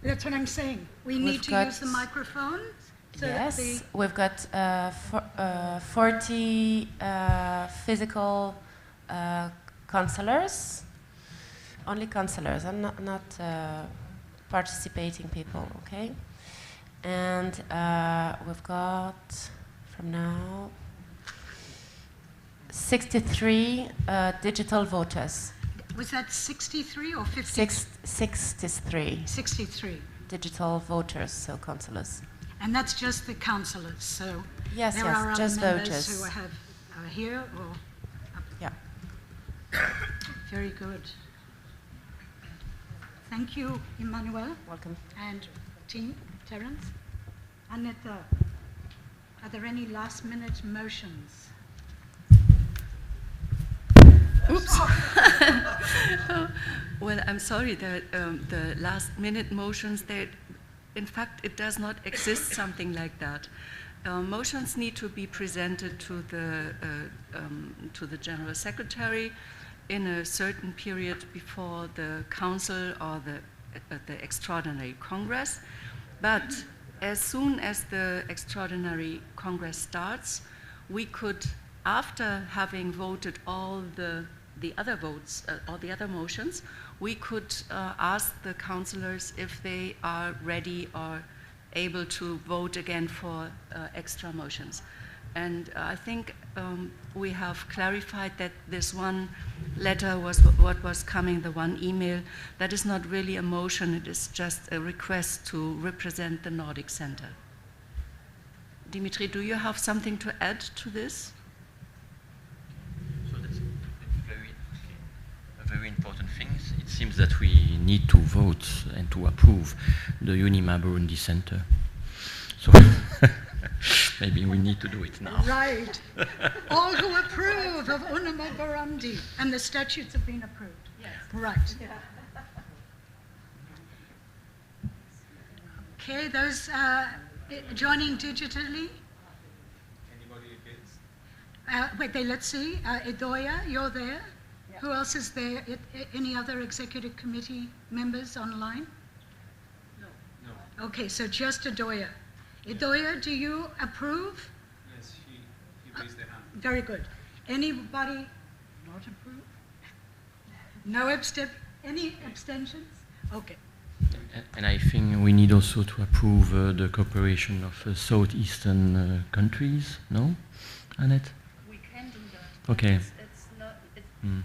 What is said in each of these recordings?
That's what I'm saying. We need to use the microphone. So yes, we've got 40 physical councillors, only councillors, and not participating people, okay? And we've got, from now, 63 digital voters. Was that 63 or 50? 63. 63. Digital voters, so councillors. And that's just the councillors, so yes, there are just other members voters who are here or up. Yeah. Very good. Thank you, Emmanuel. Welcome. And team, Terence. Annette, are there any last-minute motions? Oops. Well, I'm sorry that the last-minute motions, in fact, it does not exist something like that. Motions need to be presented to the General Secretary in a certain period before the Council or the Extraordinary Congress. But as soon as the Extraordinary Congress starts, we could, after having voted all the other votes, all the other motions, we could ask the councillors if they are ready or able to vote again for extra motions. And I think we have clarified that this one letter was what was coming, the one email. That is not really a motion, it is just a request to represent the Nordic Center. Dimitri, do you have something to add to this? So that's a very important thing. It seems that we need to vote and to approve the UNIMA Burundi Center. So maybe we need to do it now. Right. All who approve of UNIMA Burundi, and the statutes have been approved. Yes. Right. Yeah. Okay, those joining digitally. Anybody against? Wait, let's see. Edoya, you're there. Yeah. Who else is there? Any other executive committee members online? No. No. Okay, so just Edoya. Edoya, do you approve? Yes, he raised their hand. Very good. Anybody not approve? No any abstentions? Okay. And I think we need also to approve the cooperation of southeastern countries, no, Annette? We can do that. Okay. It's not,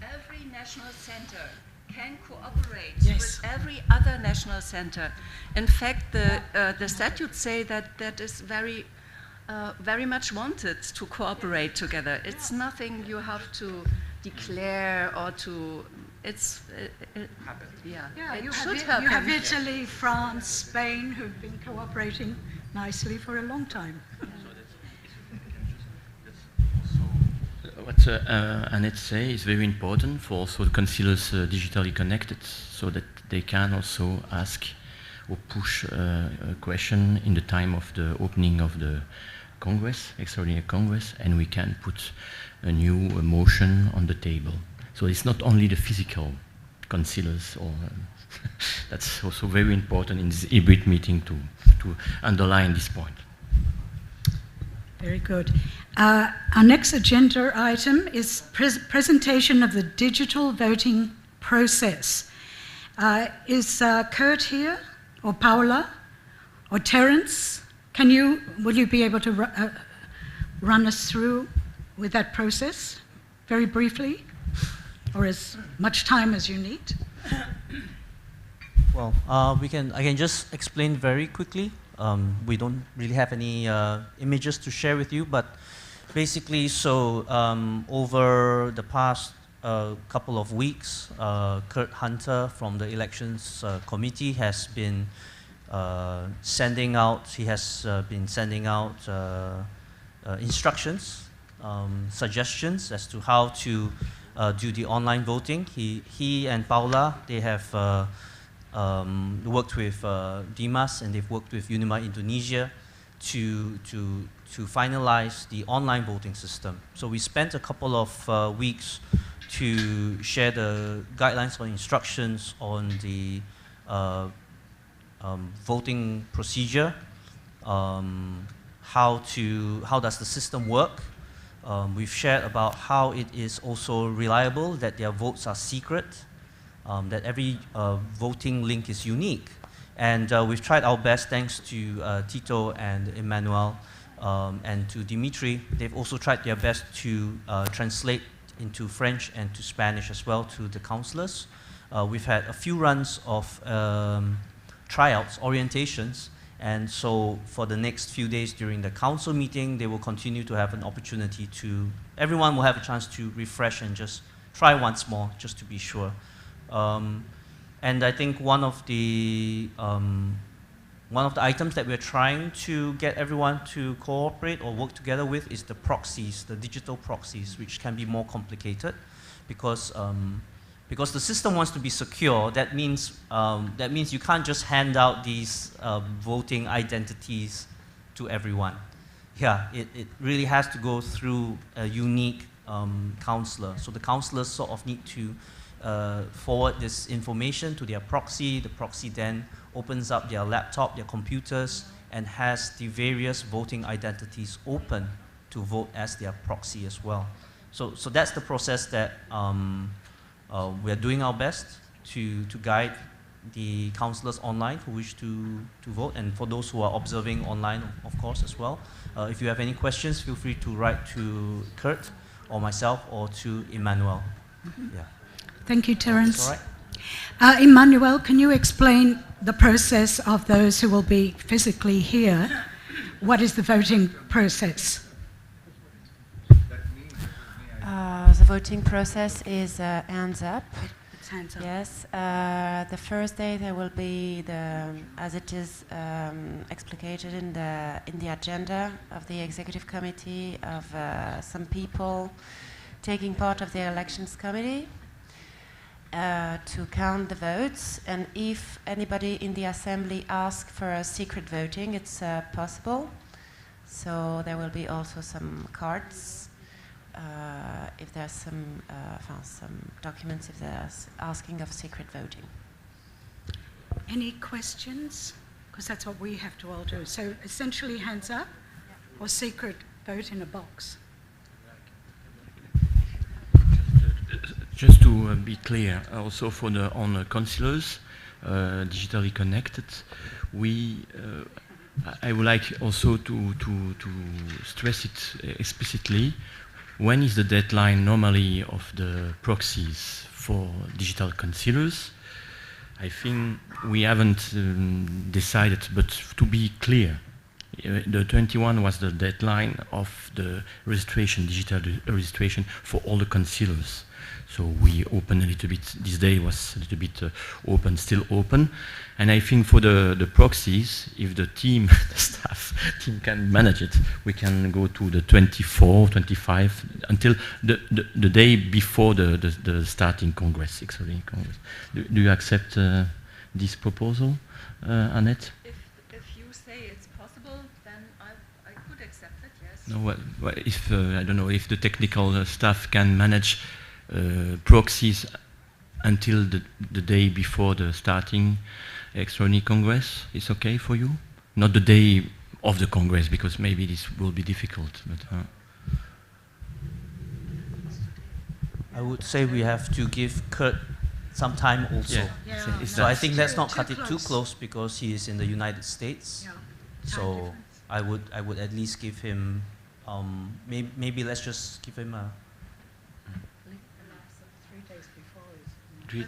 every national center can cooperate yes. with every other national center. In fact, the statutes say that that is very much wanted to cooperate together. It's nothing you have to declare or to. It's Happen. Yeah, it you should have, happen. you have Italy, France, Spain, who've been cooperating nicely for a long time. What Annette says is very important for also the councillors digitally connected, so that they can also ask or push a question in the time of the opening of the Congress, Extraordinary Congress, and we can put a new motion on the table. So it's not only the physical councillors, or that's also very important in this hybrid meeting to underline this point. Very good. Our next agenda item is presentation of the digital voting process. Is Kurt here, or Paula, or Terence? Will you be able to run us through with that process, very briefly, or as much time as you need? Well, I can just explain very quickly. We don't really have any images to share with you, but basically, so over the past couple of weeks, Kurt Hunter from the Elections Committee has been sending out instructions, suggestions as to how to do the online voting. He and Paula, they have worked with Dimas, and they've worked with UNIMA Indonesia to finalize the online voting system. So we spent a couple of weeks to share the guidelines or instructions on the voting procedure, how does the system work. We've shared about how it is also reliable, that their votes are secret, that every voting link is unique. And we've tried our best, thanks to Tito and Emmanuel and to Dimitri. They've also tried their best to translate into French and to Spanish as well to the councillors. We've had a few runs of tryouts, orientations, and so for the next few days during the council meeting, they will continue to have an opportunity to, everyone will have a chance to refresh and just try once more, just to be sure. And I think one of the items that we're trying to get everyone to cooperate or work together with is the proxies, the digital proxies, which can be more complicated because the system wants to be secure. That means you can't just hand out these voting identities to everyone. Yeah, it really has to go through a unique councillor. So the councillors sort of need to forward this information to their proxy. The proxy then opens up their laptop, their computers, and has the various voting identities open to vote as their proxy as well. So that's the process that we're doing our best to guide the councillors online who wish to vote, and for those who are observing online, of course, as well. If you have any questions, feel free to write to Kurt or myself or to Emmanuel. Yeah. Thank you, Terence. All right. Emmanuel, can you explain the process of those who will be physically here? What is the voting process? The voting process is hands up. It's hands up. Yes. The first day there will be as it is explicated in the agenda of the executive committee, of some people taking part of the elections committee to count the votes, and if anybody in the assembly asks for a secret voting, it's possible. So there will be also some cards. If there's some documents, if they're asking of secret voting. Any questions? Because that's what we have to all do. So essentially hands up or secret vote in a box. Just to be clear, also for the councillors digitally connected, I would like also to stress it explicitly. When is the deadline normally of the proxies for digital councillors? I think we haven't decided, but to be clear, the 21 was the deadline of the registration, digital registration for all the councillors. So we open a little bit, this day was a little bit open, still open. And I think for the proxies, if the team, the staff team can manage it, we can go to the 24, 25, until the day before the starting Congress, extraordinary Congress. Do you accept this proposal, Annette? If you say it's possible, then I could accept it, yes. No, well, if, I don't know, if the technical staff can manage proxies until the day before the starting extraordinary Congress, it's okay for you? Not the day of the Congress, because maybe this will be difficult. But, I would say we have to give Kurt some time also. Yeah. So I think let's not cut it too close because he is in the United States. Yeah. So I would at least give him, maybe let's just give him a... 3 days before is...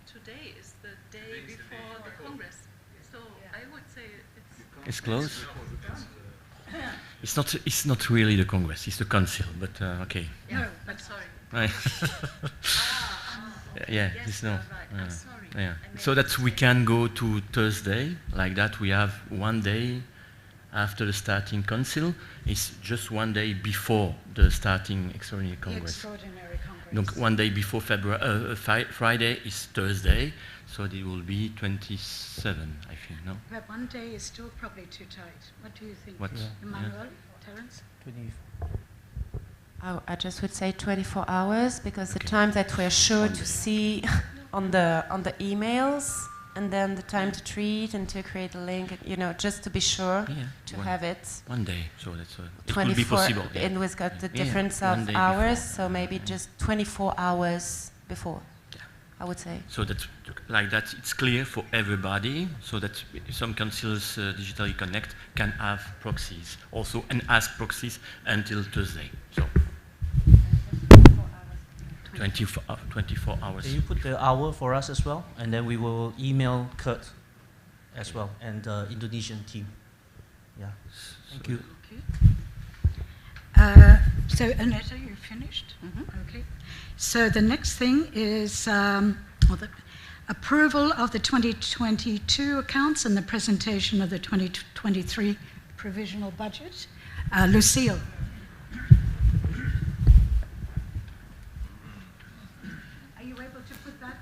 Today is the day before the Congress. So I would say it's close? It's not really the Congress, it's the Council, but okay. No, but sorry. Right. Yeah, Yes, it's no. right. I'm sorry. Yeah. So that we can go to Thursday, like that we have 1 day after the starting council. It's just 1 day before the starting extraordinary Congress. Extraordinary Congress. Donc 1 day before Friday is Thursday, so it will be 27, I think, no? But 1 day is still probably too tight. What do you think? What? Emmanuel, Terence? I just would say 24 hours, because the time that we're sure to see on the emails and then the time to treat and to create a link, you know, just to be sure to have it. One day, so that's it will be possible. Yeah. And we've got the Yeah, difference one of day hours, before. so maybe just 24 hours before, I would say. So that's like that. It's clear for everybody, so that some councillors digitally connect can have proxies also and ask proxies until Thursday. So 24 hours. Can you put the hour for us as well, and then we will email Kurt as well and the Indonesian team. Yeah. Thank you. So Annette, you're finished? Okay. So the next thing is the approval of the 2022 accounts and the presentation of the 2023 provisional budget. Lucille. Are you able to put that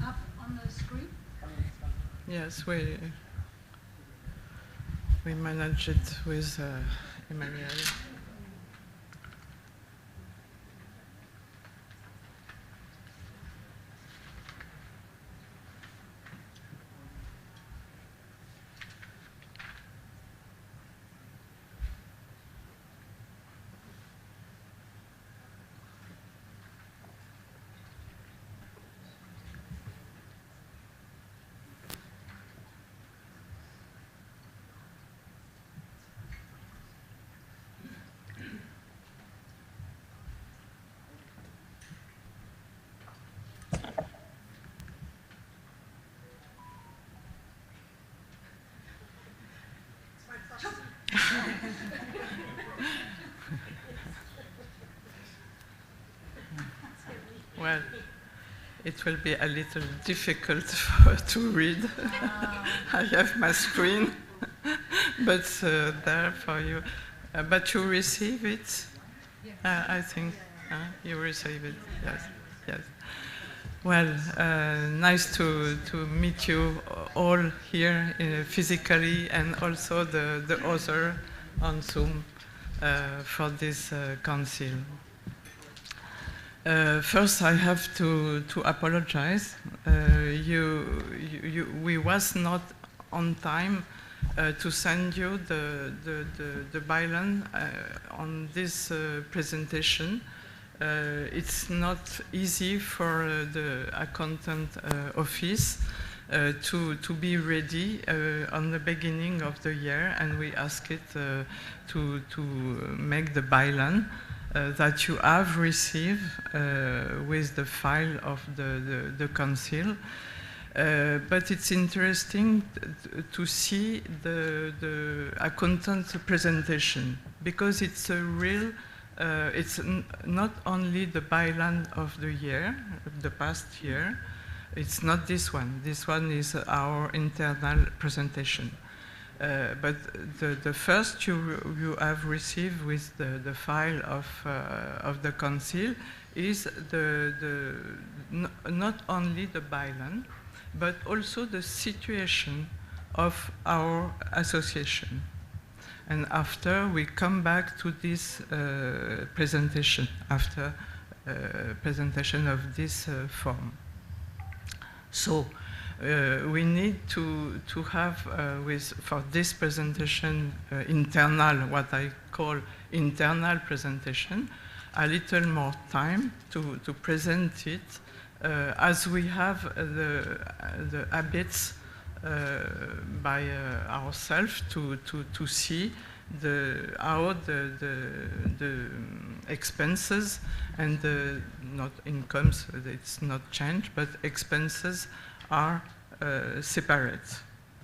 up on the screen? Yes, we manage it with Emmanuel. Well, it will be a little difficult to read. I have my screen, but there for you. But you receive it, I think. You receive it, yes, yes. Well, nice to meet you all here physically, and also the other on Zoom for this council. First, I have to apologize. We was not on time to send you the byline on this presentation. It's not easy for the accountant office to be ready on the beginning of the year, and we ask it to make the byline that you have received with the file of the council. But it's interesting to see the accountant presentation, because it's a real, it's not only the byline of the year, the past year, it's not this one. This one is our internal presentation. But the first you have received with the file of the council is not only the byline, but also the situation of our association. And after we come back to this presentation, after presentation of this form. So we need to have for this presentation internal, what I call internal presentation, a little more time to present it as we have the habits by ourselves to see how the expenses and the not incomes, it's not changed, but expenses are separate.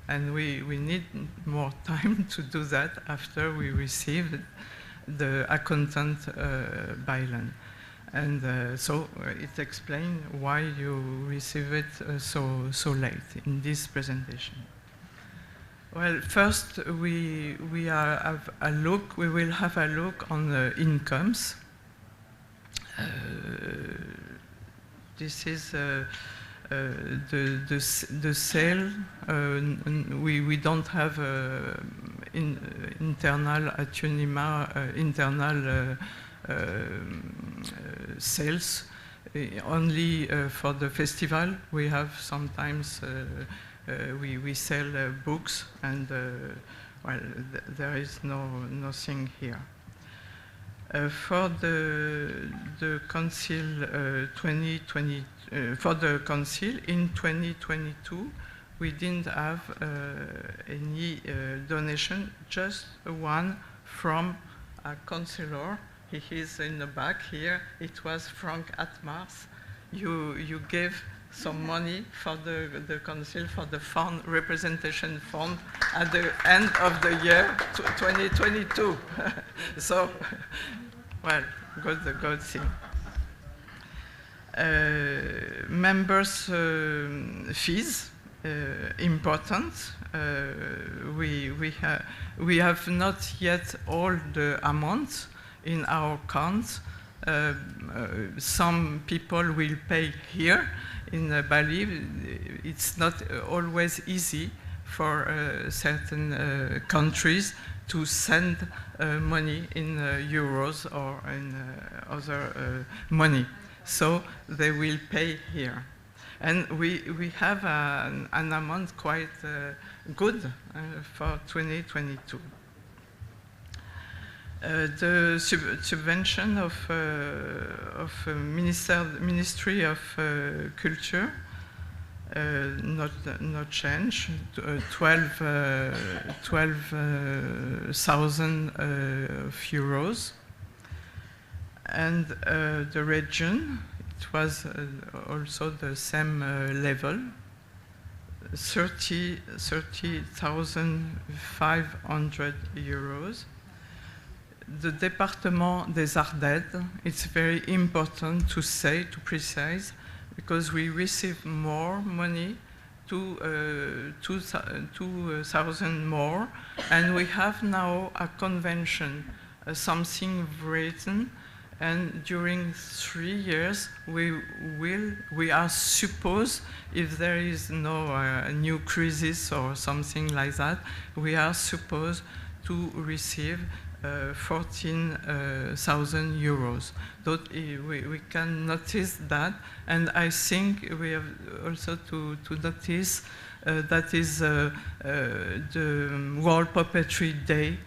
And we need more time to do that after we receive the accountant byline. And so it explains why you receive it so late in this presentation. Well, first we will have a look on the incomes. This is the sale. We don't have internal at UNIMA internal sales. Only for the festival we have sometimes we sell books, and well, there is nothing here. For the council 2020, for the council in 2022, we didn't have any donation, just one from a councilor. He is in the back here. It was Frank Atmars. You gave some money for the council for the fund, representation fund, at the end of the year 2022. So, well, good thing. Members' fees, important. We have not yet all the amounts in our accounts. Some people will pay here in Bali. It's not always easy for certain countries to send money in euros or in other money. So they will pay here. And we have an amount quite good for 2022. The subvention of Ministry of Culture not change. 12,000 euros, and the region, it was also the same level. 30,500 euros. The Département des Ardennes, it's very important to say, to precise, because we receive more money, 2,000 more, and we have now a convention, something written, and during 3 years we are supposed, if there is no new crisis or something like that, we are supposed to receive 14,000 euros. We can notice that, and I think we have also to notice that is the World Puppetry Day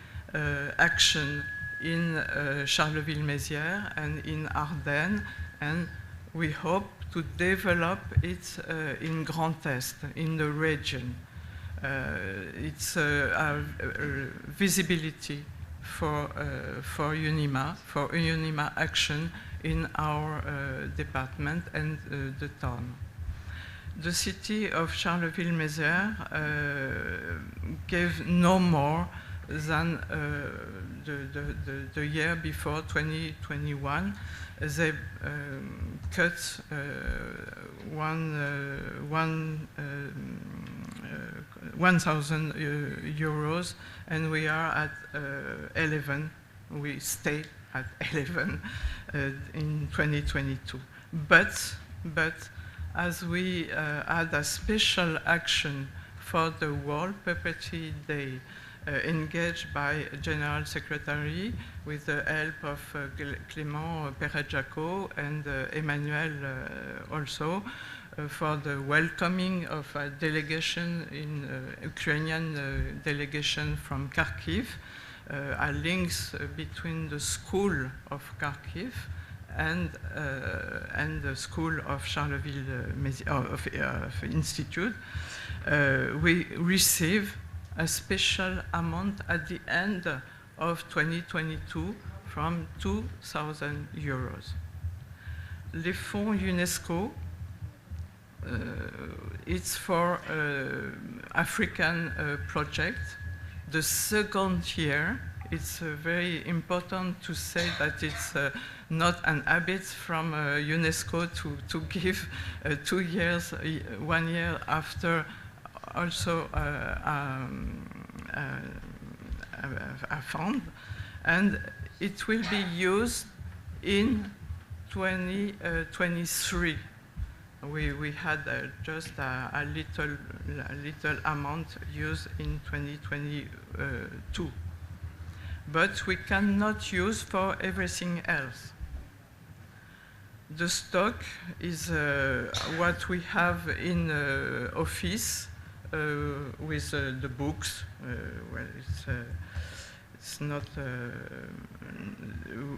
action in Charleville-Mézières and in Ardennes, and we hope to develop it in Grand Est, in the region. It's a visibility for UNIMA action in our department and the town. The city of Charleville-Mézières gave no more than the year before, 2021. They cut 1,000 euros, and we are at 11. We stay at 11 in 2022. But as we had a special action for the World Puppetry Day, engaged by General Secretary with the help of Clément Perret-Jacot and Emmanuel also, for the welcoming of a delegation in Ukrainian delegation from Kharkiv, a links between the school of Kharkiv and the school of Charleville Institute. We receive a special amount at the end of 2022 from 2,000 euros. Les fonds UNESCO, it's for African project. The second year, it's very important to say that it's not an habit from UNESCO to give 2 years, 1 year after also a fund, and it will be used in 2023. We had just a little amount used in 2022, but we cannot use for everything else. The stock is what we have in office, with the books. Well, it's not.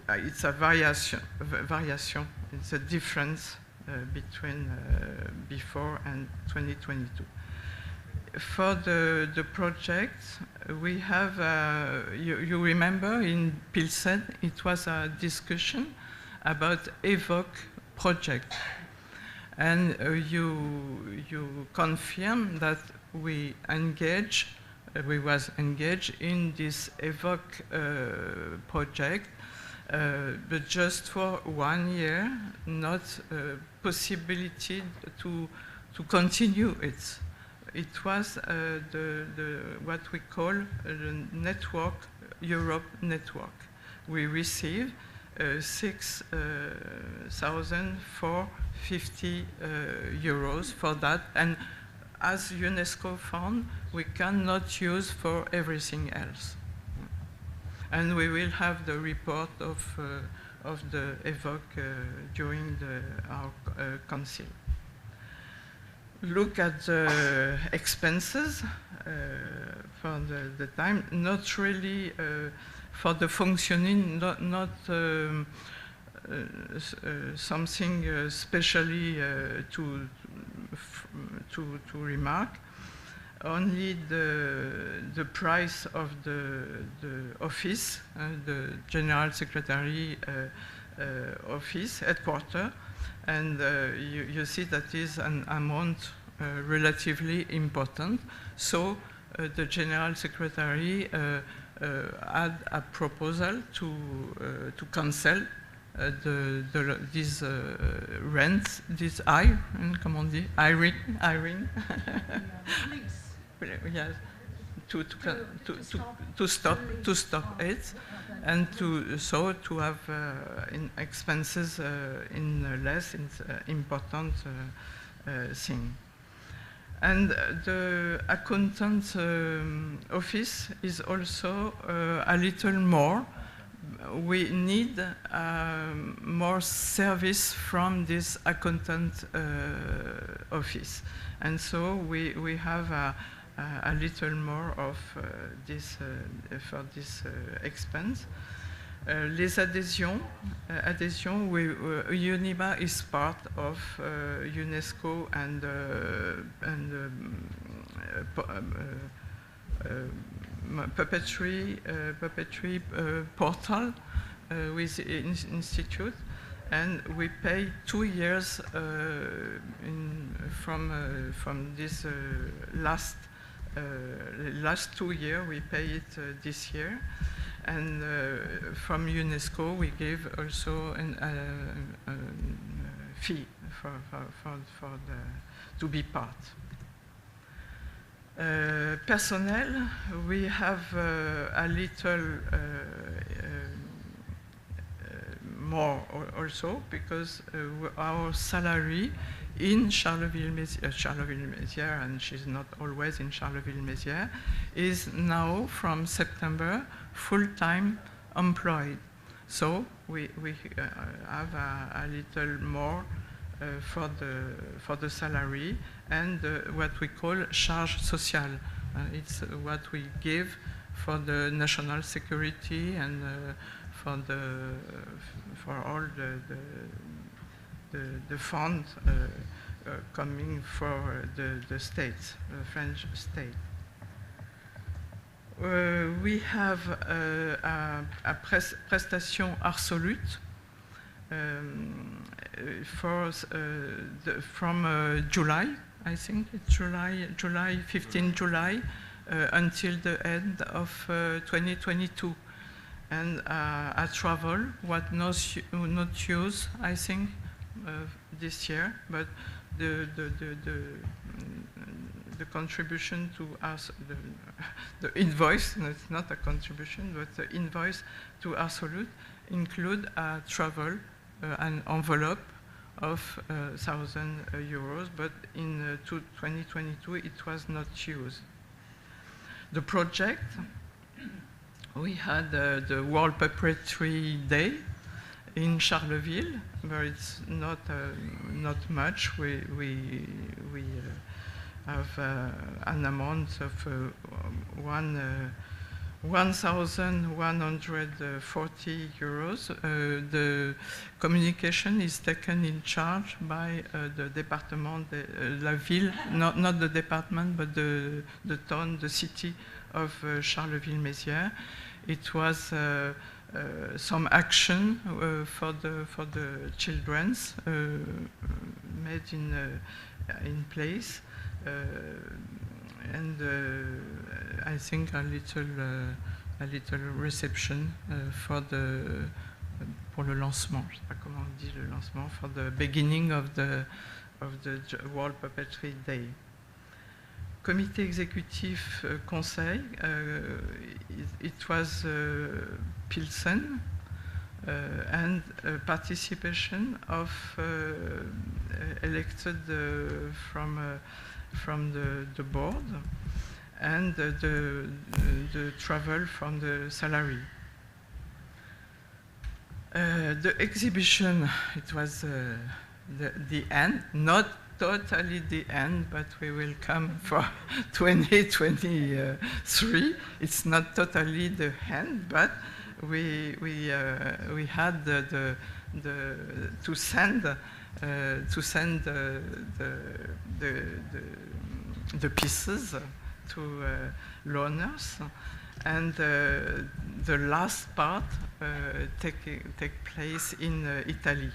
It's a variation. It's a difference between before and 2022. For the project, we have. You remember in Pilsen, it was a discussion about EVOC project. And you confirm that we was engaged in this EVOC project, but just for 1 year, not possibility to continue it. It was what we call the network, Europe network. We received 6,450 euros for that, and as UNESCO fund, we cannot use for everything else. And we will have the report of the EVOC during our council. Look at the expenses for the time, not really for the functioning, not something especially to remark. Only the price of the office, the General Secretary office, headquarters, and you see that is an amount relatively important. So the General Secretary had a proposal to cancel these rents, this hiring, yes, to stop it, and to have expenses in less important thing. And the accountant office is also a little more. We need more service from this accountant office. And so we have a little more of this for this expense. Les adhésions, UNIMA is part of UNESCO and puppetry portal with institute, and we pay 2 years from this last 2 years. We pay it this year, and from UNESCO we give also a fee to be part. Personnel, we have a little more also, because our salary in Charleville-Mézières, and she's not always in Charleville-Mézières, is now from September full-time employed. So we have a little more for the salary, and what we call charge sociale. It's what we give for the national security and for all the fund coming for the state, the French state. We have a prestation absolute from July, I think it's July 15 July until the end of 2022, and a travel what not used, I think, this year, but the contribution to us, the invoice, no, it's not a contribution, but the invoice to Absolute include a travel, an envelope of 1,000 euros, but in 2022 it was not used. The project, we had the World Puppetry Day in Charleville, but it's not much. We have an amount of 1,140 euros. The communication is taken in charge by the département de la ville, not the department, but the town, the city of Charleville-Mézières. It was some action for the children's made in place, and I think a little reception pour le lancement. Je sais pas comment on dit le lancement, for the beginning of the World Puppetry Day. Comité exécutif conseil, it was Pilsen, and participation of elected from the board, and the travel from the salary. The exhibition, it was the end, not totally the end, but we will come for 2023. It's not totally the end, but we had to send the pieces to loaners, and the last part take place in Italy,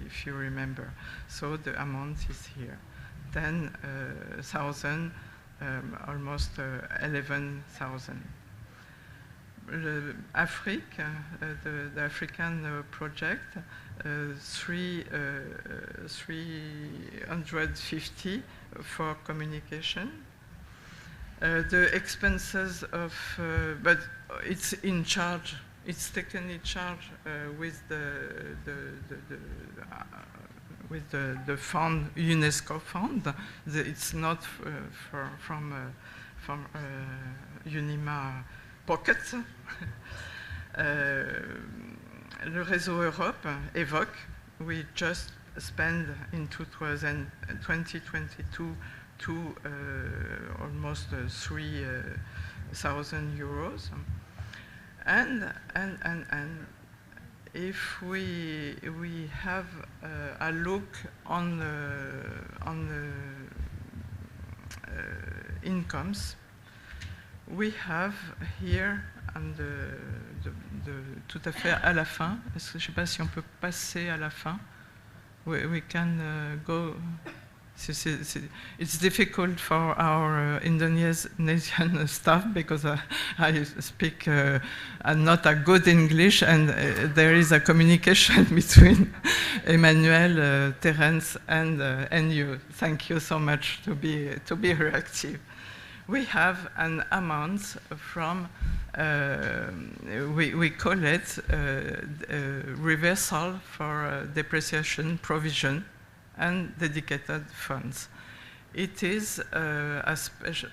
if you remember. So the amount is here, 10,000, almost 11,000. Africa, the African project, 350 for communication. The expenses of, but it's in charge. It's taken in charge with the fund, UNESCO fund. It's not from UNIMA pocket. Le réseau Europe, EVOC, we just spent in 2022 almost 3,000 euros. And if we have a look on the incomes, we have here, and tout à fait à la fin, est-ce que je ne sais pas si on peut passer à la fin. We can go. It's difficult for our Indonesian staff because I speak not a good English, and there is a communication between Emmanuel, Terence, and you. Thank you so much to be reactive. We have an amount from, we call it reversal for depreciation provision and dedicated funds. It is,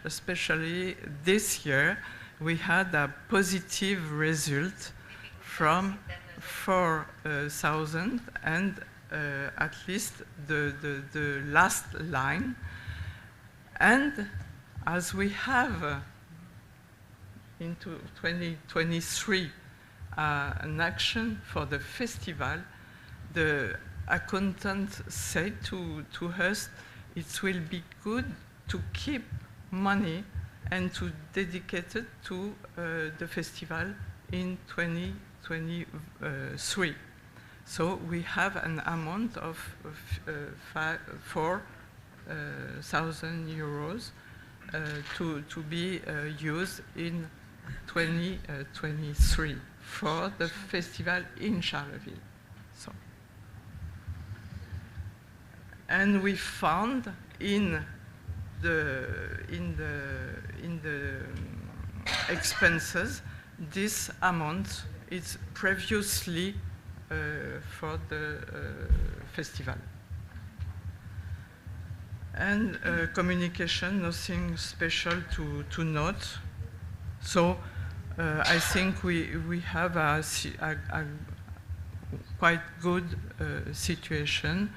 especially this year, we had a positive result from 4,000 and at least the last line. And as we have into 2023 an action for the festival, the accountant said to us, it will be good to keep money and to dedicate it to the festival in 2023. So we have an amount of 4,000 euros to be used in 2023 for the festival in Charleville. So, and we found in the expenses this amount is previously for the festival. And communication, nothing special to note. So I think we have a quite good situation.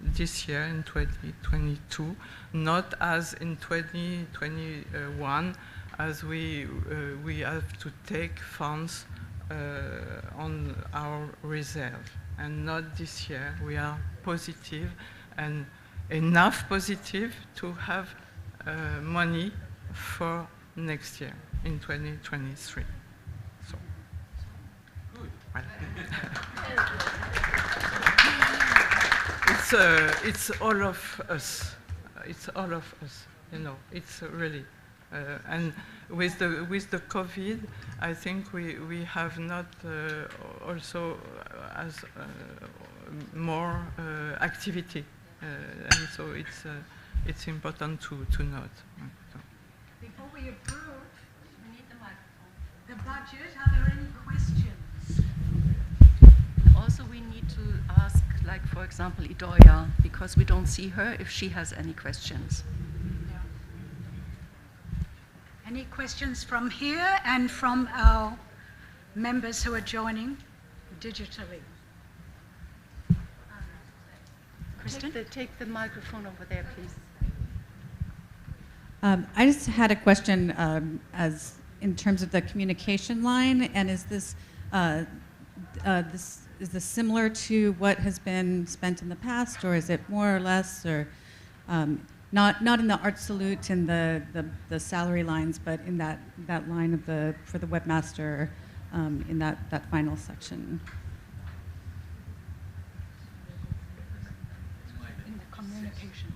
this year in 2022, not as in 2021, as we have to take funds on our reserve. And not this year. We are positive and enough positive to have money for next year in 2023. So, good. It's all of us. It's all of us. You know, it's really. And with the COVID, I think we have not also as more activity, and so it's important to note. Before we approve, we need the microphone. The budget. Are there any questions? Also, we need to ask, like for example, Idoia, because we don't see her, if she has any questions. Any questions from here and from our members who are joining digitally? Kristen? Take the microphone over there, please. I just had a question as in terms of the communication line, and is this similar to what has been spent in the past, or is it more or less, or not in the art salute and the salary lines, but in that line of for the webmaster in that final section? In the communication.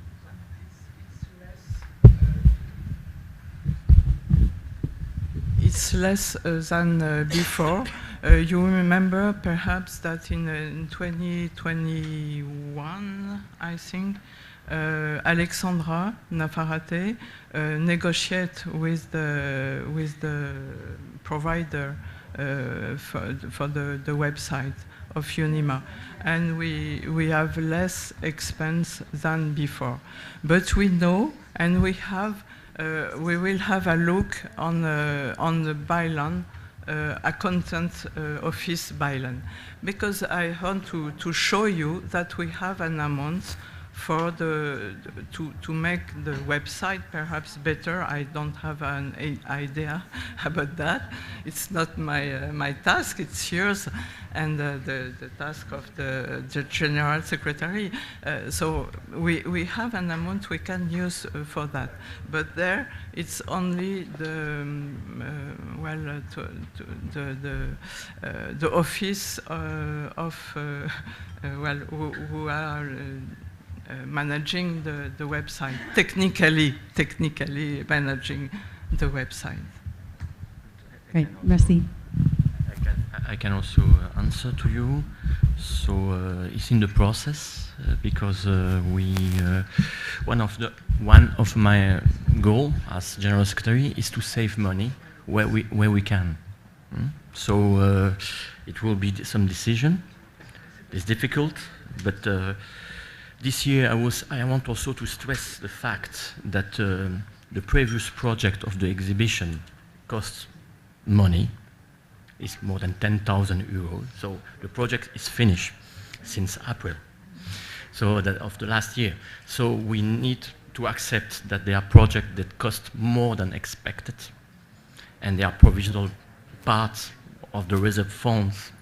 It's less than before. You remember perhaps that in 2021, I think, Alexandra Nafarate negotiate with the provider for the website of UNIMA, and we have less expense than before. But we know, and we will have a look on the byline, accountant office byline, because I want to show you that we have an amount for to make the website perhaps better. I don't have an idea about that. It's not my task, it's yours, and the task of the General Secretary. So we have an amount we can use for that. But there, it's only the office of who are managing the website, technically managing the website. Great, merci. I can also answer to you. So it's in the process because one of my goal as General Secretary is to save money where we can. So it will be some decision. It's difficult, but this year I want also to stress the fact that the previous project of the exhibition costs money. It's more than 10,000 euros. So the project is finished since April, so that of the last year. So we need to accept that there are projects that cost more than expected, and there are provisional parts of the reserve funds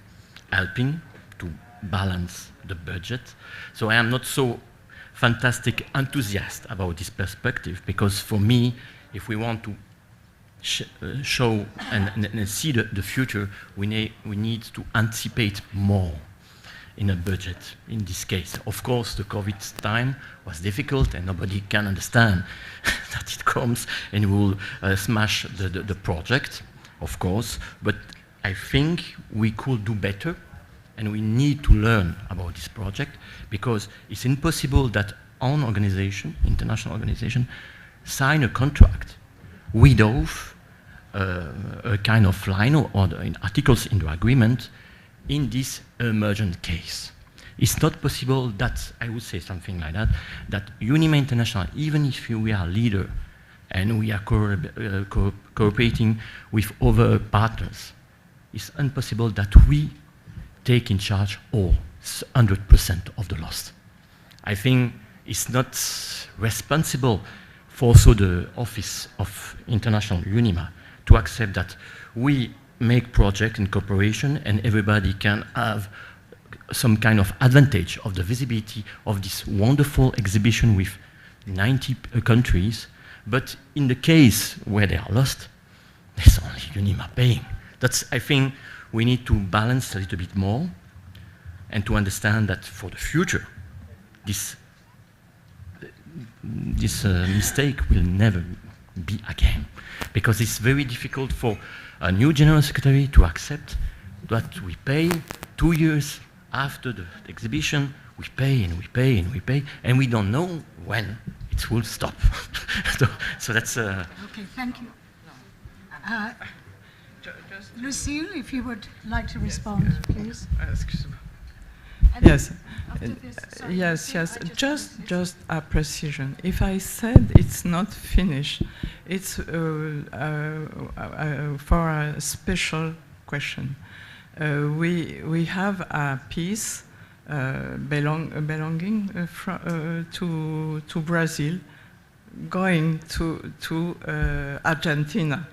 helping to balance the budget. So I am not so fantastic enthusiast about this perspective, because for me, if we want to show and see the future, we need to anticipate more in a budget in this case. Of course, the COVID time was difficult and nobody can understand that it comes and will smash the project, of course, but I think we could do better. And we need to learn about this project, because it's impossible that one organization, international organization, sign a contract without a kind of line or articles in the agreement in this emergent case. It's not possible that, I would say something like that, that UNIMA International, even if we are leader and we are cooperating with other partners, it's impossible that we take in charge all 100% of the loss. I think it's not responsible for also the Office of International UNIMA to accept that we make project in cooperation and everybody can have some kind of advantage of the visibility of this wonderful exhibition with 90 countries, but in the case where they are lost, there's only UNIMA paying. That's, I think, we need to balance a little bit more and to understand that for the future, this mistake will never be again. Because it's very difficult for a new General Secretary to accept that we pay 2 years after the exhibition, we pay and we pay and we pay, and we don't know when it will stop. so that's... Okay, thank you. Lucille, if you would like to respond, please. Excuse me. And Yes. after this, sorry, Yes, Lucille, yes. I Just a precision. If I said it's not finished, it's for a special question. We have a piece belonging to Brazil, going to Argentina,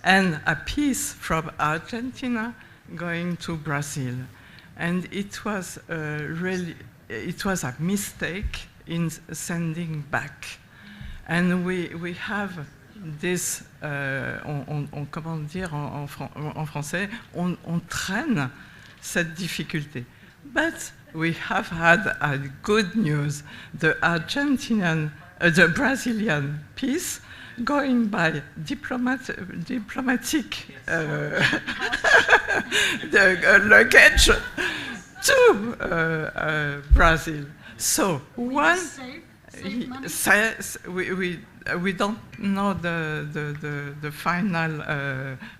and a piece from Argentina going to Brazil. And it was it was a mistake in sending back. And we have this, comment dire en français, on traîne cette difficulté. But we have had a good news. The Brazilian piece going by diplomatic the luggage to Brazil. So one says we don't know the final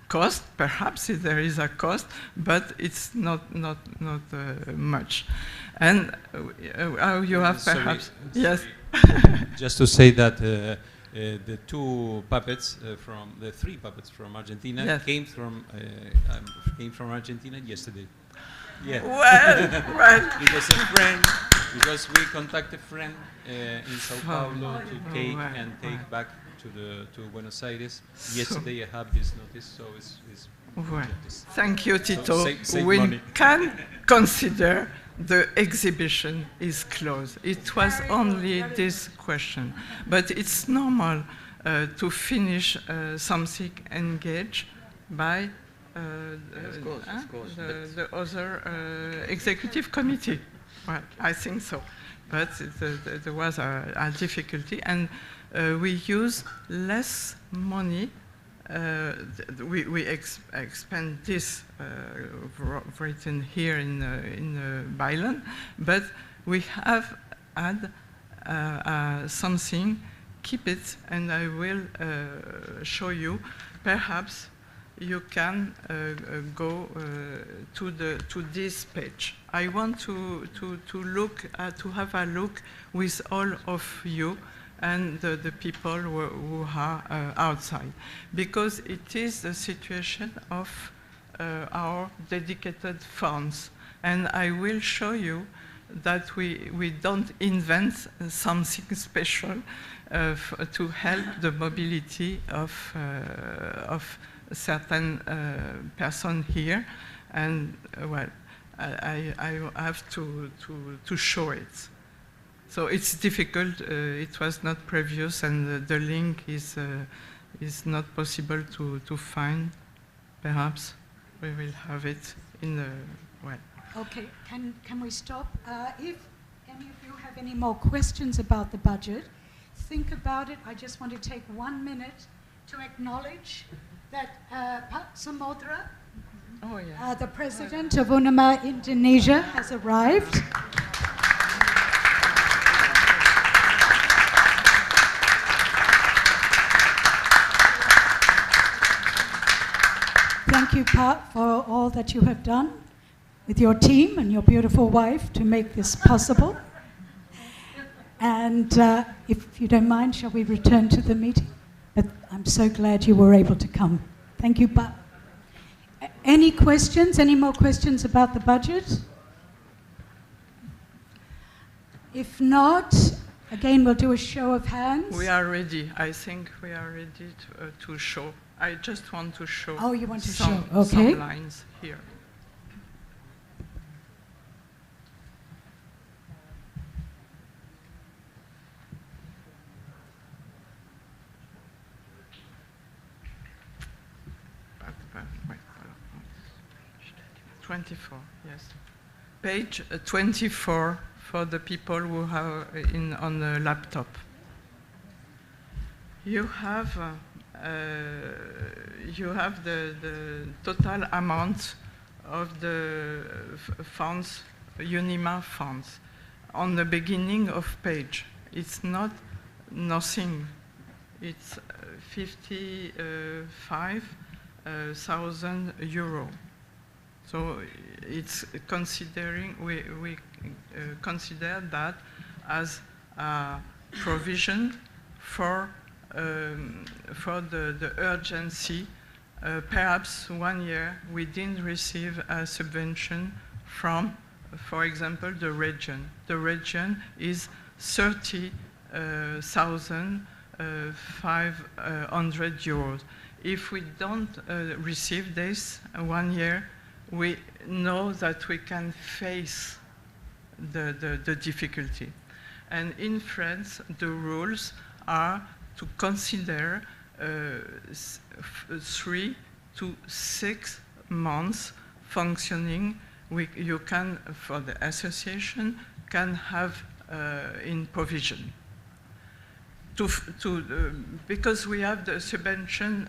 cost. Perhaps there is a cost, but it's not much. And you have perhaps yes. Just to say that the three puppets from Argentina yes. came from Argentina yesterday. Yeah. Well, right. because we contacted a friend in Sao Paulo to take and take back to Buenos Aires. Yesterday I have this notice, so it's well, thank you, Tito. So save we money. can consider the exhibition is closed. It was only this question, but it's normal to finish something engaged by the other executive committee. Well, I think so, but there was a difficulty, and we use less money. We expend this written here in Bali, but we have had something. Keep it, and I will show you. Perhaps you can go to this page. I want to have a look with all of you and the people who are outside, because it is the situation of our dedicated funds. And I will show you that we don't invent something special to help the mobility of certain person here. And well, I have to show it. So it's difficult. It was not previous, and the link is not possible to find. Perhaps we will have it in the well. Okay, can we stop? If any of you have any more questions about the budget, think about it. I just want to take 1 minute to acknowledge that Pak Samodra, the president of UNIMA Indonesia, has arrived. Thank you, Pat, for all that you have done with your team and your beautiful wife to make this possible. And if you don't mind, shall we return to the meeting? But I'm so glad you were able to come. Thank you, Pat. Any questions? Any more questions about the budget? If not, again, we'll do a show of hands. We are ready. I think we are ready to show. I just want to show. Oh, you want to some, show? Okay. some lines here. Wait, 24, yes. Page 24 for the people who have on the laptop. You have the total amount of the funds, UNIMA funds, on the beginning of page. It's not nothing. It's 55,000 euro. So it's considering, we consider that as a provision for the urgency. Perhaps 1 year we didn't receive a subvention from, for example, the region. The region is 30,500 euros. If we don't receive this 1 year, we know that we can face the difficulty. And in France, the rules are to consider 3 to 6 months functioning. You can, for the association, can have in provision. Because we have the subvention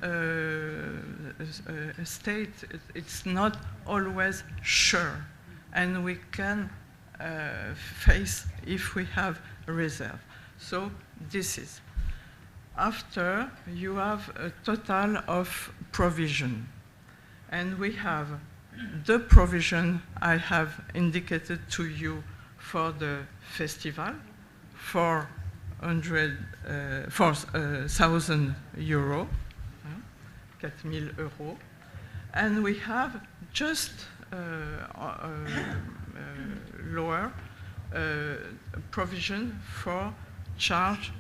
state, it's not always sure, and we can face if we have a reserve. So this is. After, you have a total of provision, and we have the provision I have indicated to you for the festival, 4,000 euro, 4,000 euros, and we have just lower provision for charge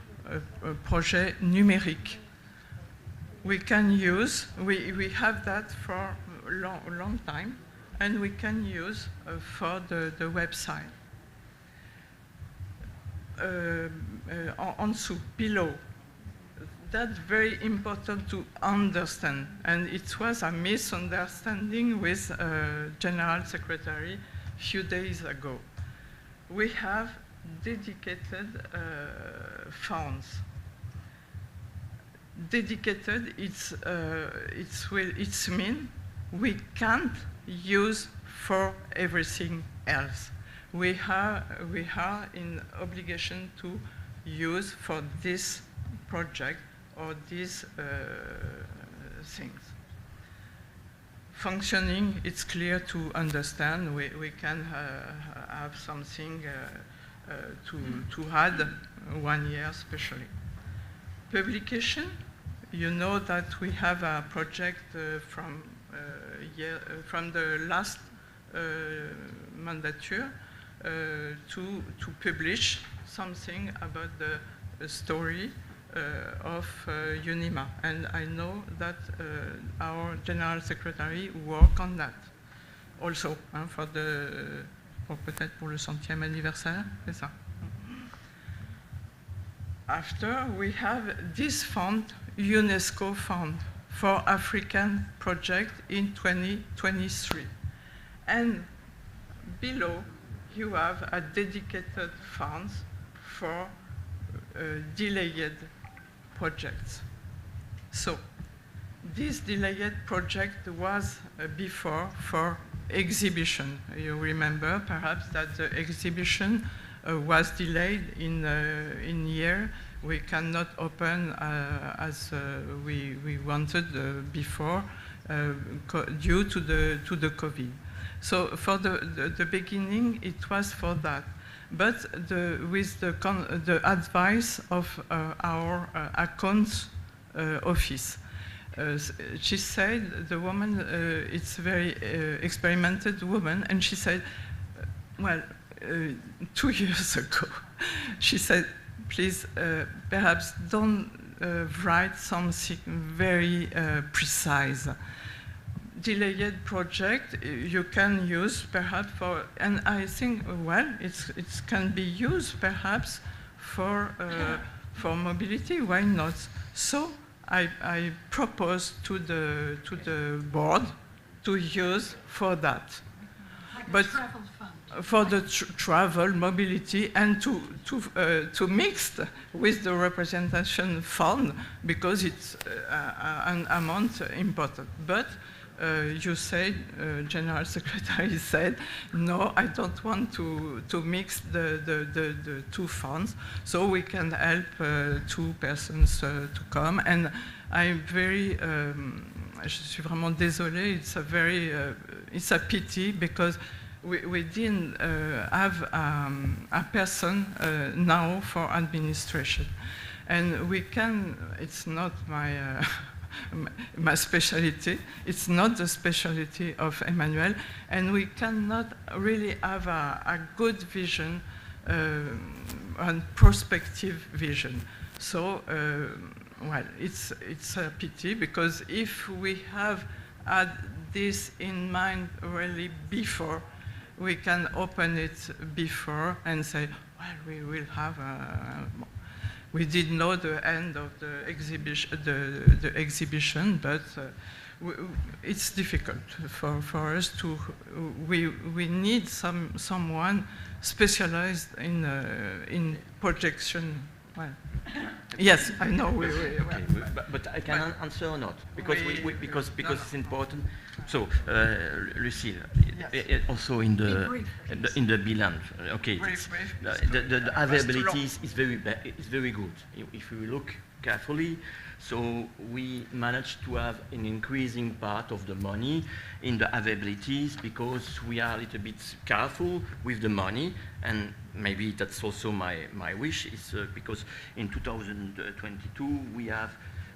projet numérique. We can use, we have that for a long time, and we can use for the website. En dessous, below, that's very important to understand, and it was a misunderstanding with General Secretary a few days ago. We have dedicated funds. Dedicated, it's mean we can't use for everything else. We are in obligation to use for this project or these things. Functioning, it's clear to understand. We can have something to add 1 year especially. Publication, you know that we have a project from the last mandature to publish something about the story of UNIMA, and I know that our General Secretary work on that also, peut-être pour le 100e anniversaire, c'est ça. After, we have this fund, UNESCO fund, for African project in 2023. And below, you have a dedicated funds for delayed projects. So, this delayed project was before for exhibition. You remember perhaps that the exhibition was delayed in year. We cannot open as we wanted before due to the COVID. So for the beginning, it was for that. But with the advice of our accounts office, she said, the woman, it's very experimented woman, and she said, well, 2 years ago, she said, please, perhaps don't write something very precise. Delayed project you can use perhaps for, and I think, well, it can be used perhaps for mobility. Why not? So I propose to the board to use for that, Like but a travel fund. for the travel, mobility, and to mix with the representation fund, because it's an amount important. But you said, General Secretary said, no, I don't want to mix the two funds, so we can help two persons to come. And I'm very, je suis vraiment désolée, it's a pity, because we didn't have a person now for administration. And we can, it's not my specialty, it's not the specialty of Emmanuel, and we cannot really have a good vision, and prospective vision. So, well, it's a pity, because if we have had this in mind really before, we can open it before and say, well, we will have we did know the end of the exhibition, but it's difficult for us to. We need someone specialized in projection. Well, yes, I know. But I can answer or not, because because it's important. So, Lucille, yes. Also in the bilan, okay, the availability is very good. If we look carefully, so we managed to have an increasing part of the money in the availabilities, because we are a little bit careful with the money, and maybe that's also my wish, is because in 2022 we have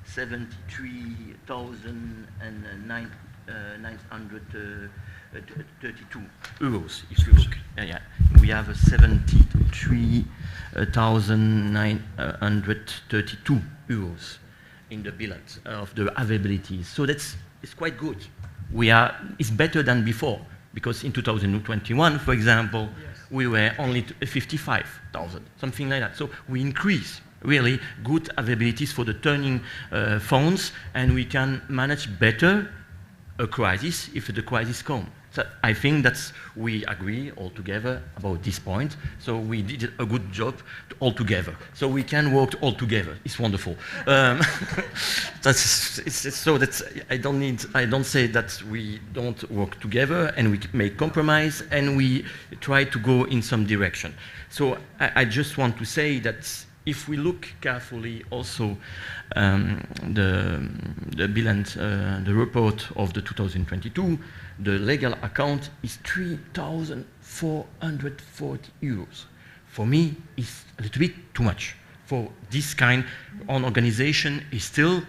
73,932 euros. If you look, we have 73,932 euros in the balance of the availability. So it's quite good. It's better than before, because in 2021, for example, yes, we were only 55,000, something like that. So we increase really good availabilities for the turning phones, and we can manage better a crisis if the crisis comes. So I think we agree all together about this point. So we did a good job all together. So we can work all together. It's wonderful. I don't say that we don't work together, and we make compromise, and we try to go in some direction. So I just want to say that if we look carefully also the balance, the report of the 2022, the legal account is 3,440 euros. For me, it's a little bit too much. For this kind of organization, is still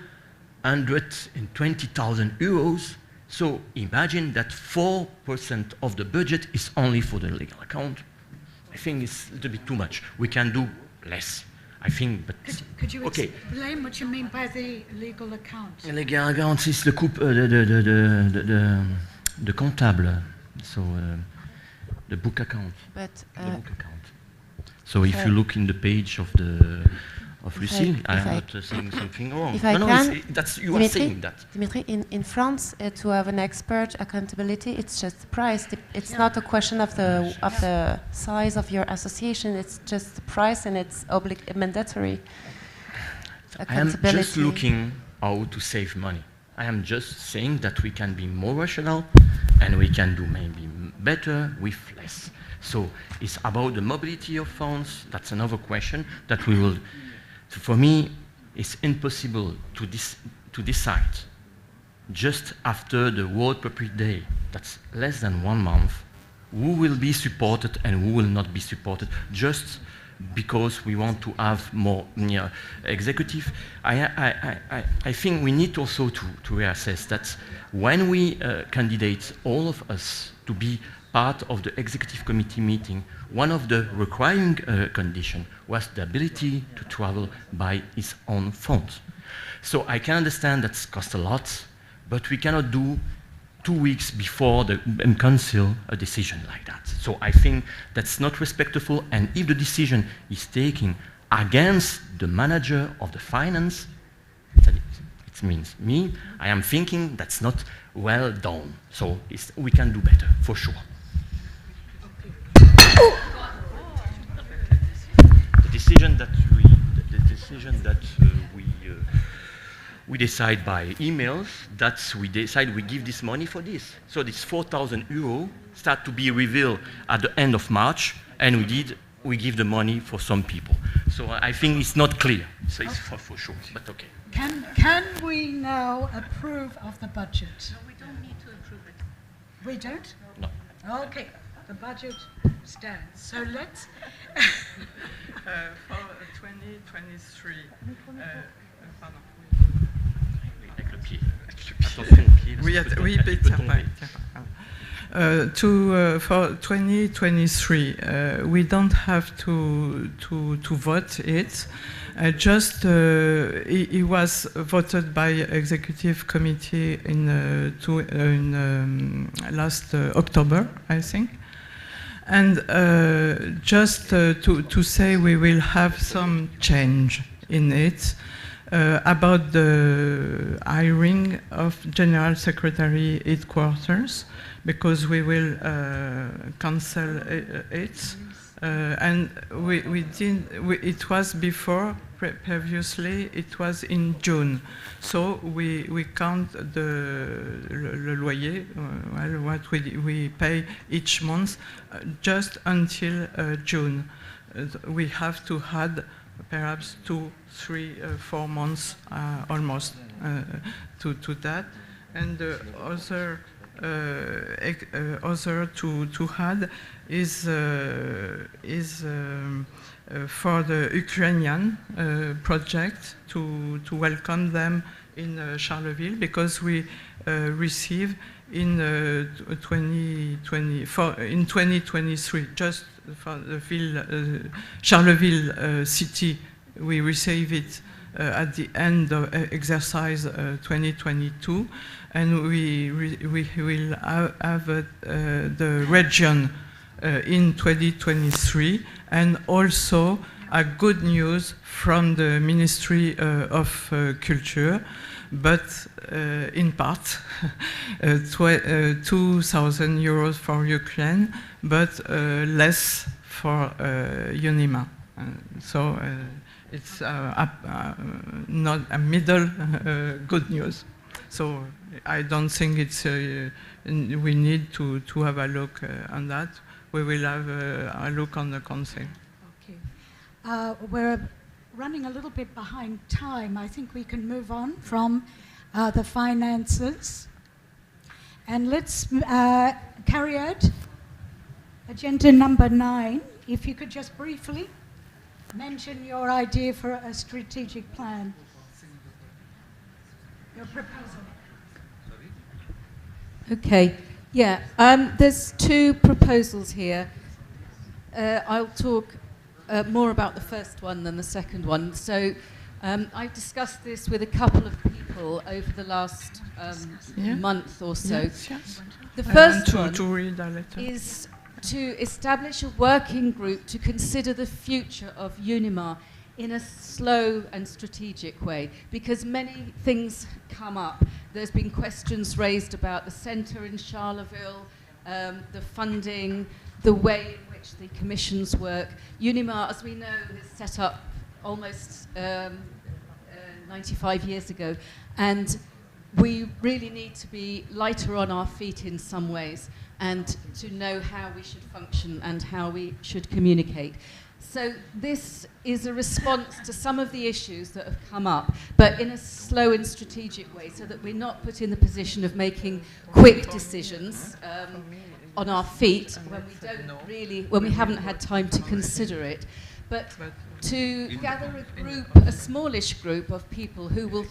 120,000 euros. So imagine that 4% of the budget is only for the legal account. I think it's a little bit too much. We can do less, I think, but could you okay. Explain what you mean by the legal account? The legal account is the comptable, so the book account. But the book account. So if you look in the page of Lucille, I'm not saying something wrong. If I can, that's you are saying that. Dimitri, in France, to have an expert accountability, it's just the price. It's not a question of the size of your association. It's just the price, and it's mandatory. I am just looking how to save money. I am just saying that we can be more rational, and we can do maybe better with less. So it's about the mobility of funds. That's another question that we will. So for me, it's impossible to decide just after the World Public Day, that's less than 1 month, who will be supported and who will not be supported, just because we want to have more executive. I think we need also to reassess that when we candidate all of us to be part of the executive committee meeting, one of the requiring conditions was the ability to travel by his own funds. So I can understand that costs a lot, but we cannot do 2 weeks before the council a decision like that. So I think that's not respectful, and if the decision is taken against the manager of the finance, it means me, I am thinking that's not well done. So we can do better, for sure. The decision that we decide by emails, that we decide we give this money for this. So this 4,000 euro start to be revealed at the end of March, and we give the money for some people. So I think it's not clear. So it's for sure, but okay. Can we now approve of the budget? No, we don't need to approve it. We don't? No. Okay, the budget stands. So let's... For 2023, pardon. Avec le pied. Attention au pied. Oui, tiens pas. For 2023, we don't have to vote it. Just it was voted by executive committee in last October, I think. And just to say we will have some change in it about the hiring of General Secretary headquarters, because we will cancel it. And it was before, previously it was in June. So we count le loyer, what we pay each month, just until June. We have to add perhaps 2, 3, 4 months almost to that. And the other to add is for the Ukrainian project to welcome them in Charleville, because we receive in 2023 just for the Charleville city, we receive it at the end of exercise 2022, and we will have the region in 2023, and also a good news from the Ministry of Culture, but in part 2,000 euros for Ukraine, but less for UNIMA. So it's not a middle good news. So I don't think it's we need to have a look on that. We will have a look on the council. Okay. We're running a little bit behind time. I think we can move on from the finances. And let's carry out agenda number 9. If you could just briefly mention your idea for a strategic plan. Your proposal. Okay, yeah, there's 2 proposals here. I'll talk more about the first one than the second one. So I've discussed this with a couple of people over the last month or so. Yes. The first one to read a letter. is to establish a working group to consider the future of UNIMA in a slow and strategic way, because many things come up. There's been questions raised about the centre in Charleville, the funding, the way in which the commissions work. UNIMA, as we know, is set up almost 95 years ago, and we really need to be lighter on our feet in some ways, and to know how we should function and how we should communicate. So this is a response to some of the issues that have come up, but in a slow and strategic way, so that we're not put in the position of making quick decisions on our feet when we haven't had time to consider it, but to gather a group, a smallish group of people who will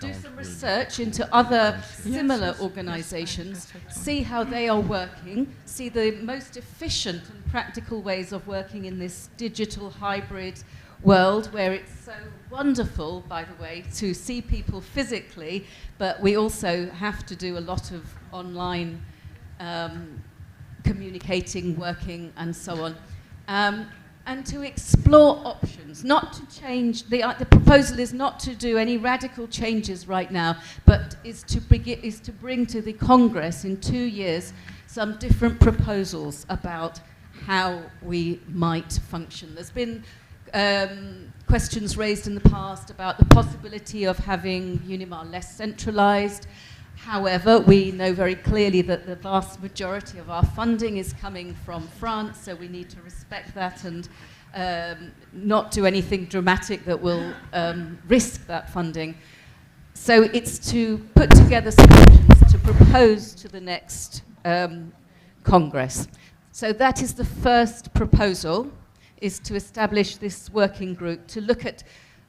do some research into other similar organizations, see how they are working, see the most efficient and practical ways of working in this digital hybrid world where it's so wonderful, by the way, to see people physically, but we also have to do a lot of online communicating, working, and so on. And to explore options, not to change, the proposal is not to do any radical changes right now, but is to bring to the Congress in 2 years some different proposals about how we might function. There's been questions raised in the past about the possibility of having UNIMA less centralized. However, we know very clearly that the vast majority of our funding is coming from France, so we need to respect that and not do anything dramatic that will risk that funding. So it's to put together solutions to propose to the next Congress. So that is the first proposal, is to establish this working group to look at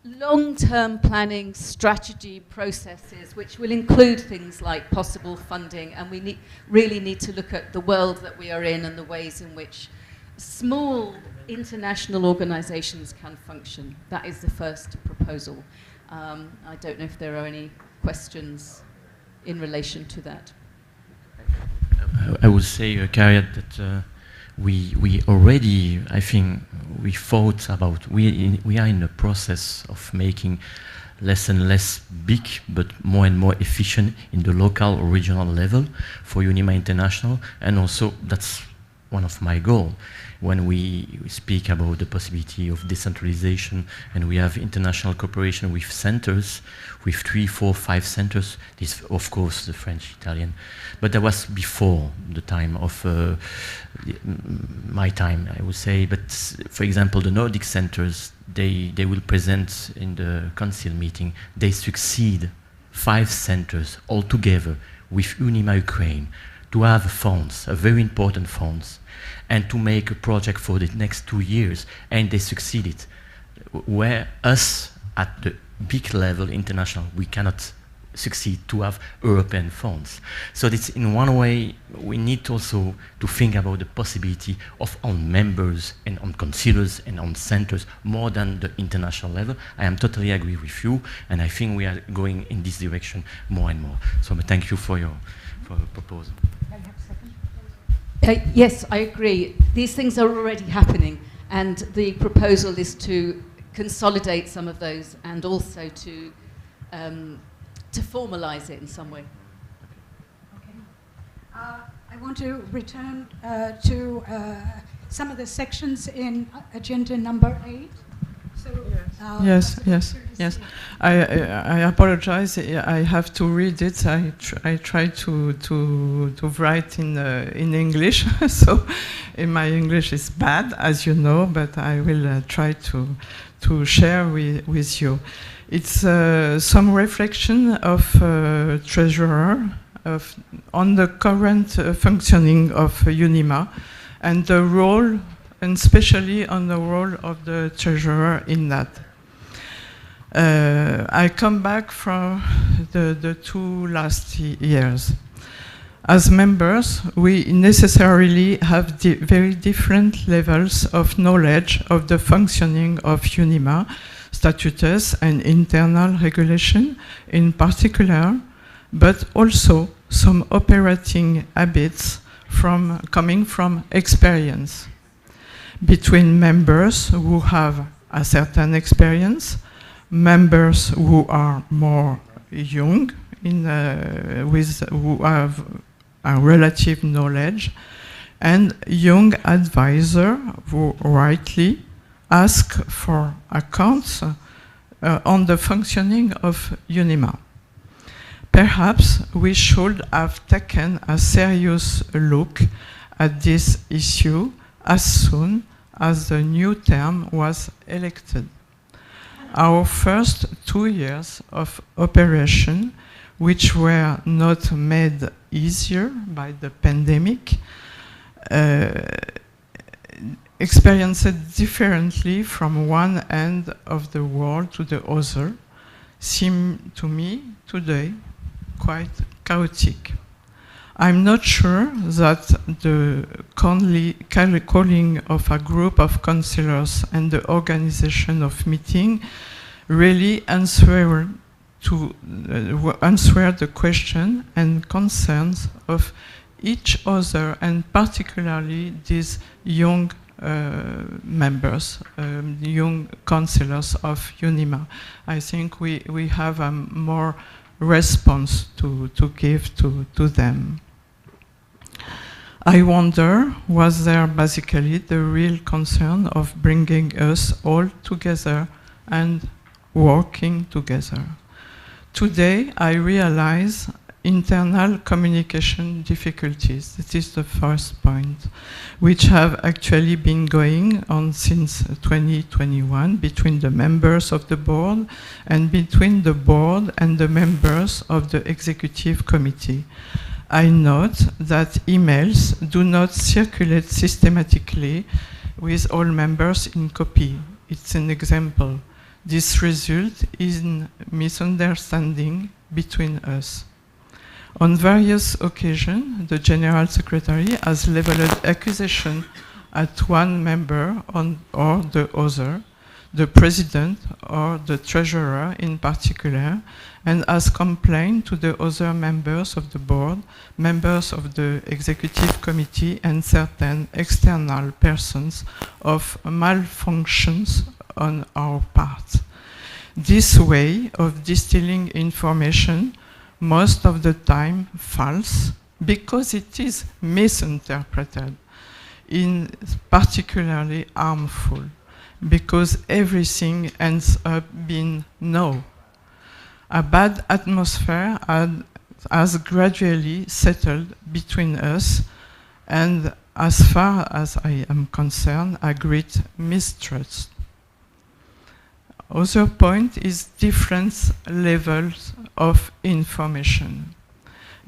long-term planning strategy processes, which will include things like possible funding, and we really need to look at the world that we are in and the ways in which small international organizations can function. That is the first proposal. I don't know if there are any questions in relation to that. I would say, Kariat, that we already, I think, we thought about, we are in a process of making less and less big, but more and more efficient in the local or regional level for UNIMA International, and also that's one of my goals. When we speak about the possibility of decentralization and we have international cooperation with centers, with 3, 4, 5 centers, this of course the French, Italian, but that was before the time of my time, I would say. But for example, the Nordic centers, they will present in the council meeting, they succeed 5 centers all together with UNIMA Ukraine to have funds, a very important funds, and to make a project for the next 2 years, and they succeeded. Where us, at the big level, international, we cannot succeed to have European funds. So it's in one way, we need also to think about the possibility of on members and on councillors and on centers more than the international level. I am totally agree with you, and I think we are going in this direction more and more. So thank you for your proposal. Yes, I agree. These things are already happening, and the proposal is to consolidate some of those and also to formalize it in some way. Okay. I want to return to some of the sections in agenda number 8. So, Yes. I apologize. I have to read it. I try to write in English. So my English is bad, as you know, but I will try to share with you. It's some reflection of treasurer on the current functioning of UNIMA and the role, and especially on the role of the treasurer in that. I come back from the 2 last years. As members, we necessarily have very different levels of knowledge of the functioning of UNIMA, statutes and internal regulation in particular, but also some operating habits coming from experience between members who have a certain experience, members who are more young, who have a relative knowledge, and young advisor who rightly ask for accounts on the functioning of UNIMA. Perhaps we should have taken a serious look at this issue as soon as the new term was elected. Our first 2 years of operation, which were not made easier by the pandemic, experience it differently from one end of the world to the other seem to me today quite chaotic. I'm not sure that the calling of a group of councillors and the organization of meeting really answer the question and concerns of each other, and particularly these young members, young councillors of UNIMA. I think we have a more response to give to them. I wonder, was there basically the real concern of bringing us all together and working together? Today, I realize internal communication difficulties, that is the first point, which have actually been going on since 2021 between the members of the board and between the board and the members of the executive committee. I note that emails do not circulate systematically with all members in copy. It's an example. This results in misunderstanding between us. On various occasions, the General Secretary has leveled accusation at one member or the other, the President or the Treasurer in particular, and has complained to the other members of the board, members of the Executive Committee, and certain external persons of malfunctions on our part. This way of distilling information, most of the time false, because it is misinterpreted, is particularly harmful, because everything ends up being no. A bad atmosphere has gradually settled between us, and as far as I am concerned, a great mistrust. Other point is different levels of information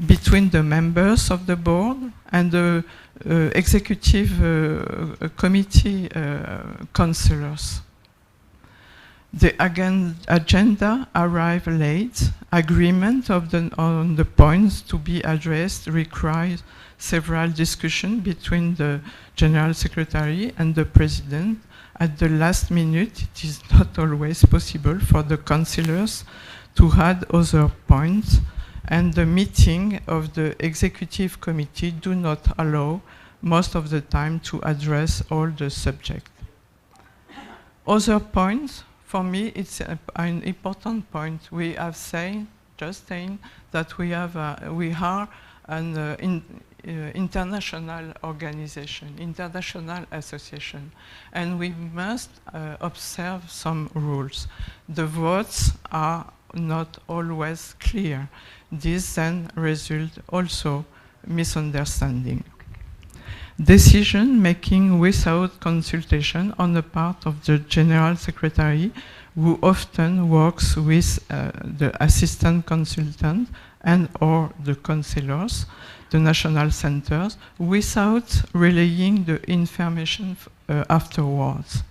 between the members of the board and the executive committee councillors. The agenda arrived late. Agreement on the points to be addressed requires several discussions between the General Secretary and the President. At the last minute, it is not always possible for the councillors to add other points, and the meeting of the Executive Committee do not allow most of the time to address all the subjects. Other points, for me, it's an important point. We have just saying that we are an international organization, international association, and we must observe some rules. The votes are not always clear. This then results also misunderstanding. Decision making without consultation on the part of the General Secretary, who often works with the assistant consultant and or the councillors, the national centers, without relaying the information afterwards.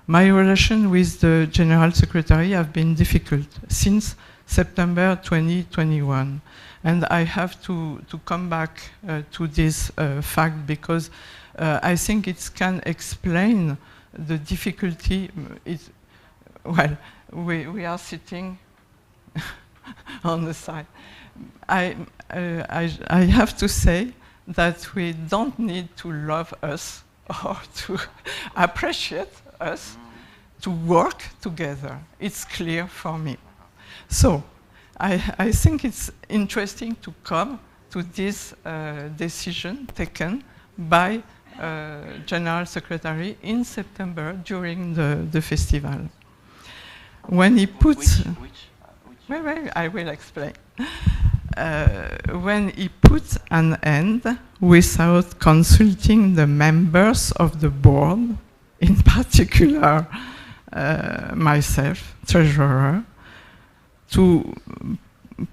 My relation with the General Secretary have been difficult since September 2021. And I have to come back to this fact because I think it can explain the difficulty. Well, we are sitting on the side. I have to say that we don't need to love us or to appreciate us to work together. It's clear for me. So I think it's interesting to come to this decision taken by General Secretary in September during the festival. When he put... Wait, I will explain. When he put an end without consulting the members of the board, in particular myself, treasurer, to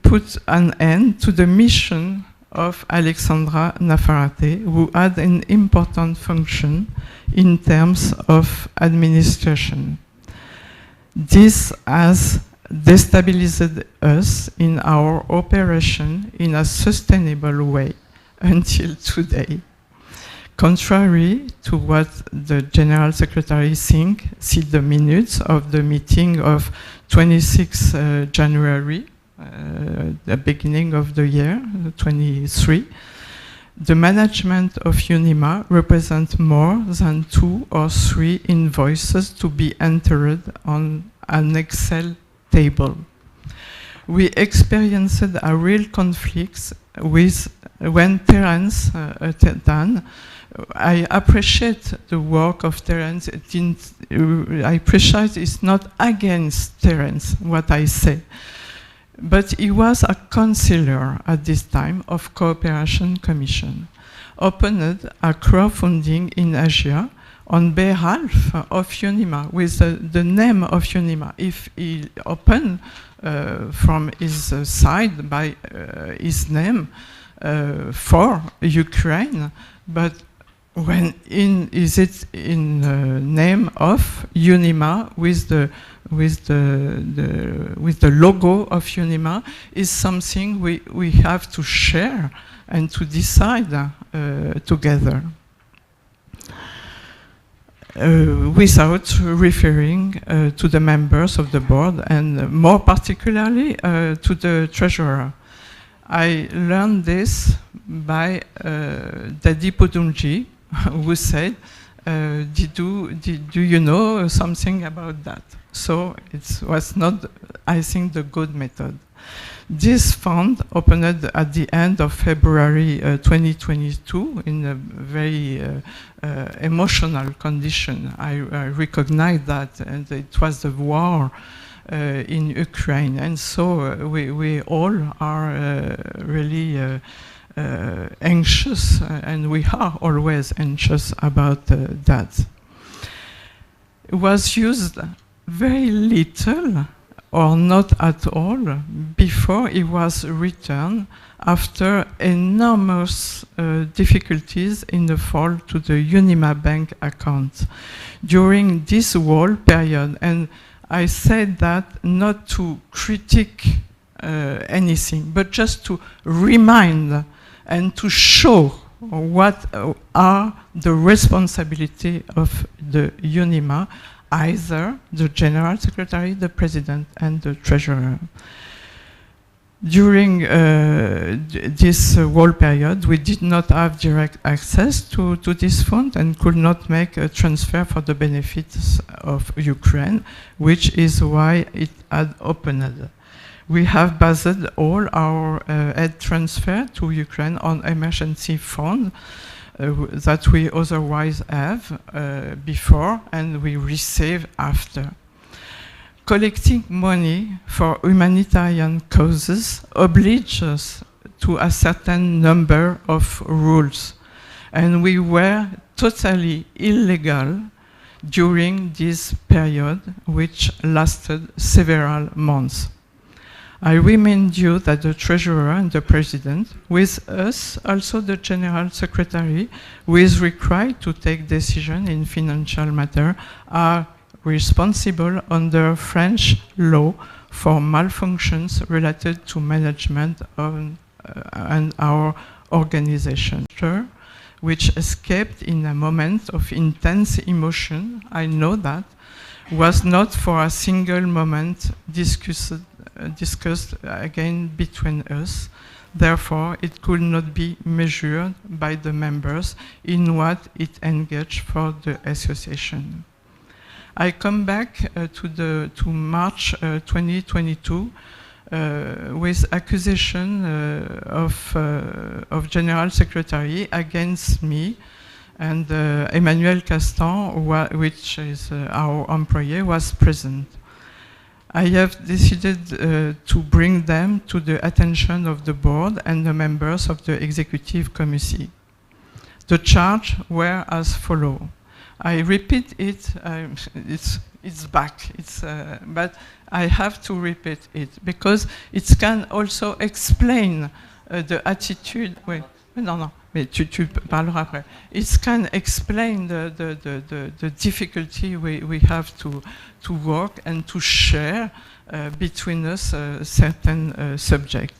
put an end to the mission of Alexandra Nafarate, who had an important function in terms of administration. This has destabilized us in our operation in a sustainable way until today. Contrary to what the General Secretary thinks, see the minutes of the meeting of 26 January, the beginning of the year, 23, the management of UNIMA represents more than 2 or 3 invoices to be entered on an Excel table. We experienced a real conflict with when Terence Dan. I appreciate the work of Terence. I appreciate it's not against Terence what I say, but he was a councillor at this time of Cooperation Commission, opened a crowdfunding in Asia on behalf of UNIMA with the name of UNIMA. If he opened from his side by his name for Ukraine, but when is it in the name of UNIMA with the logo of UNIMA is something we have to share and to decide together. Without referring to the members of the board and more particularly to the treasurer. I learned this by Daddy Podunji, who said, do you know something about that? So it was not, I think, the good method. This fund opened at the end of February 2022 in a very emotional condition. I recognize that, and it was the war in Ukraine. And so we all are really anxious, and we are always anxious about that. It was used very little or not at all before it was returned after enormous difficulties in the fall to the UNIMA bank account. During this whole period, and I said that not to critique anything, but just to remind and to show what are the responsibility of the UNIMA, either the General Secretary, the President, and the Treasurer. During this whole period, we did not have direct access to this fund and could not make a transfer for the benefits of Ukraine, which is why it had opened. We have based all our aid transfer to Ukraine on emergency fund that we otherwise have before and we receive after. Collecting money for humanitarian causes obliges us to a certain number of rules, and we were totally illegal during this period, which lasted several months. I remind you that the Treasurer and the President, with us, also the General Secretary, who is required to take decisions in financial matters, are responsible under French law for malfunctions related to management and our organization, which escaped in a moment of intense emotion, I know that, was not for a single moment discussed again between us. Therefore, it could not be measured by the members in what it engaged for the association. I come back to March 2022 with accusation of General Secretary against me, and Emmanuel Castan, which is our employee, was present. I have decided to bring them to the attention of the board and the members of the executive committee. The charges were as follows. I repeat it, it's back, but I have to repeat it because it can also explain the attitude. Wait, no, mais tu parleras après. It can explain the difficulty we have to work and to share between us certain subjects.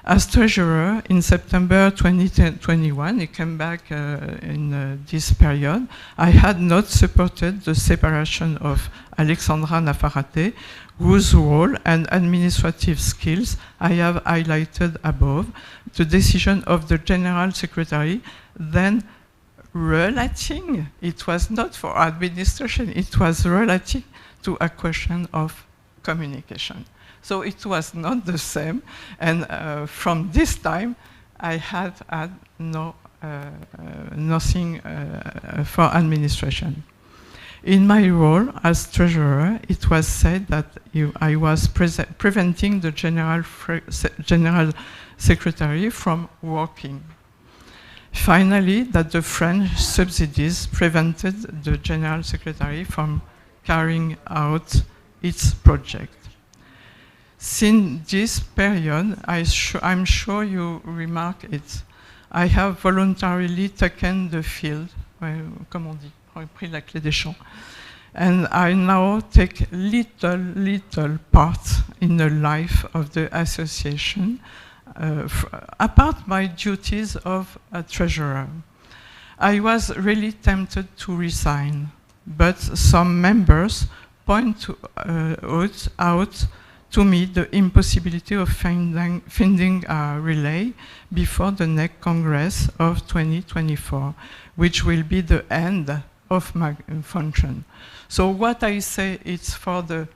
As treasurer in September 2021, he came back in this period. I had not supported the separation of Alexandra Nafarate, whose role and administrative skills I have highlighted above, the decision of the General Secretary, then relating, it was not for administration, it was relating to a question of communication. So it was not the same, and from this time, I had nothing for administration. In my role as treasurer, it was said that I was preventing the General Secretary from working. Finally, that the French subsidies prevented the General Secretary from carrying out its project. Since this period, I'm sure you remark it, I have voluntarily taken the field, comme on dit, pris la clé des champs, and I now take little part in the life of the association, apart my duties of a treasurer. I was really tempted to resign, but some members point out to me the impossibility of finding a relay before the next Congress of 2024, which will be the end of my function. So what I say, it's for the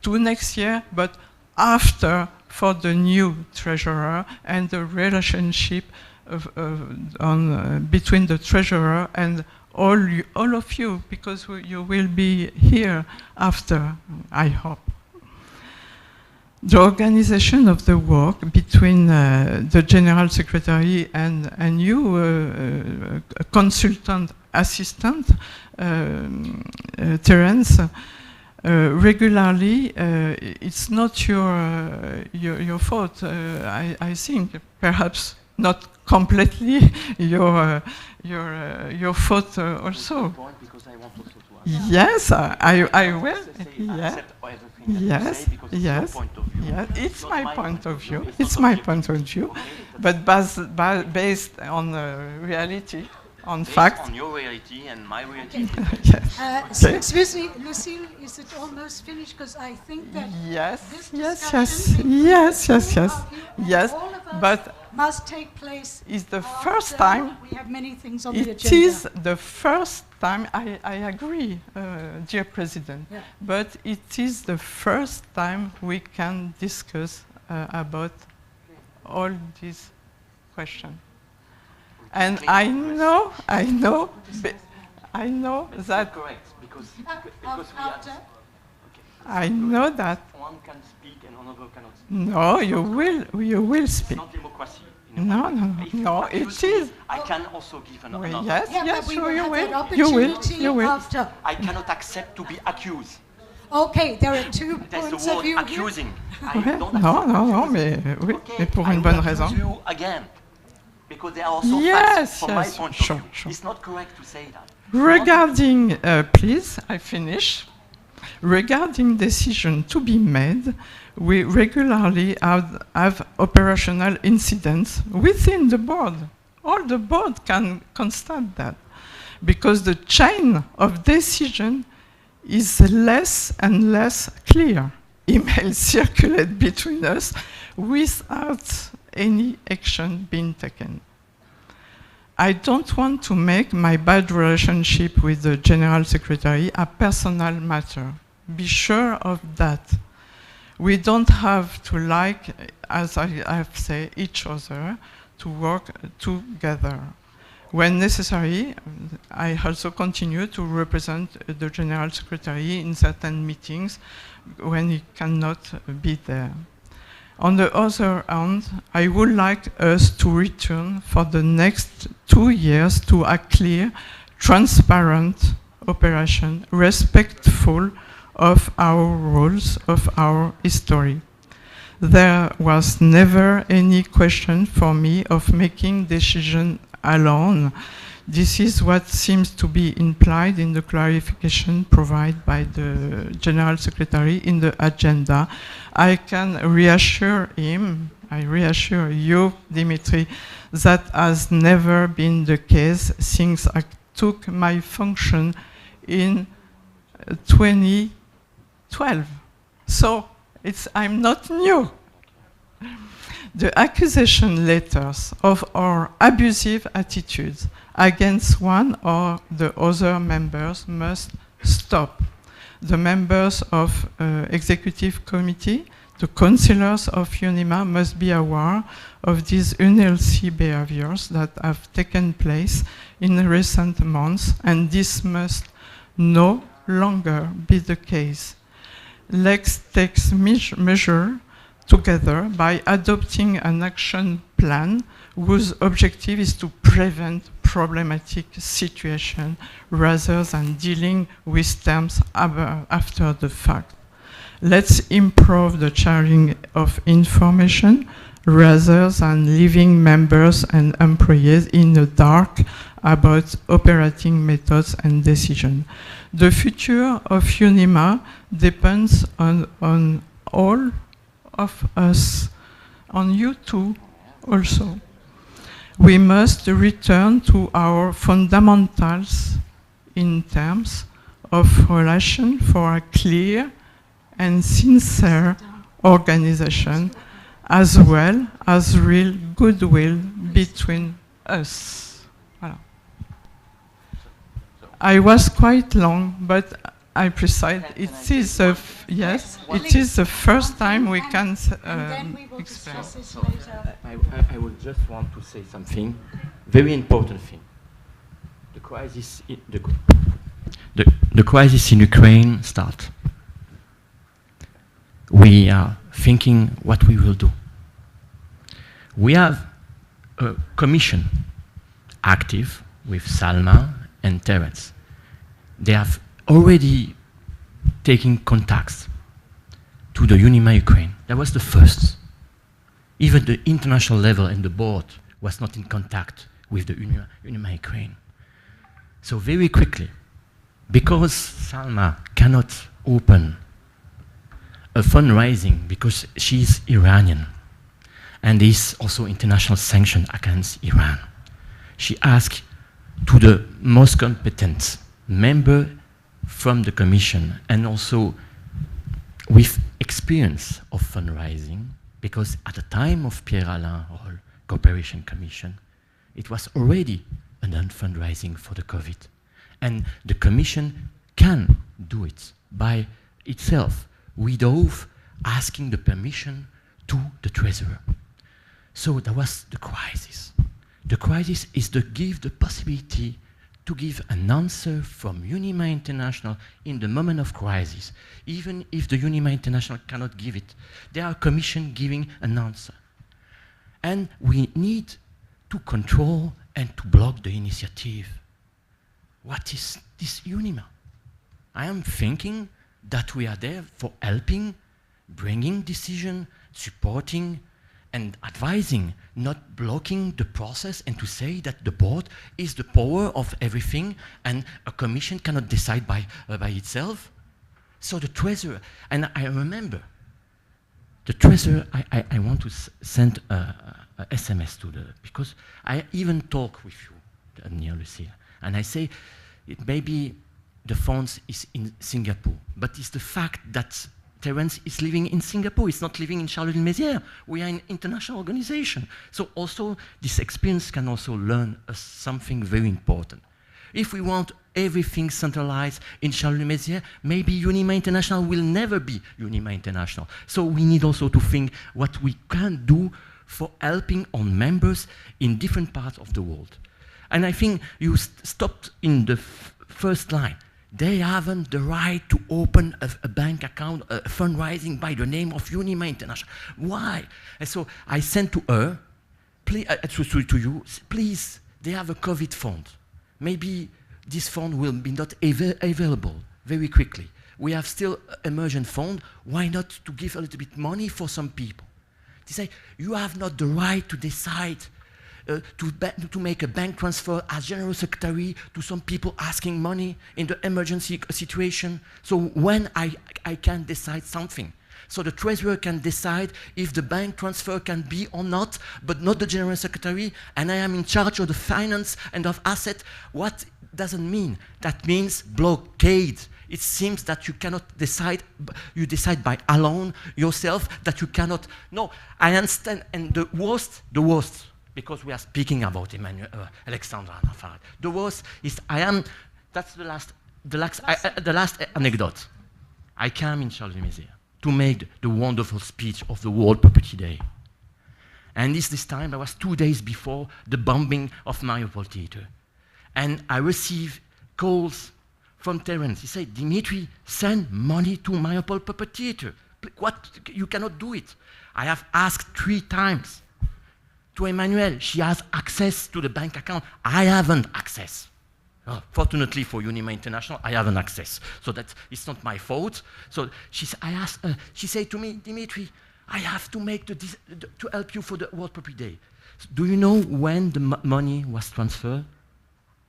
next year, but after for the new treasurer and the relationship between the treasurer and all of you, because you will be here after, I hope. The organization of the work between the General Secretary and you, consultant assistant, Terence, regularly, it's not your fault. I think perhaps not completely your fault also. Yes, I will. Yeah. Yes, yes, yes. It's my point of view. It's my point of view, but based on reality, on fact. On your reality and my reality. Yes. So excuse me, Lucille, is it almost finished? Because I think that yes, but must take place. It's the first time. We have many things on the agenda. It is the first time. I agree, dear President. Yeah. But it is the first time we can discuss about all these questions. And I know that. Correct, because After. I know that. One can speak and another cannot speak. No, you will speak. It's not democracy. No, it is. I can also give an answer. Yes, sure you will. You will. After. I cannot accept to be accused. Okay, there are 2 That's points the of word view. accusing. Non, mais oui, mais pour une bonne raison. You again, because there are also Yes, facts from my yes, point sure, of view. sure. It's not correct to say that. Regarding, please, I finish. Regarding decision to be made, we regularly have operational incidents within the board. All the board can constate that, because the chain of decision is less and less clear. Emails circulate between us without any action being taken. I don't want to make my bad relationship with the General Secretary a personal matter. Be sure of that. We don't have to like, as I have said, each other, to work together. When necessary, I also continue to represent the General Secretary in certain meetings when he cannot be there. On the other hand, I would like us to return for the next 2 years to a clear, transparent operation, respectful of our rules, of our history. There was never any question for me of making decision alone. This is what seems to be implied in the clarification provided by the General Secretary in the agenda. I can reassure him, I reassure you, Dimitri, that has never been the case since I took my function in 2012. So I'm not new. The accusation letters of our abusive attitudes against one or the other members must stop. The members of executive committee, the councillors of UNIMA must be aware of these unhealthy behaviors that have taken place in recent months, and this must no longer be the case. Let's take measure together by adopting an action plan whose objective is to prevent problematic situations rather than dealing with them after the fact. Let's improve the sharing of information rather than leaving members and employees in the dark about operating methods and decisions. The future of UNIMA depends on all of us, on you too also. We must return to our fundamentals in terms of relation for a clear and sincere organization, as well as real goodwill between us. Voilà. I was quite long, but I preside. It is it is the first time we can explain. I would just want to say something, very important thing. The crisis, the crisis in Ukraine starts. We are thinking what we will do. We have a commission active with Salma and Terence. They have already taken contacts to the UNIMA Ukraine. That was the first. Even the international level and the board was not in contact with the UNIMA Ukraine. So very quickly, because Salma cannot open a fundraising because she's Iranian, and there's also international sanction against Iran, she asked to the most competent member from the commission, and also with experience of fundraising, because at the time of Pierre Alain Roll Cooperation Commission, it was already a fundraising for the COVID. And the commission can do it by itself without asking the permission to the treasurer. So that was the crisis. The crisis is to give the possibility to give an answer from UNIMA International in the moment of crisis. Even if the UNIMA International cannot give it, there are commission giving an answer. And we need to control and to block the initiative. What is this UNIMA? I am thinking that we are there for helping, bringing decision, supporting, and advising, not blocking the process, and to say that the board is the power of everything and a commission cannot decide by itself. So the treasurer, and I remember, the treasurer, I want to send a SMS to the, because I even talk with you, near Lucia, and I say, maybe the funds is in Singapore, but it's the fact that Terence is living in Singapore, he's not living in Charleville-Mézières. We are an international organization. So also, this experience can also learn us something very important. If we want everything centralized in Charleville-Mézières, maybe UNIMA International will never be UNIMA International. So we need also to think what we can do for helping on members in different parts of the world. And I think you stopped in the first line. They haven't the right to open a bank account, a fundraising by the name of UNIMA International. Why? And so I sent to her, please, to you, please, they have a COVID fund. Maybe this fund will be not available very quickly. We have still emergent fund. Why not to give a little bit money for some people? They say, you have not the right to decide to make a bank transfer as general secretary to some people asking money in the emergency situation. So when I can decide something. So the treasurer can decide if the bank transfer can be or not, but not the general secretary, and I am in charge of the finance and of asset. What doesn't mean? That means blockade. It seems that you cannot decide, you decide by alone yourself that you cannot. No, I understand, and the worst, because we are speaking about Alexandra Farad. The worst is that's the last anecdote. I came in Champs-Élysées to make the wonderful speech of the World Property Day. And this time, I was 2 days before the bombing of Mariupol Theater. And I received calls from Terence. He said, Dimitri, send money to Mariupol Property Theater. What? You cannot do it. I have asked 3 times. To Emmanuel, she has access to the bank account. I haven't access. Fortunately for UNIMA International, I haven't access. So it's not my fault. So she said to me, Dimitri, I have to make to help you for the World Property Day. So do you know when the money was transferred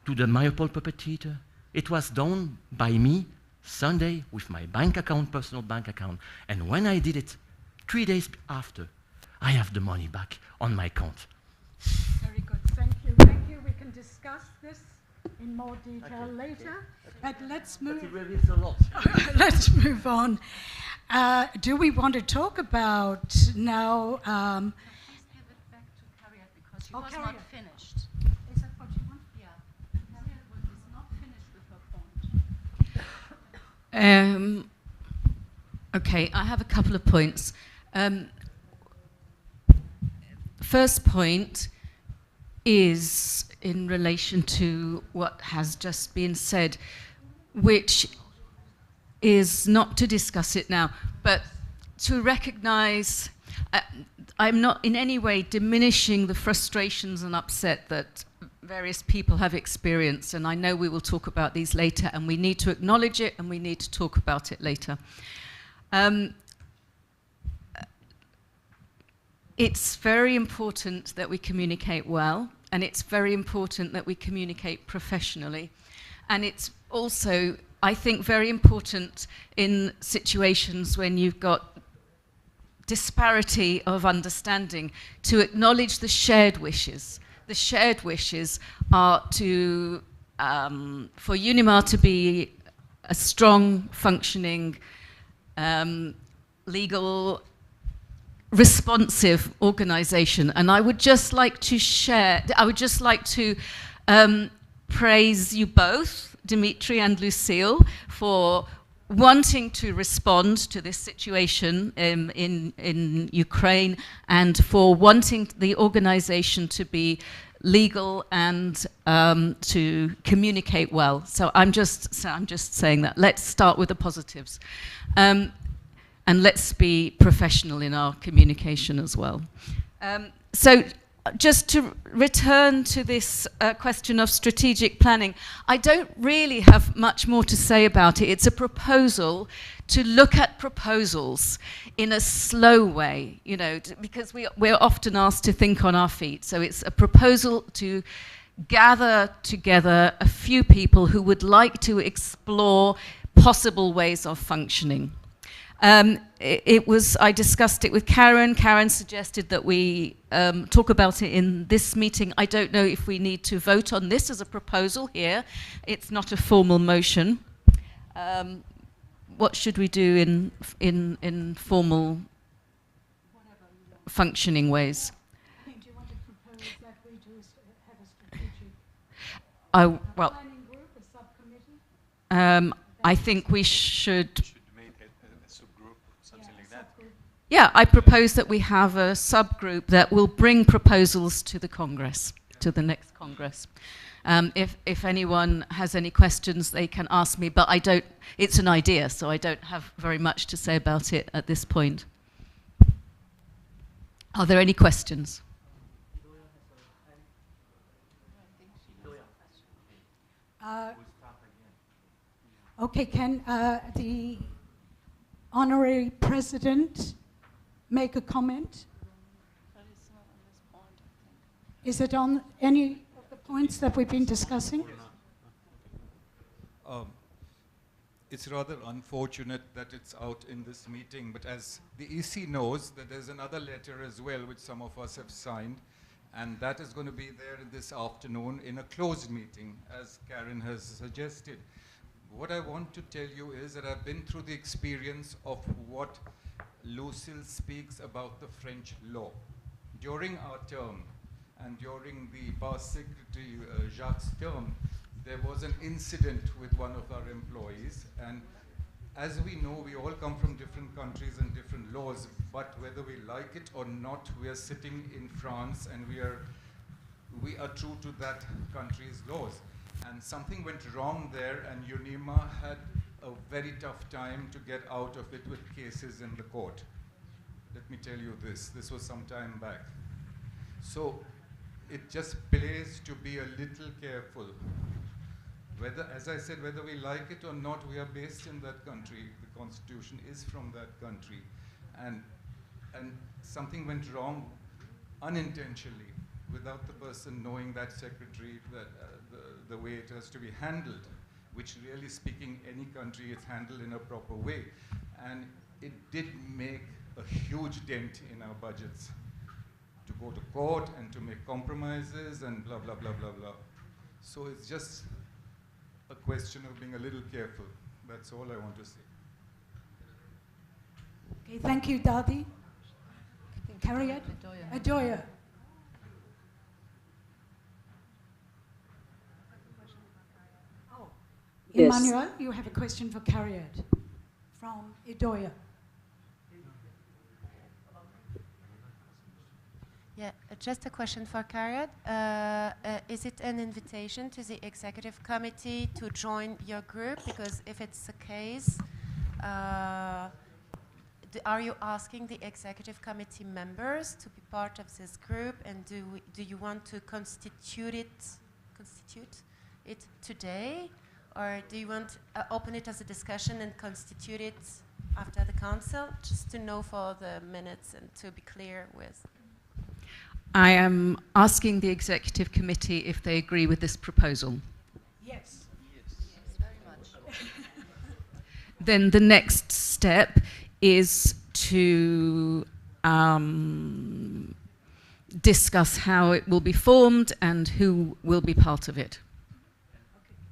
to the Mariupol Property Theater? It was done by me Sunday with my bank account, personal bank account. And when I did it, 3 days after, I have the money back on my account. Very good, thank you. Thank you. We can discuss this in more detail later. But let's move. But it reveals a lot. Let's move on. Do we want to talk about now? Please give it back to Harriet because she was not finished. Is that what you want? Yeah. Harriet is not finished with her point. Okay, I have a couple of points. First point is in relation to what has just been said, which is not to discuss it now, but to recognize, I'm not in any way diminishing the frustrations and upset that various people have experienced, and I know we will talk about these later, and we need to acknowledge it, and we need to talk about it later. It's very important that we communicate well, and it's very important that we communicate professionally. And it's also, I think, very important in situations when you've got disparity of understanding to acknowledge the shared wishes. The shared wishes are to, for UNIMA to be a strong, functioning, legal, responsive organization. And I would just like to praise you both, Dimitri and Lucille, for wanting to respond to this situation in Ukraine, and for wanting the organization to be legal and to communicate well. So I'm just saying that. Let's start with the positives. And let's be professional in our communication as well. So just to return to this question of strategic planning, I don't really have much more to say about it. It's a proposal to look at proposals in a slow way, you know, because we're often asked to think on our feet. So it's a proposal to gather together a few people who would like to explore possible ways of functioning. I discussed it with Karen. Karen suggested that we talk about it in this meeting. I don't know if we need to vote on this as a proposal here. It's not a formal motion. What should we do in formal functioning ways? Do you want to propose that we have a strategic planning group, a subcommittee? I think we should. Subgroup. Yeah, I propose that we have a subgroup that will bring proposals to the Congress, to the next Congress. If anyone has any questions, they can ask me, but I don't, it's an idea, so I don't have very much to say about it at this point. Are there any questions? Okay, can the honorary president make a comment? Is it on any of the points that we've been discussing? It's rather unfortunate that it's out in this meeting, but as the EC knows, that there's another letter as well which some of us have signed, and that is going to be there this afternoon in a closed meeting, as Karen has suggested. What I want to tell you is that I've been through the experience of what Lucille speaks about the French law. During our term, and during the past Secretary Jacques' term, there was an incident with one of our employees, and as we know, we all come from different countries and different laws, but whether we like it or not, we are sitting in France and we are true to that country's laws. And something went wrong there, and UNIMA had a very tough time to get out of it with cases in the court. Let me tell you this was some time back. So it just pays to be a little careful. Whether, as I said, whether we like it or not, we are based in that country. The constitution is from that country. And something went wrong unintentionally, without the person knowing, that secretary, that the way it has to be handled, which really speaking, any country is handled in a proper way. And it did make a huge dent in our budgets to go to court and to make compromises and blah, blah, blah, blah, blah. So it's just a question of being a little careful. That's all I want to say. Okay, thank you, Dadi. Carriot? Adoya. Oh, Yes. Emmanuel, you have a question for Carriot from Idoya. Yeah, just a question for Carriot. Is it an invitation to the executive committee to join your group? Because if it's the case, are you asking the executive committee members to be part of this group, and do you want to constitute it today, or do you want to open it as a discussion and constitute it after the council? Just to know for the minutes and to be clear with. I am asking the executive committee if they agree with this proposal. Yes. Yes, very much. Then the next step is to discuss how it will be formed and who will be part of it.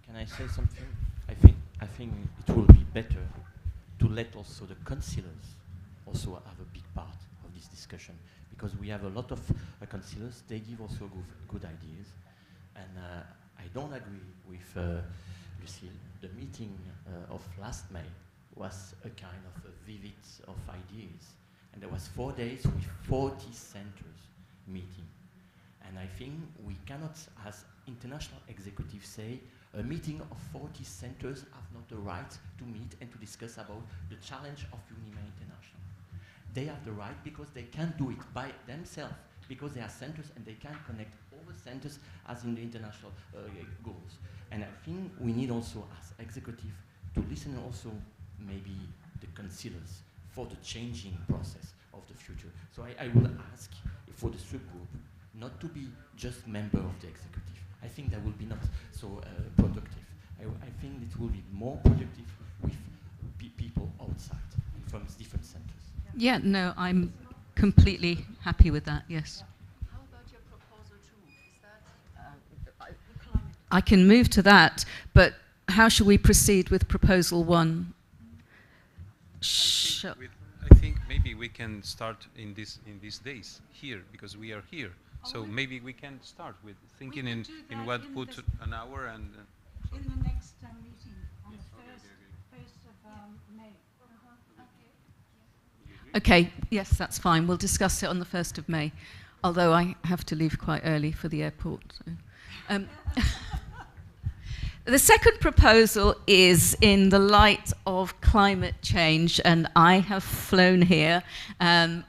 Can I say something? I think it will be better to let also the councillors also have a big part of this discussion, because we have a lot of councillors. They give also good ideas, and I don't agree with Lucille. The meeting of last May was a kind of a vivid of ideas, and there was 4 days with 40 centers meeting. And I think we cannot, as international executives, say a meeting of 40 centers have not the right to meet and to discuss about the challenge of UNIMA International. They have the right because they can do it by themselves, because they are centers and they can connect all the centers as in the international goals. And I think we need also, as executive, to listen also maybe the councillors for the changing process of the future. So I will ask for the subgroup not to be just member of the executive. I think that will be not so productive. I think it will be more productive with people outside from different centers. Yeah, no, I'm completely happy with that, yes. How about your proposal too? Is that I can move to that, but how shall we proceed with proposal 1? I think maybe we can start in these days here, because we are here. So maybe we can start with thinking in what put an hour and... in the next meeting on the 1st of May. Okay, yes, that's fine. We'll discuss it on the 1st of May, although I have to leave quite early for the airport. So. The second proposal is in the light of climate change, and I have flown here, and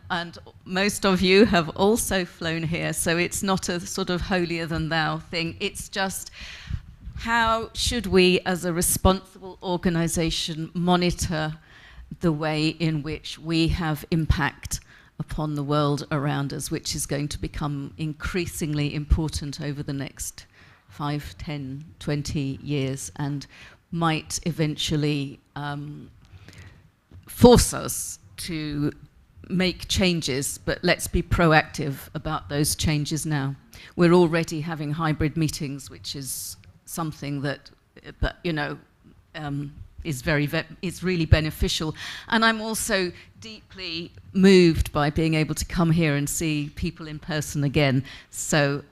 most of you have also flown here, so it's not a sort of holier than thou thing. It's just, how should we, as a responsible organisation, monitor the way in which we have impact upon the world around us, which is going to become increasingly important over the next 5, 10, 20 years, and might eventually force us to make changes, but let's be proactive about those changes now. We're already having hybrid meetings, which is something that you know, is really beneficial. And I'm also deeply moved by being able to come here and see people in person again. So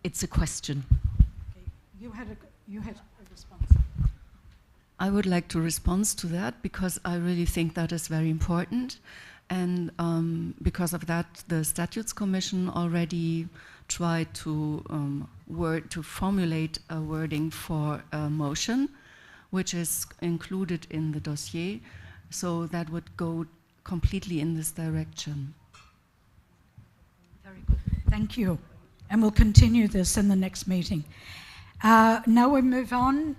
it's a question. Okay. You had a response. I would like to respond to that because I really think that is very important. And because of that, the Statutes Commission already tried to formulate a wording for a motion, which is included in the dossier. So that would go completely in this direction. Very good. Thank you. And we'll continue this in the next meeting. Now we move on.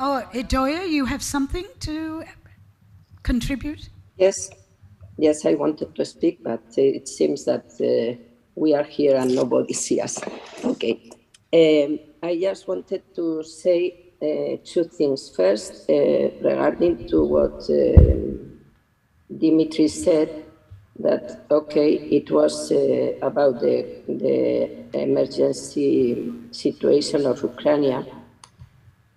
Oh, Idoia, you have something to contribute? Yes, I wanted to speak, but it seems that we are here and nobody sees us. Okay. I just wanted to say two things. First, regarding to what Dimitri said, that, okay, it was about the emergency situation of Ukraine.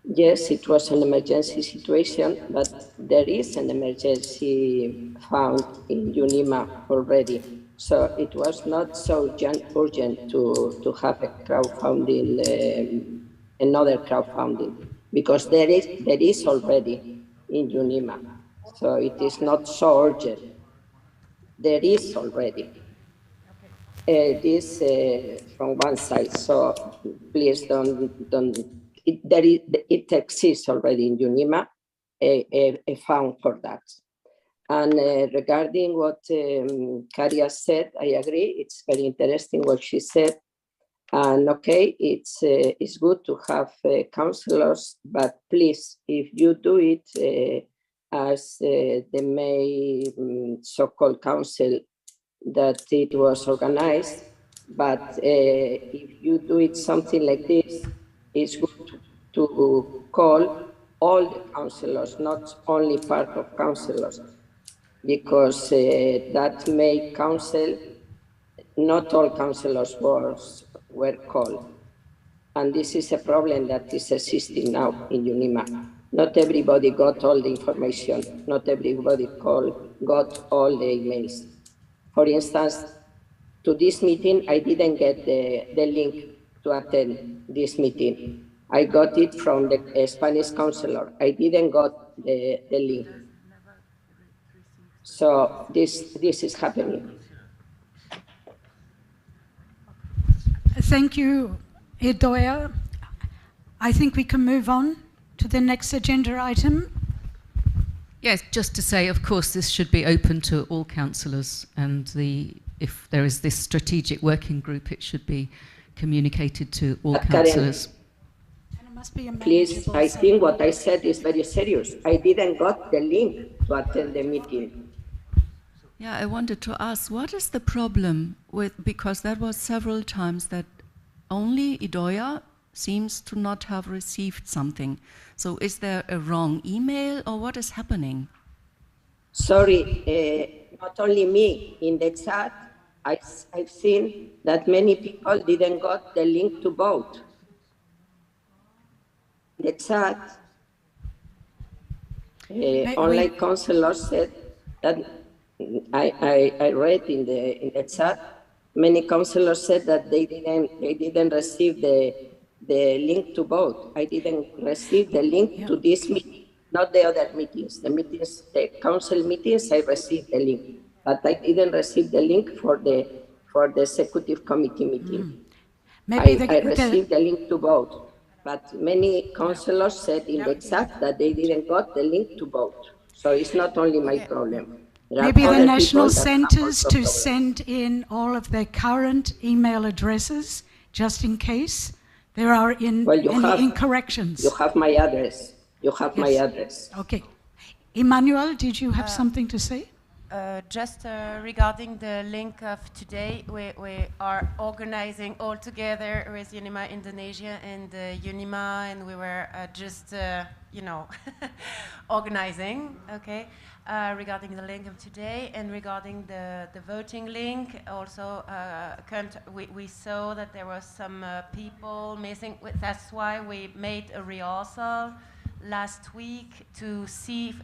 Yes, it was an emergency situation, but there is an emergency fund in UNIMA already. So it was not so urgent to have a crowdfunding, another crowdfunding, because there is already in UNIMA. So it is not so urgent. There is already. This from one side. So please don't. It exists already in UNIMA, a fund for that. And regarding what Karia said, I agree. It's very interesting what she said. And okay, it's good to have councillors, but please, if you do it as the May so-called council that it was organized, but if you do it something like this, it's good to call all the councillors, not only part of councillors, because that May council, not all councillors were called. And this is a problem that is existing now in UNIMA. Not everybody got all the information. Not everybody got all the emails. For instance, to this meeting, I didn't get the link to attend this meeting. I got it from the Spanish councillor. I didn't got the link. So this is happening. Thank you, Idoia. I think we can move on to the next agenda item. Yes, just to say, of course, this should be open to all councillors, and if there is this strategic working group, it should be communicated to all councillors. Please, I think what I said is very serious. I didn't got the link to attend the meeting. Yeah, I wanted to ask, what is the problem with, because that was several times that only Idoia seems to not have received something. So is there a wrong email or what is happening? Sorry, not only me. In the chat, I've seen that many people didn't got the link to vote. The chat, online councillors said that I read in the chat. Many councillors said that they didn't receive the link to vote. I didn't receive the link to this meeting, not the other meetings. The council meetings, I received the link, but I didn't receive the link for the executive committee meeting. I received the link to vote. But many councillors said in the chat that they didn't got the link to vote. So it's not only my problem. Maybe the national centres to send in all of their current email addresses, just in case there are any incorrections. You have my address. You have my address. Okay. Emmanuel, did you have something to say? just regarding the link of today, we are organizing all together with UNIMA Indonesia and UNIMA, and we were just, organizing, okay, regarding the link of today, and regarding the voting link. Also, we saw that there were some people missing. That's why we made a rehearsal last week to see if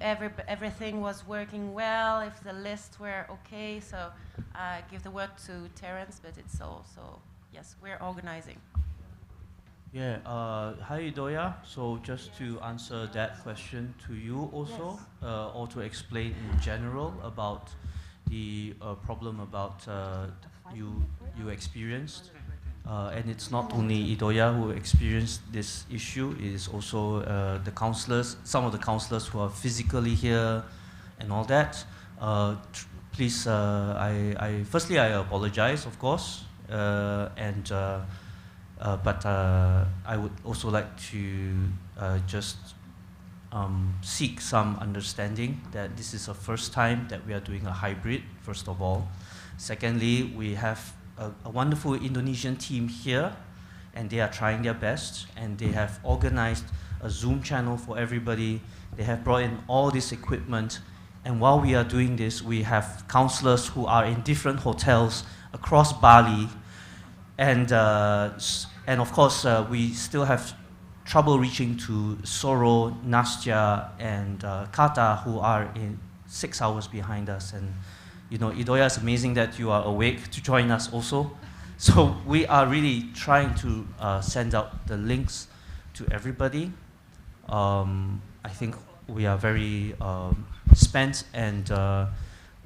everything was working well, if the lists were okay. So I give the word to Terence, but it's also, yes, we're organizing. Yeah, hi Idoya. So just to answer that question to you also, yes. Or to explain in general about the problem about you experienced. And it's not only Idoya who experienced this issue, it is also the councillors, some of the councillors who are physically here and all that. Please, firstly I apologize, of course, but I would also like to just seek some understanding that this is the first time that we are doing a hybrid, first of all. Secondly, we have a wonderful Indonesian team here, and they are trying their best, and they have organized a Zoom channel for everybody. They have brought in all this equipment, and while we are doing this, we have councillors who are in different hotels across Bali, and of course we still have trouble reaching to Soro, Nastya, and Kata, who are in 6 hours behind us. And Idoya, it's amazing that you are awake to join us also. So we are really trying to send out the links to everybody. I think we are very spent, and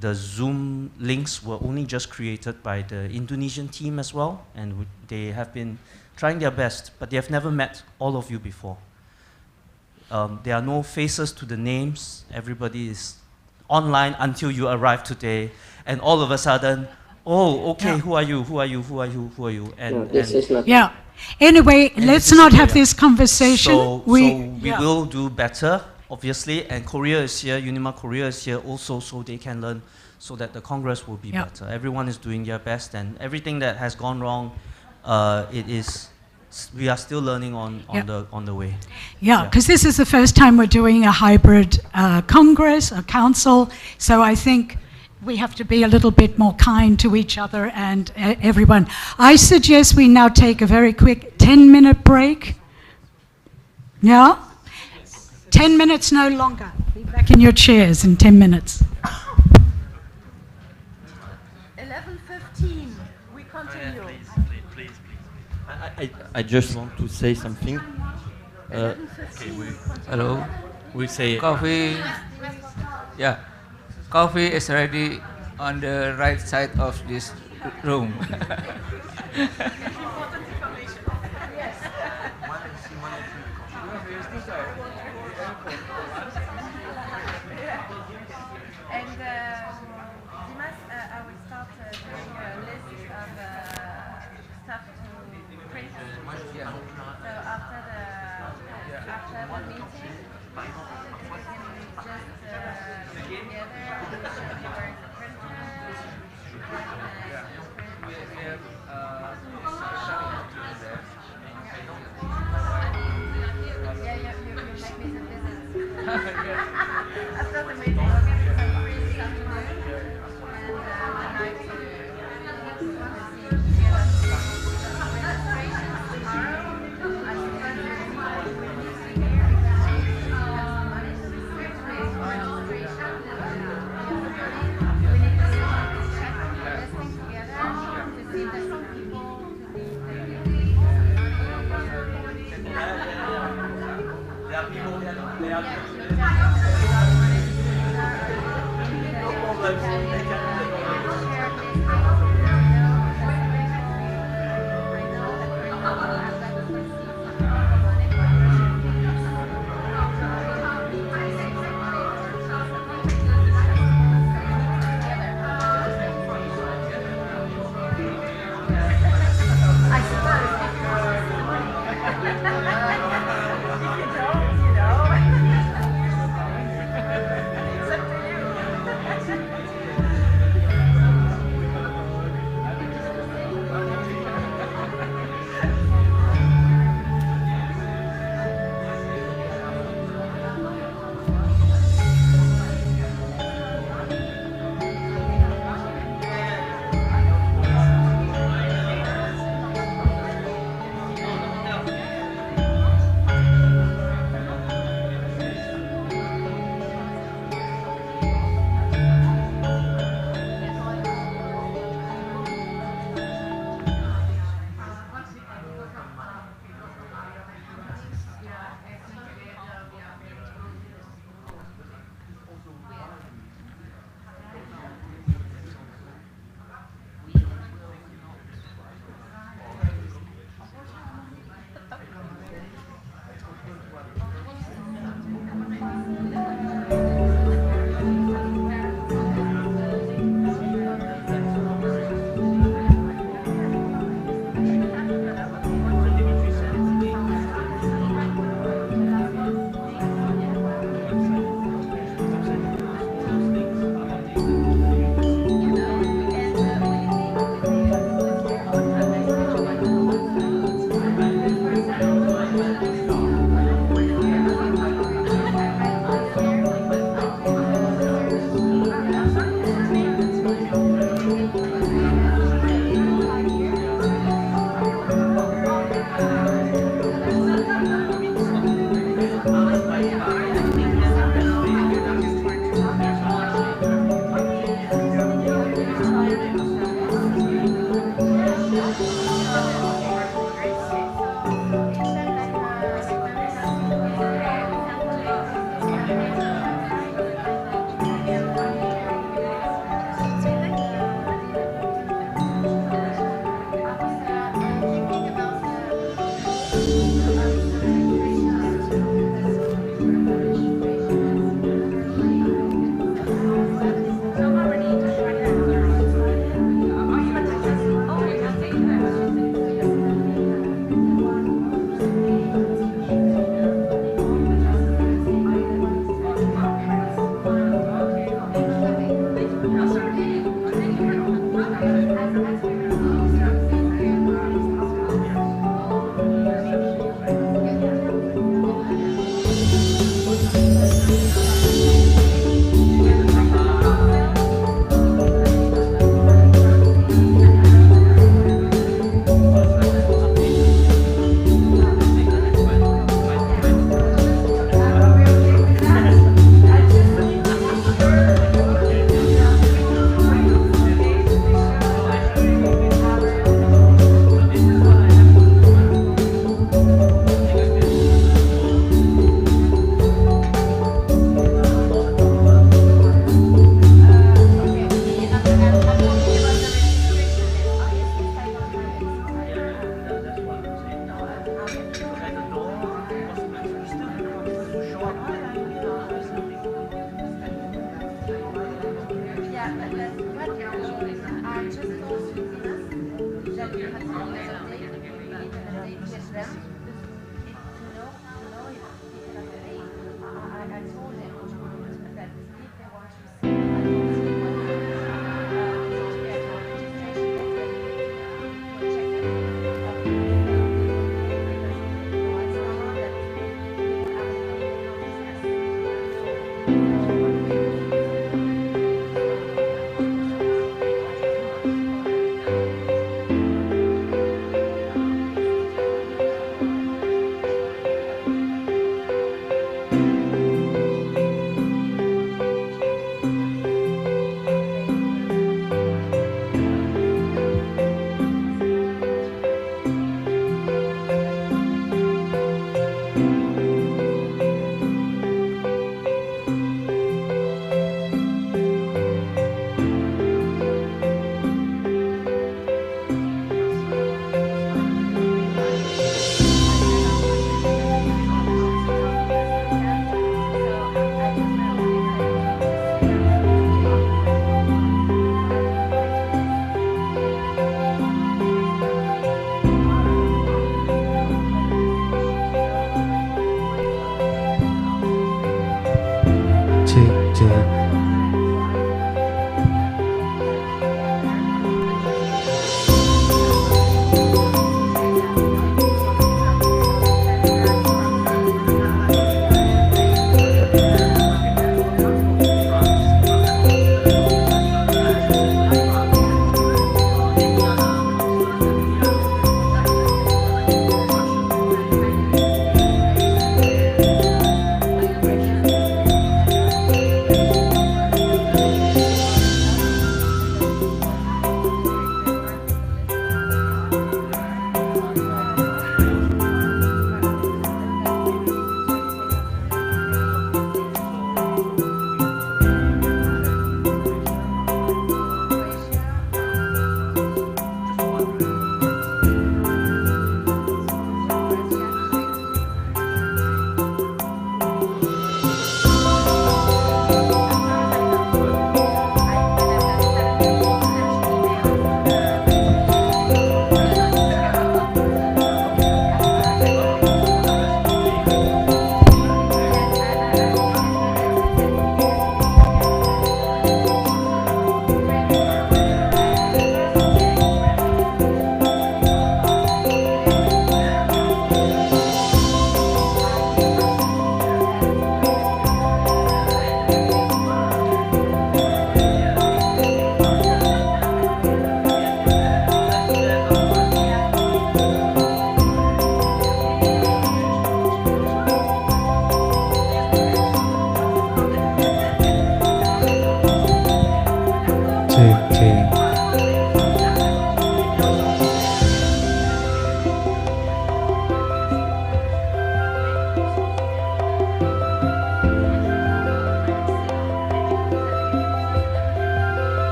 the Zoom links were only just created by the Indonesian team as well, and they have been trying their best, but they have never met all of you before. There are no faces to the names. Everybody is online until you arrive today, and all of a sudden, oh, okay, yeah. Who are you? Who are you? Who are you? Who are you? And, yeah. Anyway, let's not have this conversation. So we will do better, obviously, and Korea is here, UNIMA Korea is here also, so they can learn, so that the Congress will be better. Everyone is doing their best, and everything that has gone wrong, we are still learning on the way. Yeah, because this is the first time we're doing a hybrid Congress, a council, so I think we have to be a little bit more kind to each other and everyone. I suggest we now take a very quick 10-minute break. Yeah? 10 minutes, no longer. Be back in your chairs in 10 minutes. 11:15, we continue. Please. I just want to say something. Hello. We say coffee. Yeah, coffee is ready on the right side of this room.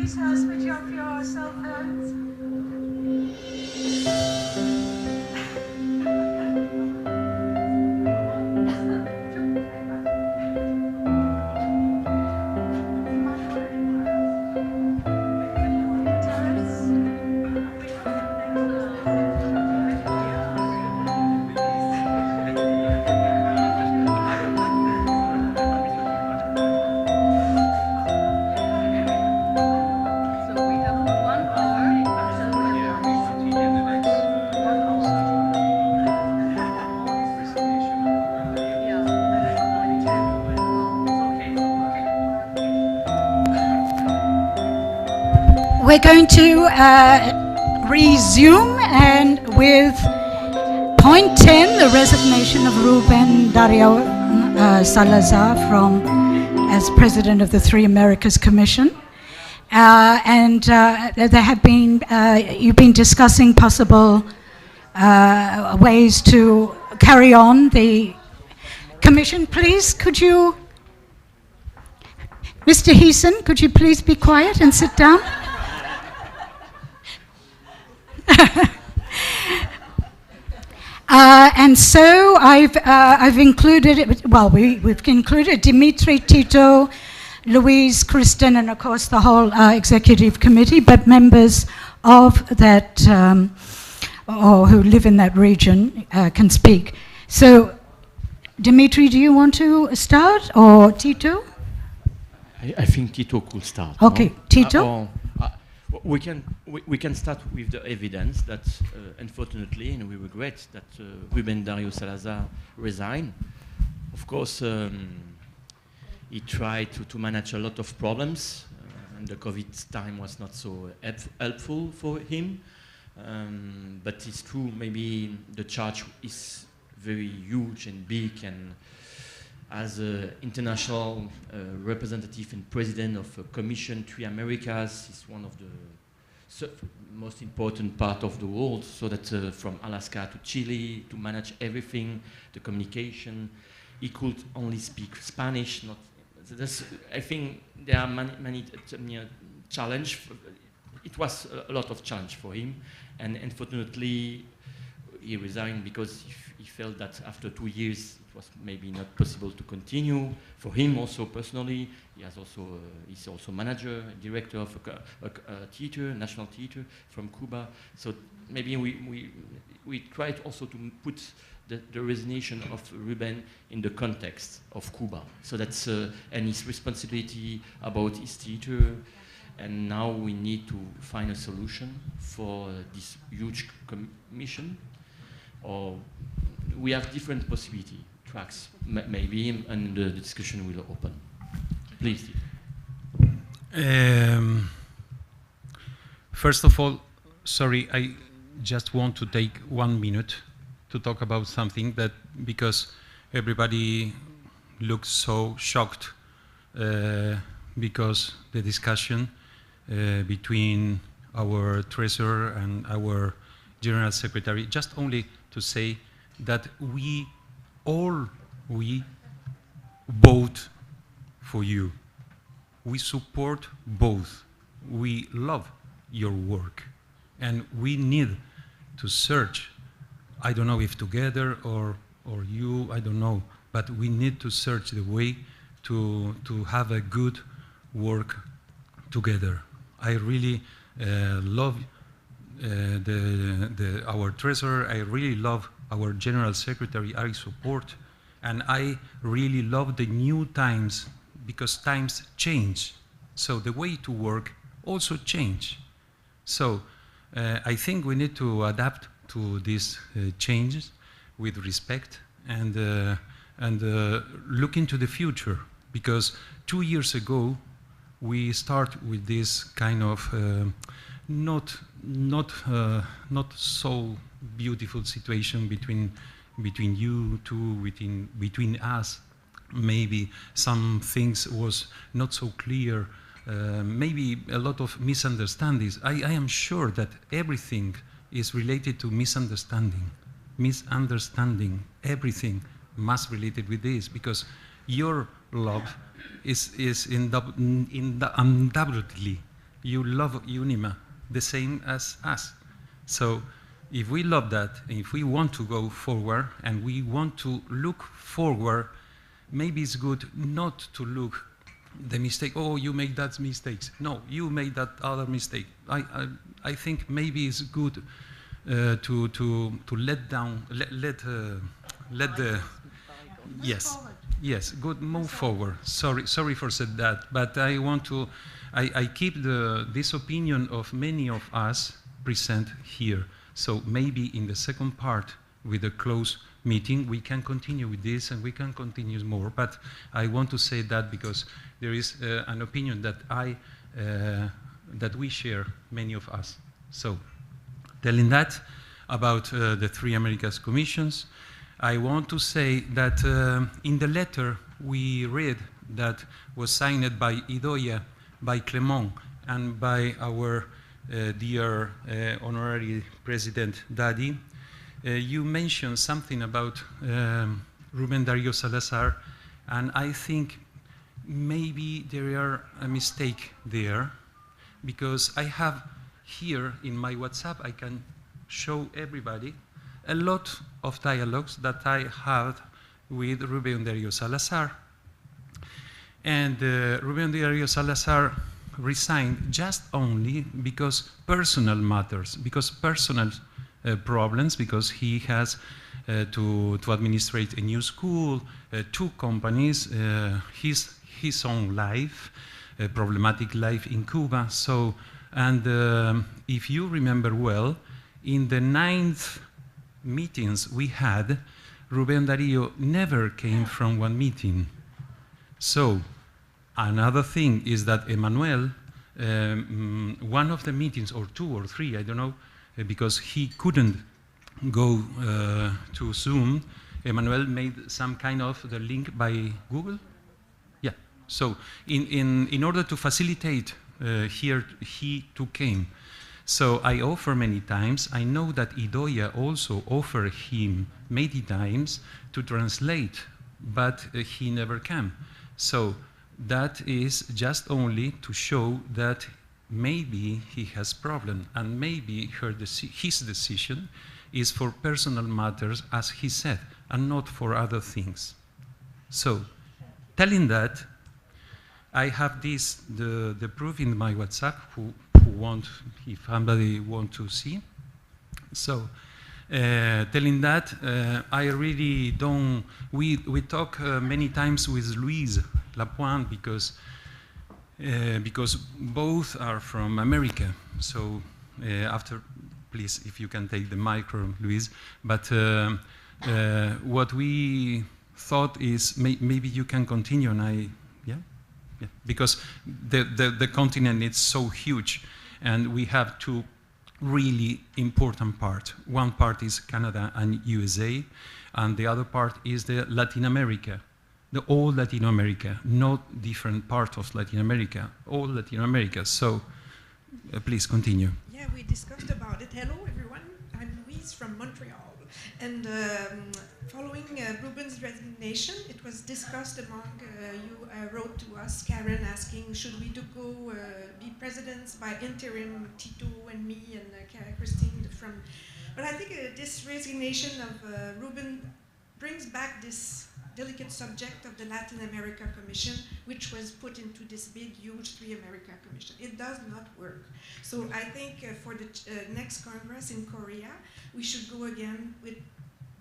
please switch off your cell phones? We're going to resume, and with point 10, the resignation of Ruben Dario Salazar as president of the Three Americas Commission. There have been, you've been discussing possible ways to carry on the commission. Please, could you, Mr. Heeson, could you please be quiet and sit down? And so I've included, well, we've included Dimitri, Tito, Louise, Kristen, and of course the whole executive committee, but members of that, or who live in that region, can speak. So, Dimitri, do you want to start, or Tito? I think Tito could start. Okay, no? Tito? We can start with the evidence that, unfortunately, and we regret that Ruben Dario Salazar resigned. Of course, he tried to manage a lot of problems, and the COVID time was not so helpful for him. But it's true, maybe the charge is very huge and big, and as an international representative and president of a Commission, Three Americas, is one of the most important part of the world, so that from Alaska to Chile, to manage everything, the communication, he could only speak Spanish. I think there are many challenges. It was a lot of challenge for him, and unfortunately, he resigned because he felt that after 2 years it was maybe not possible to continue. For him also personally, he's also manager, director of a theater, national theater from Cuba. So maybe we tried also to put the resignation of Ruben in the context of Cuba. So that's and his responsibility about his theater. And now we need to find a solution for this huge commission. Or we have different possibility tracks, maybe, and the discussion will open. Please. First of all, sorry, I just want to take 1 minute to talk about something that, because everybody looks so shocked because the discussion between our treasurer and our general secretary, just only to say that we vote for you. We support both. We love your work, and we need to search, I don't know if together or you, I don't know, but we need to search the way to have a good work together. I really love our treasurer. I really love our general secretary. I support, and I really love the new times, because times change. So the way to work also change. So I think we need to adapt to these changes with respect and look into the future, because 2 years ago we start with this kind of not so beautiful situation between you two, between us. Maybe some things was not so clear, maybe a lot of misunderstandings. I am sure that everything is related to misunderstanding. Everything must related with this, because your love is undoubtedly you love UNIMA the same as us. So if we love that, if we want to go forward and we want to look forward, maybe it's good not to look the mistake, oh, you made that mistakes. No, you made that other mistake. I think maybe it's good to let down, let the, yes, good, move forward. Sorry for said that, but I want to, I keep this opinion of many of us present here. So maybe in the second part with the close meeting, we can continue with this and we can continue more. But I want to say that because there is an opinion that that we share, many of us. So telling that about the three Americas commissions, I want to say that in the letter we read that was signed by Idoia, by Clement, and by our dear honorary president, Daddy, you mentioned something about Rubén Darío Salazar, and I think maybe there are a mistake there, because I have here in my WhatsApp, I can show everybody a lot of dialogues that I had with Rubén Darío Salazar. And Rubén Darío Salazar resigned just only because personal matters, because personal problems, because he has to administrate a new school, 2 companies, his own life, a problematic life in Cuba. So, and if you remember well, in the 9th meetings we had, Rubén Darío never came from one meeting. So, another thing is that Emmanuel, one of the meetings, or 2 or 3, I don't know, because he couldn't go to Zoom, Emmanuel made some kind of the link by Google. Yeah. So in order to facilitate here, he too came. So I offer many times. I know that Idoia also offered him many times to translate, but he never came. So that is just only to show that maybe he has problem, and maybe his decision is for personal matters, as he said, and not for other things. So, telling that, I have this, the proof in my WhatsApp, who want, if somebody want to see. So, telling that, I really don't, we talk many times with Louise Lapointe because both are from America. So after, please, if you can take the micro, Louise. But what we thought is maybe you can continue, and yeah, because the continent is so huge, and we have 2 really important parts. One part is Canada and USA, and the other part is the Latin America. The all Latin America, not different part of Latin America, all Latin America. So, please continue. Yeah, we discussed about it. Hello, everyone. I'm Louise from Montreal. And following Ruben's resignation, it was discussed among you. Wrote to us, Karen, asking should we go be presidents by interim, Tito and me and Christine from. But I think this resignation of Ruben brings back this delicate subject of the Latin America Commission, which was put into this big, huge 3 America Commission. It does not work. So I think for the next Congress in Korea, we should go again with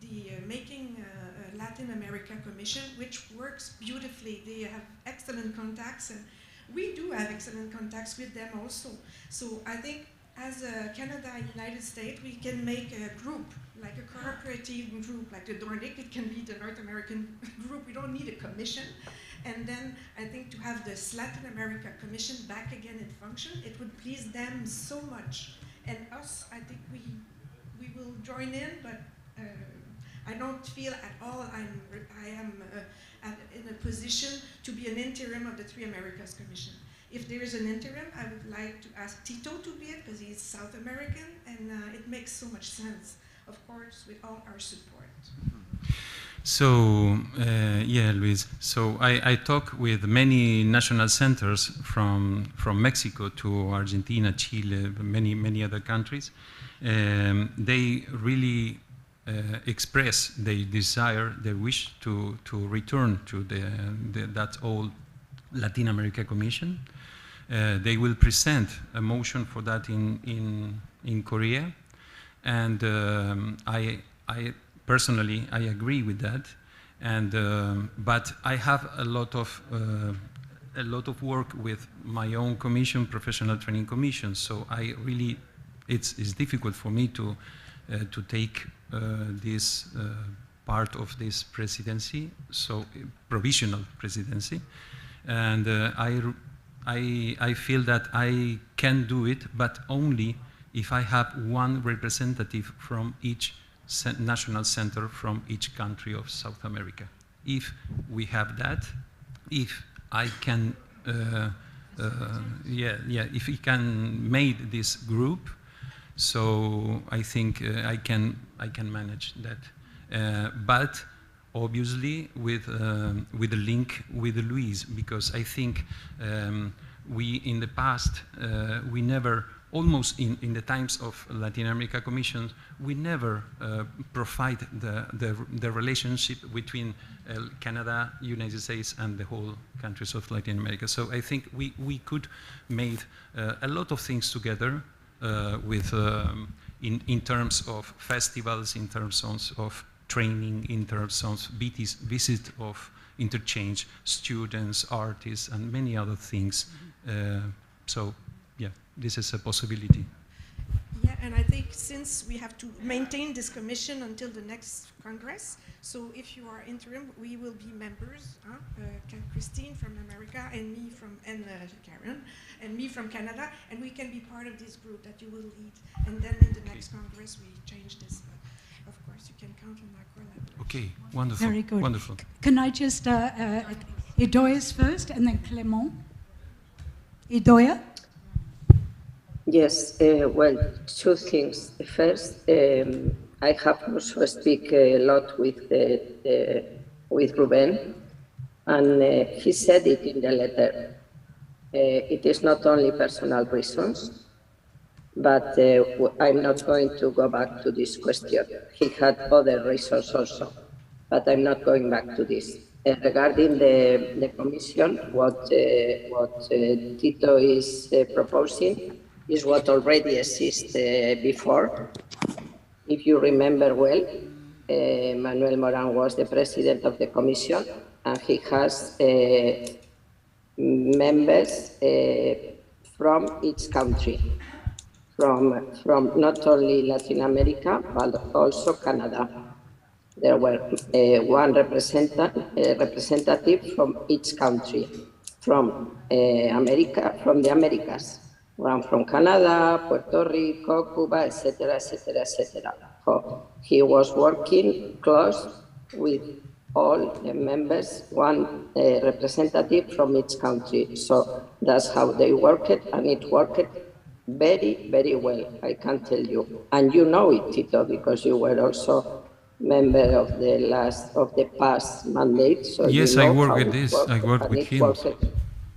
the making a Latin America Commission, which works beautifully. They have excellent contacts, and we do have excellent contacts with them also. So I think as Canada and United States, we can make a group, like a cooperative group, like the Nordic. It can be the North American group. We don't need a commission. And then I think to have this Latin America Commission back again in function, it would please them so much. And us, I think we will join in, but I don't feel at all I am in a position to be an interim of the 3 Americas Commission. If there is an interim, I would like to ask Tito to be it, because he's South American, and it makes so much sense, of course, with all our support. So, yeah, Luis. So I talk with many national centers from Mexico to Argentina, Chile, many other countries. They really express their desire, their wish to return to that old Latin America Commission. They will present a motion for that in Korea, and I personally I agree with that, and but I have a lot of work with my own commission, professional training commission. So I really it's difficult for me to take this part of this presidency, so provisional presidency, and I feel that I can do it, but only if I have one representative from each national center from each country of South America. If we have that, if I can, if we can make this group, so I think I can manage that. But obviously with a link with Luis, because I think we in the past we never. Almost in the times of Latin America Commission, we never provide the relationship between Canada, United States, and the whole countries of Latin America. So I think we could make a lot of things together with in terms of festivals, in terms of training, in terms of visit of interchange, students, artists, and many other things. So. Yeah, this is a possibility. Yeah, and I think since we have to maintain this commission until the next Congress, so if you are interim, we will be members, Christine from America and me from, Karen, and me from Canada, and we can be part of this group that you will lead. And then in the next Congress, we change this. But of course, you can count on my collaboration. Okay, wonderful. Very good. Wonderful. Can I just, Idoya's first, and then Clément. Idoya? Yes, well, two things. First, I have also speak a lot with Ruben, and he said it in the letter. It is not only personal reasons, but I'm not going to go back to this question. He had other reasons also, but I'm not going back to this. Regarding the commission, what Tito is proposing is what already exists before. If you remember well, Manuel Moran was the president of the commission, and he has members from each country, from not only Latin America, but also Canada. There were one representative from each country, from America, from the Americas. One from Canada, Puerto Rico, Cuba, etc., etc., etc. So he was working close with all the members, one representative from each country. So that's how they worked, and it worked very, very well, I can tell you. And you know it, Tito, because you were also member of the past mandate. So yes, you know I work with this. I work with him.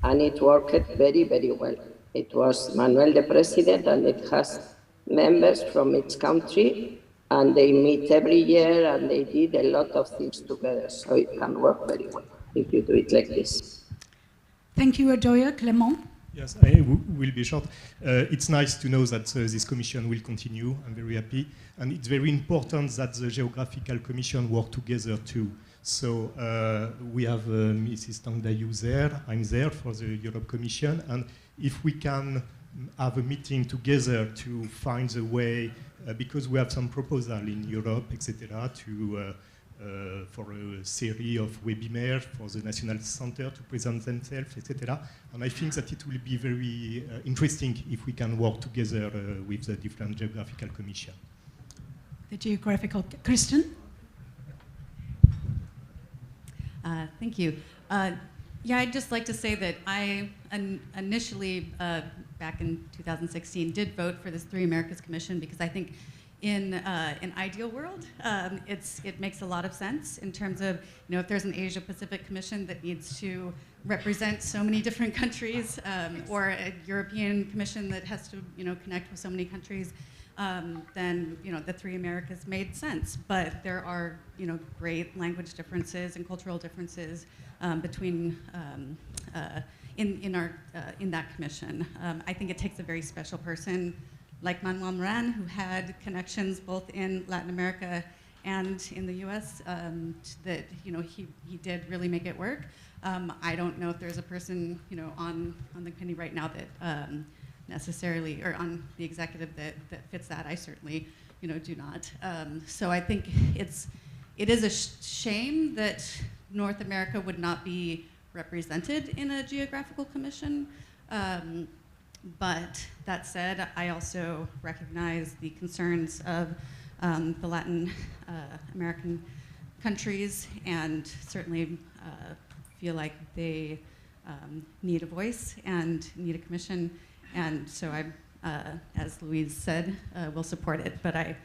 And it worked very, very well. It was Manuel the president, and it has members from each country, and they meet every year, and they did a lot of things together. So it can work very well if you do it like this. Thank you, Adoya. Clément? Yes, I will be short. It's nice to know that this commission will continue. I'm very happy. And it's very important that the Geographical Commission work together too. So we have Mrs. Tangdayu there, I'm there for the Europe Commission, and if we can have a meeting together to find the way, because we have some proposal in Europe, etc., to for a series of webinars for the National Center to present themselves, etc. And I think that it will be very interesting if we can work together with the different Geographical Commission. The Geographical, Kristen? Thank you. Yeah, I'd just like to say that I initially, back in 2016, did vote for this Three Americas Commission because I think in an ideal world, it makes a lot of sense in terms of, if there's an Asia Pacific Commission that needs to represent so many different countries, or a European Commission that has to, connect with so many countries, then, the three Americas made sense. But there are, great language differences and cultural differences between in that commission. I think it takes a very special person like Manuel Moran, who had connections both in Latin America and in the U.S., that he did really make it work. I don't know if there's a person on the committee right now that necessarily, or on the executive that fits that. I certainly do not. So I think it is a shame that North America would not be represented in a geographical commission. But that said, I also recognize the concerns of the Latin American countries, and certainly feel like they need a voice and need a commission. And so I, as Louise said, will support it. But I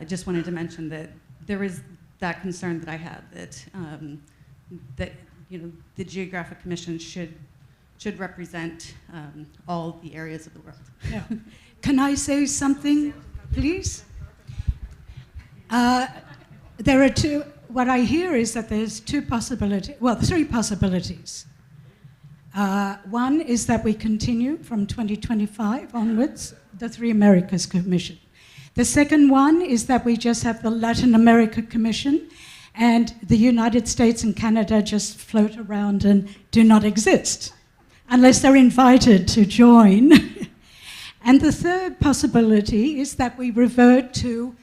just wanted to mention that there is that concern that I have, that that the Geographic Commission should represent all the areas of the world. Yeah. Can I say something, please? There are two. What I hear is that there's three possibilities. One is that we continue from 2025 onwards, the Three Americas Commission. The second one is that we just have the Latin America Commission, and the United States and Canada just float around and do not exist, unless they're invited to join. And the third possibility is that we revert to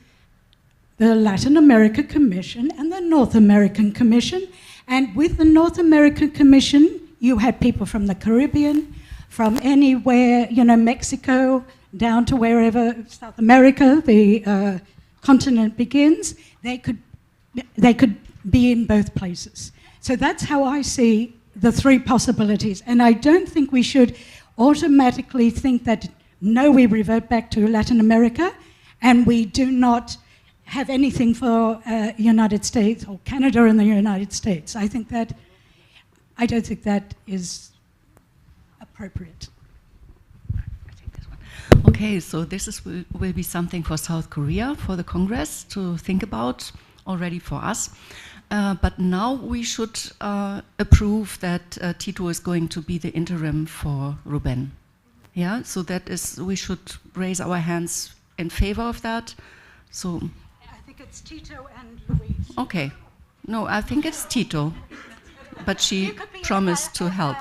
the Latin America Commission and the North American Commission. And with the North American Commission, you had people from the Caribbean, from anywhere, Mexico, down to wherever South America, the continent begins. They could be in both places. So that's how I see the three possibilities. And I don't think we should automatically think that, no, we revert back to Latin America and we do not have anything for United States or Canada and the United States. I don't think that is appropriate. Okay, so this will be something for South Korea, for the Congress to think about, already for us. But now we should approve that Tito is going to be the interim for Ruben. Yeah, so that is, we should raise our hands in favor of that. So I think it's Tito and Louise. Okay, no, I think it's Tito, but she promised to help.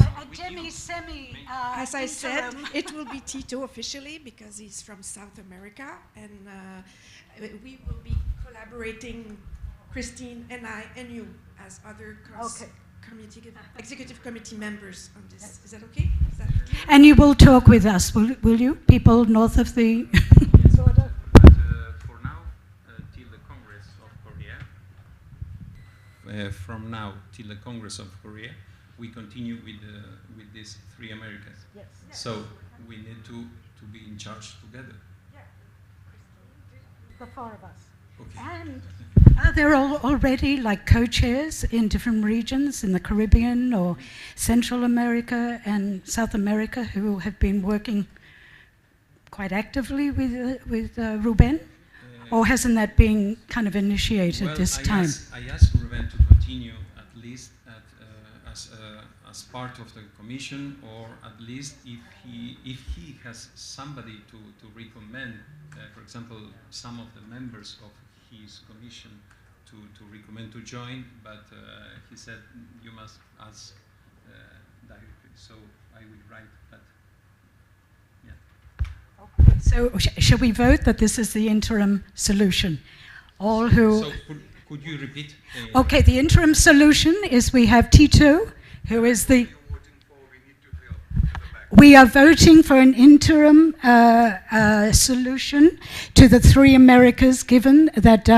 As I said, it will be Tito officially because he's from South America, and we will be collaborating, Christine and I and you, as other executive committee members on this. Is that okay? And you will talk with us, will you? People north of the... For now, till the Congress of Korea, from now till the Congress of Korea, we continue with these three Americas. Yes. So we need to be in charge together. Yeah. The four of us. Okay. And are there already like co-chairs in different regions in the Caribbean or Central America and South America who have been working quite actively with Ruben? Or hasn't that been kind of initiated this time? I asked Ruben to continue at least as part of the commission, or at least if he has somebody to recommend, for example, some of the members of his commission to recommend to join, but he said you must ask directly. So I will write that. Yeah. Okay. So shall we vote that this is the interim solution? All who... So could you repeat? Okay, the interim solution is we have Tito, who is the... We are voting for an interim solution to the three Americas, given that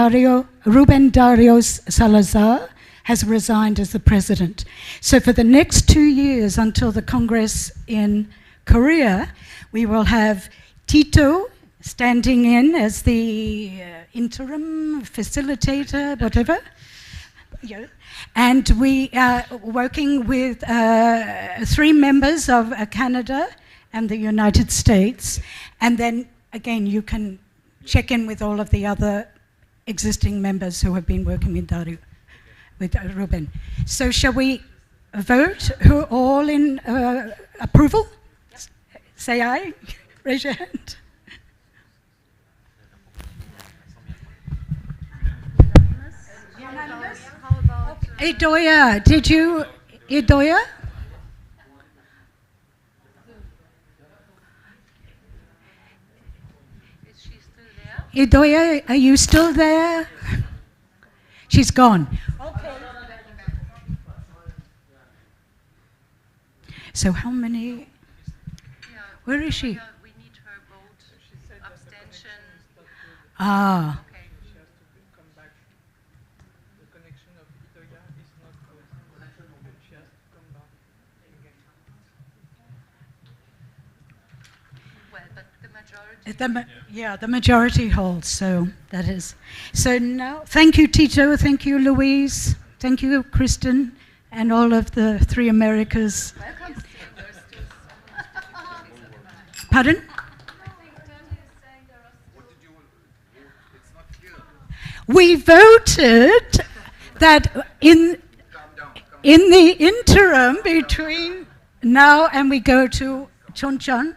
Ruben Dario Salazar has resigned as the president. So for the next 2 years until the Congress in Korea, we will have Tito standing in as the interim facilitator, whatever. Yeah. And we are working with 3 members of Canada and the United States. And then, again, you can check in with all of the other existing members who have been working with Ruben. So shall we vote? Who are all in approval? Say aye. Raise your hand. How about Idoia, did you? Idoia? is she still there? Idoia, are you still there? She's gone. Okay. So how many? Where is she? We need her vote. Abstention. Ah. Okay. She has to come back. The connection of Itoya is not good. She has to come back again. Well, but the majority. The majority holds, so that is. So now, thank you, Tito, thank you, Louise, thank you, Kristen, and all of the 3 Americas. Welcome. Pardon? We voted that in the interim between now and we go to Chonchon,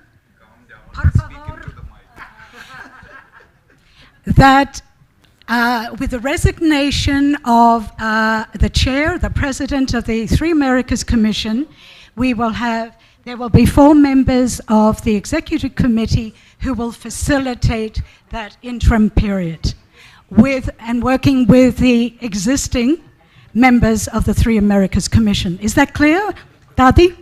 that with the resignation of the chair, the president of the 3 Americas Commission, there will be 4 members of the executive committee who will facilitate that interim period and working with the existing members of the 3 Americas Commission. Is that clear, Dadi?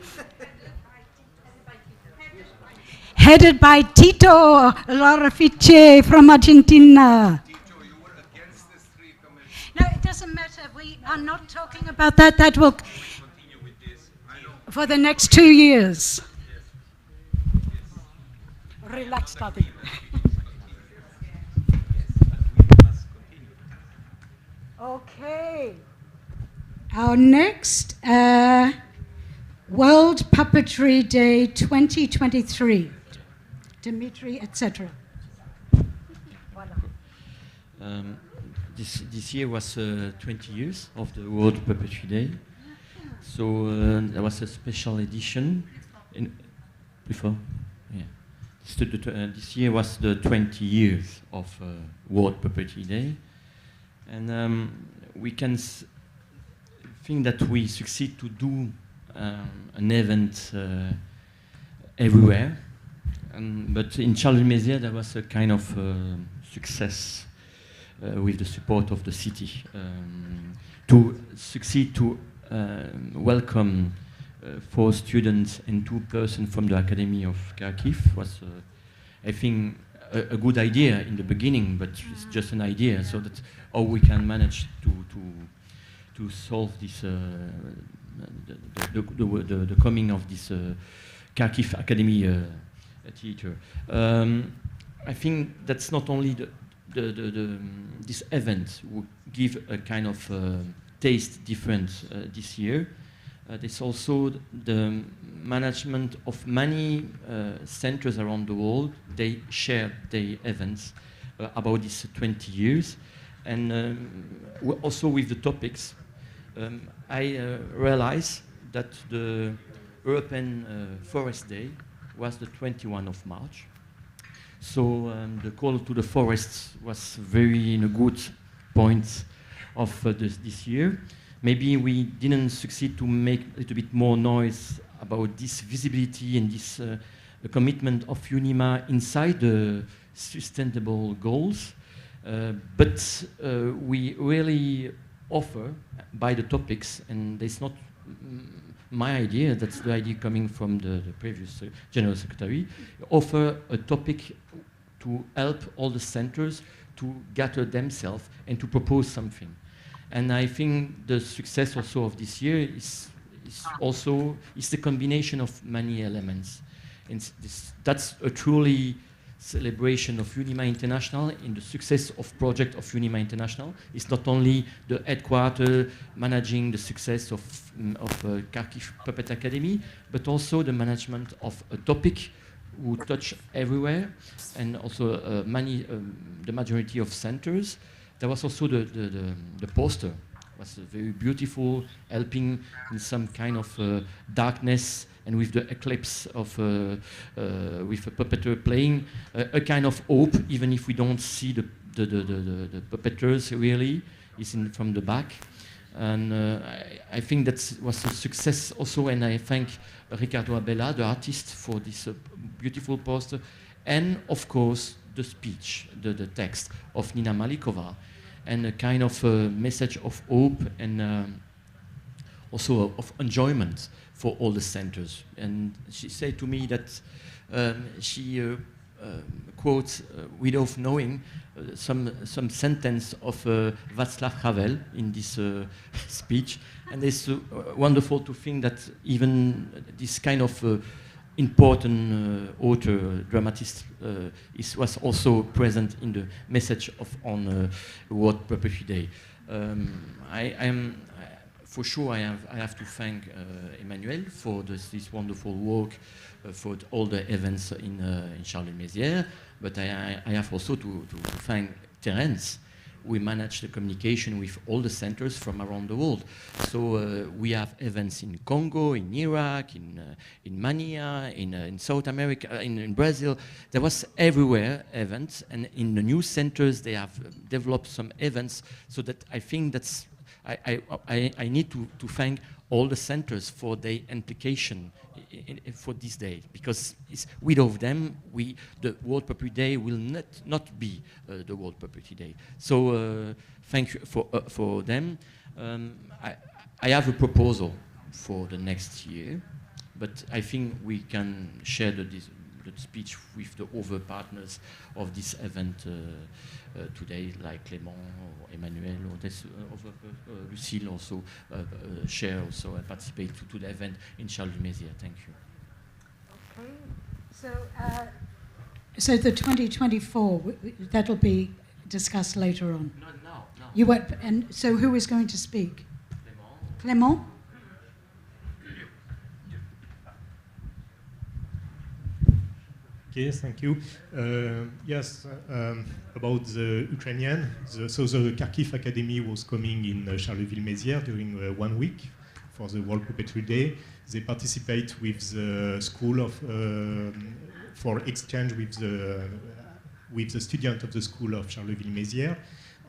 Headed by Tito Larafice from Argentina. Tito, you were against this 3 commission. No, it doesn't matter. We are not talking about that. That will Continue with this. I know. for the next 2 years. Relax, Dadi. Okay. Our next World Puppetry Day 2023. Dimitri, etc. This year was 20 years of the World Puppetry Day. So there was a special edition before. Yeah. This year was the 20 years of World Puppetry Day. And we can think that we succeed to do an event everywhere. But in Charles Mesier, there was a kind of success with the support of the city. To succeed to welcome 4 students and 2 persons from the Academy of Kharkiv was, I think, a good idea in the beginning, but it's just an idea, so that how we can manage to solve this the coming of this Kharkiv Academy theater. I think that's not only this event will give a kind of taste difference this year. There's also the management of many centers around the world. They share their events about these 20 years. And also with the topics, I realized that the European Forest Day was the 21st of March. So the call to the forests was very in a good point of this year. Maybe we didn't succeed to make a little bit more noise about this visibility and this commitment of UNIMA inside the sustainable goals. But we really offer by the topics, and it's not my idea, that's the idea coming from the previous General Secretary, offer a topic to help all the centers to gather themselves and to propose something. And I think the success also of this year is the combination of many elements. And that's a truly celebration of UNIMA International and the success of project of UNIMA International. It's not only the headquarter managing the success of Kharkiv Puppet Academy, but also the management of a topic who touch everywhere, and also the majority of centers. There was also the poster. It was very beautiful, helping in some kind of darkness, and with the eclipse of with a puppeteer playing a kind of hope, even if we don't see the puppeteers really. It's from the back. And I think that was a success also, and I thank Ricardo Abella, the artist, for this beautiful poster, and of course the speech, the text of Nina Malikova, and a kind of message of hope and also of enjoyment for all the centers. And she said to me that she quotes, without knowing, some sentence of Václav Havel in this speech, and it's wonderful to think that even this kind of important author, dramatist, was also present in the message on World Puppetry Day. For sure, I have to thank Emmanuel for this wonderful work, for all the events in Charles-de-Mézières, but I have also to thank Terence. We manage the communication with all the centers from around the world. So we have events in Congo, in Iraq, in Mania, in South America, in Brazil. There was everywhere events, and in the new centers they have developed some events. So that I think that's I need to thank all the centers for their implication for this day, because without them, the World Puppetry Day will not be the World Puppetry Day. So thank you for them. I have a proposal for the next year, but I think we can share the speech with the other partners of this event today, like Clément or Emmanuel or this Lucille also share also and participate to the event in Charles-de-Mézières. Thank you. Okay, so the 2024 that'll be discussed later on. No. You won't, and so who is going to speak? Clément. Okay, thank you. Yes, about the Ukrainian, so the Kharkiv Academy was coming in Charleville-Mézières during 1 week for the World Puppetry Day. They participate with the school for exchange with the student of the school of Charleville-Mézières.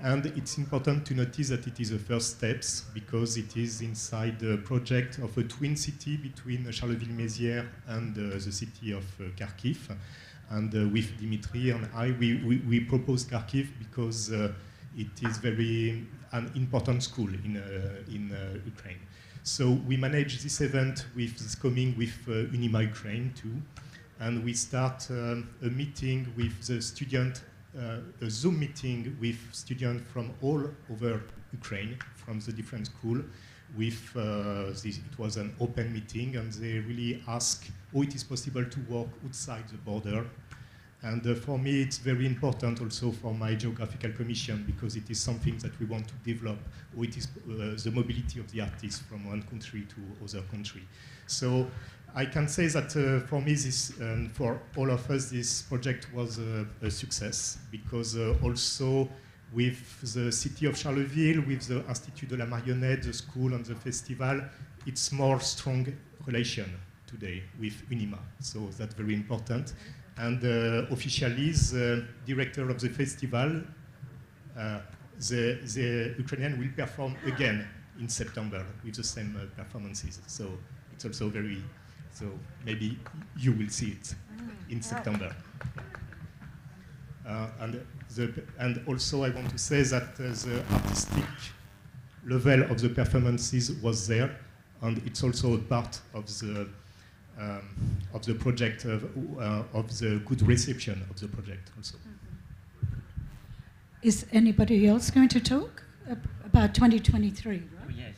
And it's important to notice that it is the first steps, because it is inside the project of a twin city between Charleville-Mézières and the city of Kharkiv. And with Dimitri and I, we propose Kharkiv because it is an important school in Ukraine. So we manage this event coming with UNIMA Ukraine too. And we start a meeting with the student, a Zoom meeting with students from all over Ukraine, from the different schools. It was an open meeting, and they really ask how it is possible to work outside the border. And for me, it's very important also for my geographical commission, because it is something that we want to develop, how it is the mobility of the artists from one country to other country. So I can say that for me, for all of us, this project was a success, because also with the city of Charleville, with the Institut de la Marionnette, the school and the festival, it's more strong relation today with UNIMA. So that's very important. And officially, the director of the festival, the Ukrainian will perform again in September with the same performances. So it's also so maybe you will see it in September. And also I want to say that the artistic level of the performances was there, and it's also a part of the project, of the good reception of the project also. Is anybody else going to talk about 2023? Right? Yes,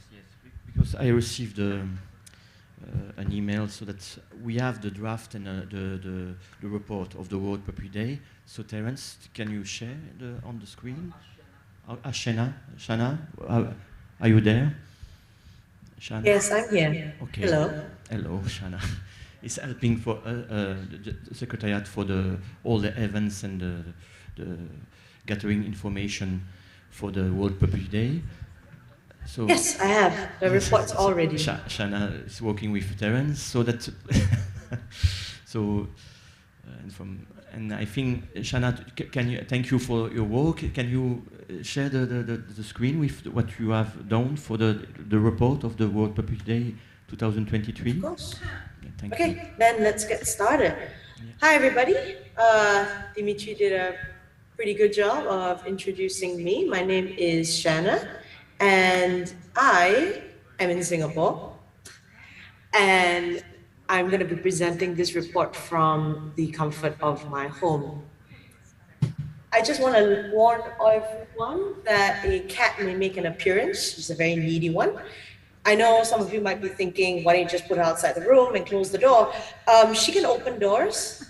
because I received an email so that we have the draft and the report of the World Puppy Day. So Terence, can you share on the screen? Shana, are you there? Shana? Yes, I'm here. Okay. Hello. Hello, Shana. It's helping for the Secretariat for all the events and the gathering information for the World Puppy Day. So yes, I have the reports already. Shana is working with Terence, so that and I think Shana, can you thank you for your work? Can you share the screen with what you have done for the report of the World Puppy Day 2023? Of course. Thank you. Okay, then let's get started. Hi, everybody. Dimitri did a pretty good job of introducing me. My name is Shanna, and I am in Singapore. And I'm going to be presenting this report from the comfort of my home. I just want to warn everyone that a cat may make an appearance. She's a very needy one. I know some of you might be thinking, why don't you just put her outside the room and close the door? She can open doors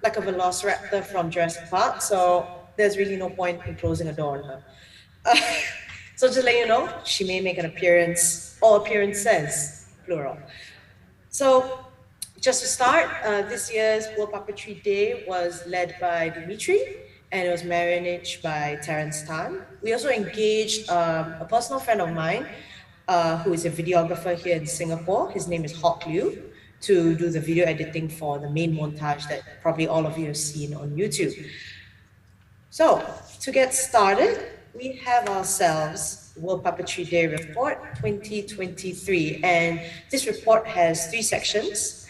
like a velociraptor from Jurassic Park, so there's really no point in closing a door on her. So just to let you know, she may make an appearance, or appearances, plural. So just to start, this year's World Puppetry Day was led by Dimitri, and it was managed by Terence Tan. We also engaged a personal friend of mine, who is a videographer here in Singapore. His name is Hawk Liu, to do the video editing for the main montage that probably all of you have seen on YouTube. So to get started, we have ourselves World Puppetry Day Report 2023, and this report has 3 sections.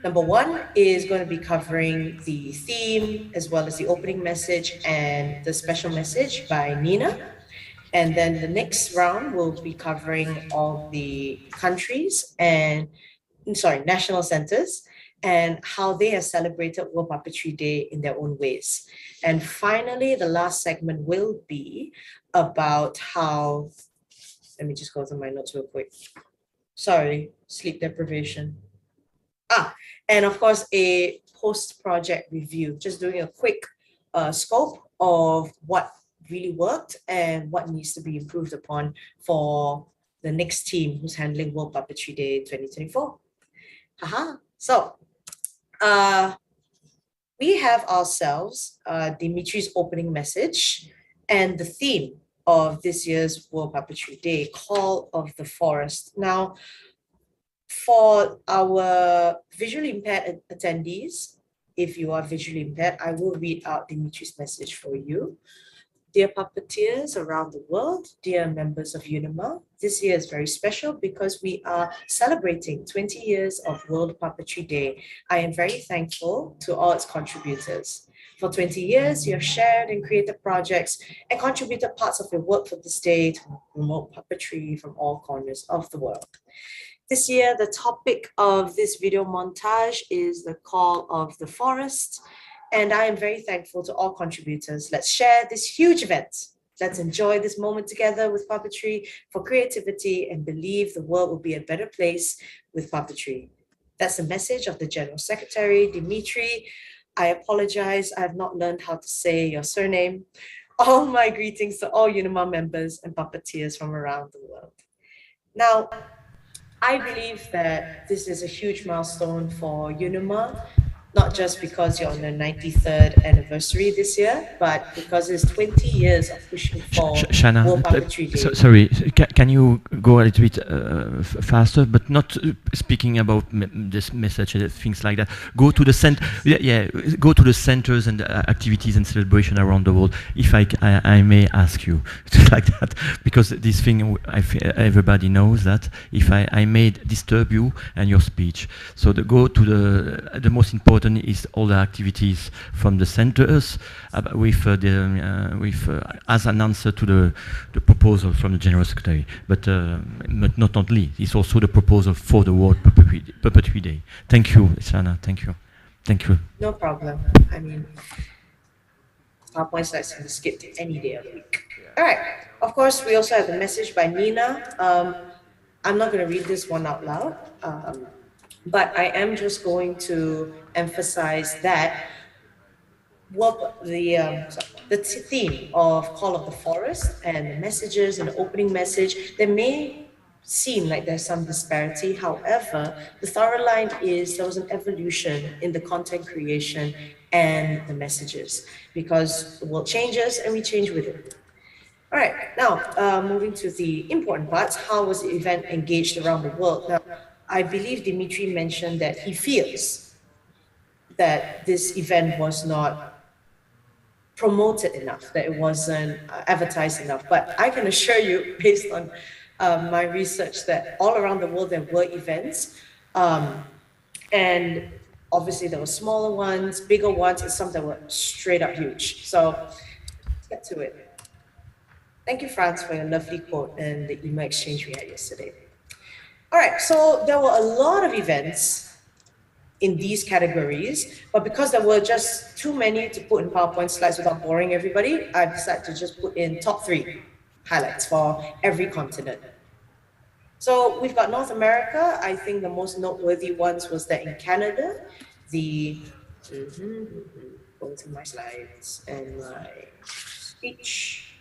Number 1 is going to be covering the theme, as well as the opening message and the special message by Nina. And then the next round will be covering all the countries and, national centers, and how they have celebrated World Puppetry Day in their own ways. And finally, the last segment will be about how, let me just go through my notes real quick. Sorry, sleep deprivation. And of course, a post-project review, just doing a quick scope of what really worked and what needs to be improved upon for the next team who's handling World Puppetry Day 2024. So we have ourselves Dimitri's opening message and the theme of this year's World Puppetry Day, Call of the Forest. Now, for our visually impaired attendees, if you are visually impaired, I will read out Dimitri's message for you. Dear puppeteers around the world, dear members of UNIMA, this year is very special because we are celebrating 20 years of World Puppetry Day. I am very thankful to all its contributors. For 20 years, you have shared and created projects and contributed parts of your work for this day to promote puppetry from all corners of the world. This year, the topic of this video montage is the Call of the Forest. And I am very thankful to all contributors. Let's share this huge event. Let's enjoy this moment together with puppetry for creativity and believe the world will be a better place with puppetry. That's the message of the General Secretary, Dimitri. I apologize, I have not learned how to say your surname. All my greetings to all UNIMA members and puppeteers from around the world. Now, I believe that this is a huge milestone for UNIMA, not just because you're on the 93rd anniversary this year, but because it's 20 years of pushing for Shana, World Puppetry Day. sorry, can you go a little bit faster, but not speaking about this message and things like that. Go to the go to the centers and activities and celebration around the world. If I may ask you, just like that, because this thing, everybody knows that if I may disturb you and your speech. So go to the most important is all the activities from the centers as an answer to the proposal from the General Secretary. But not only, it's also the proposal for the World Puppetry Day. Thank you, Shana. Thank you. Thank you. No problem. I mean, PowerPoint slides can be skipped any day of the week. All right. Of course, we also have the message by Nina. I'm not going to read this one out loud. But I am just going to emphasize that what the theme of Call of the Forest and the messages and the opening message, there may seem like there's some disparity. However, the thorough line is there was an evolution in the content creation and the messages because the world changes and we change with it. All right, now moving to the important parts, how was the event engaged around the world? Now, I believe Dimitri mentioned that he feels that this event was not promoted enough, that it wasn't advertised enough. But I can assure you, based on my research, that all around the world there were events. And obviously there were smaller ones, bigger ones, and some that were straight up huge. So let's get to it. Thank you, Franz, for your lovely quote and the email exchange we had yesterday. All right, so there were a lot of events in these categories, but because there were just too many to put in PowerPoint slides without boring everybody, I decided to just put in top 3 highlights for every continent. So we've got North America. I think the most noteworthy ones was that in Canada, going to my slides and my speech.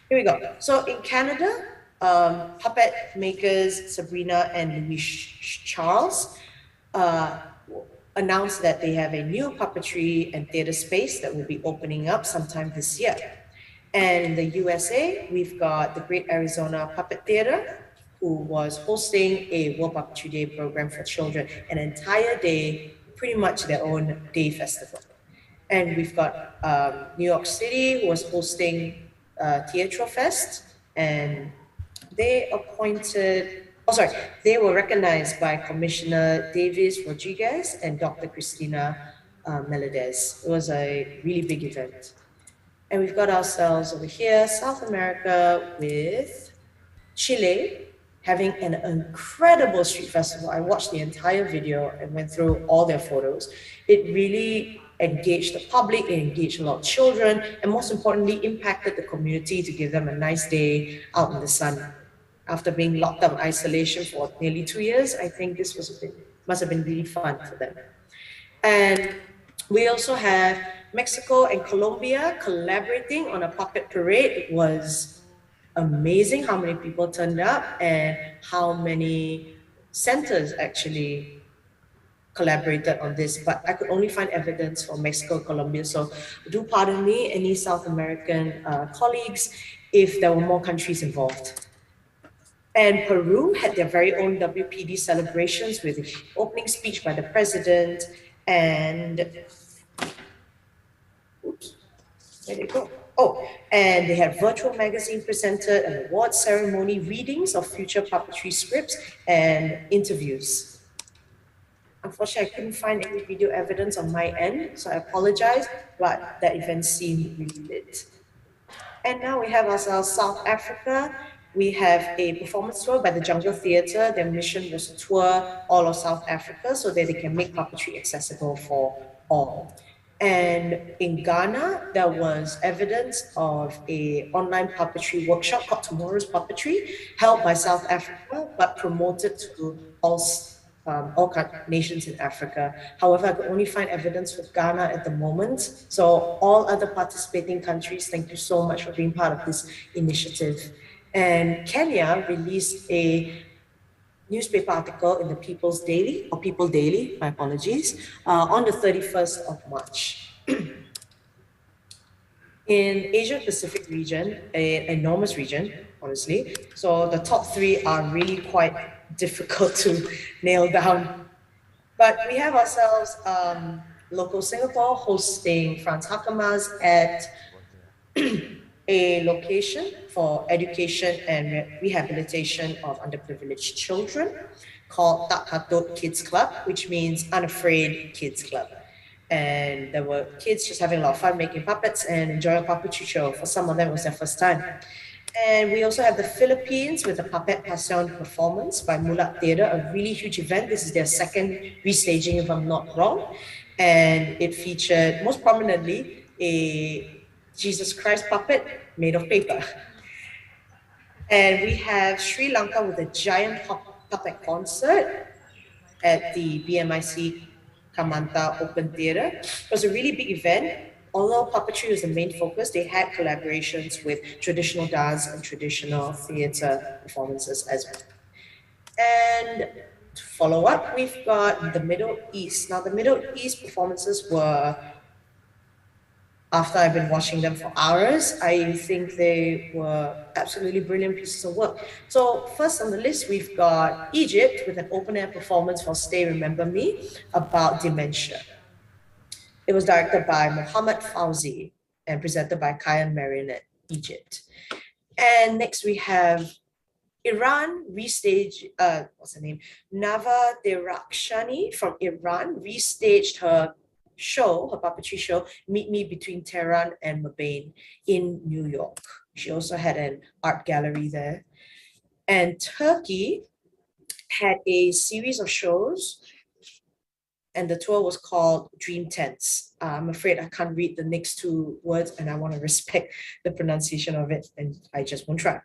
Here we go. So in Canada, puppet makers Sabrina and Louis Charles announced that they have a new puppetry and theater space that will be opening up sometime this year. And in the USA, we've got the Great Arizona Puppet Theater, who was hosting a World Puppetry Day program for children, an entire day, pretty much their own day festival. And we've got New York City, who was hosting Teatro Fest, and they were recognized by Commissioner Davis Rodriguez and Dr. Cristina Melendez. It was a really big event. And we've got ourselves over here, South America, with Chile having an incredible street festival. I watched the entire video and went through all their photos. It really engaged the public, it engaged a lot of children, and most importantly, impacted the community to give them a nice day out in the sun. After being locked up in isolation for nearly 2 years, I think this must have been really fun for them. And we also have Mexico and Colombia collaborating on a puppet parade. It was amazing how many people turned up and how many centers actually collaborated on this, but I could only find evidence for Mexico and Colombia. So do pardon me, any South American colleagues, if there were more countries involved. And Peru had their very own WPD celebrations with the opening speech by the president and, oops, where did it go? Oh, and they had virtual magazine presented, an award ceremony, readings of future puppetry scripts, and interviews. Unfortunately, I couldn't find any video evidence on my end, so I apologize, but that event seemed really lit. And now we have ourselves South Africa. We have a performance tour by the Jungle Theatre. Their mission was to tour all of South Africa so that they can make puppetry accessible for all. And in Ghana, there was evidence of an online puppetry workshop called Tomorrow's Puppetry, held by South Africa, but promoted to all nations in Africa. However, I could only find evidence for Ghana at the moment. So all other participating countries, thank you so much for being part of this initiative. And Kenya released a newspaper article in the People Daily, my apologies, on the 31st of March. In Asia Pacific region, an enormous region, honestly, so the top 3 are really quite difficult to nail down. But we have ourselves local Singapore hosting Franz Hakamas at a location for education and rehabilitation of underprivileged children called Tak Katut Kids Club, which means Unafraid Kids Club. And there were kids just having a lot of fun making puppets and enjoying a puppetry show. For some of them, it was their first time. And we also have the Philippines with the Puppet Passion performance by Mulat Theatre, a really huge event. This is their second restaging, if I'm not wrong. And it featured, most prominently, a Jesus Christ puppet made of paper. And we have Sri Lanka with a giant puppet concert. at the BMIC Kamanta Open Theatre. It was a really big event. Although puppetry was the main focus, they had collaborations with traditional dance and traditional theatre performances as well. And to follow up, we've got the Middle East. Now, the Middle East performances were, after I've been watching them for hours, I think they were absolutely brilliant pieces of work. So first on the list, we've got Egypt with an open-air performance for Stay Remember Me about dementia. It was directed by Mohammed Fauzi and presented by Kayan Marionette, Egypt. And next we have Iran restage, what's her name? Nava Derakshani from Iran restaged her show, her puppetry show, Meet Me Between Tehran and Mabane in New York. She also had an art gallery there. And Turkey had a series of shows, and the tour was called Dream Tents. I'm afraid I can't read the next two words, and I want to respect the pronunciation of it, and I just won't try.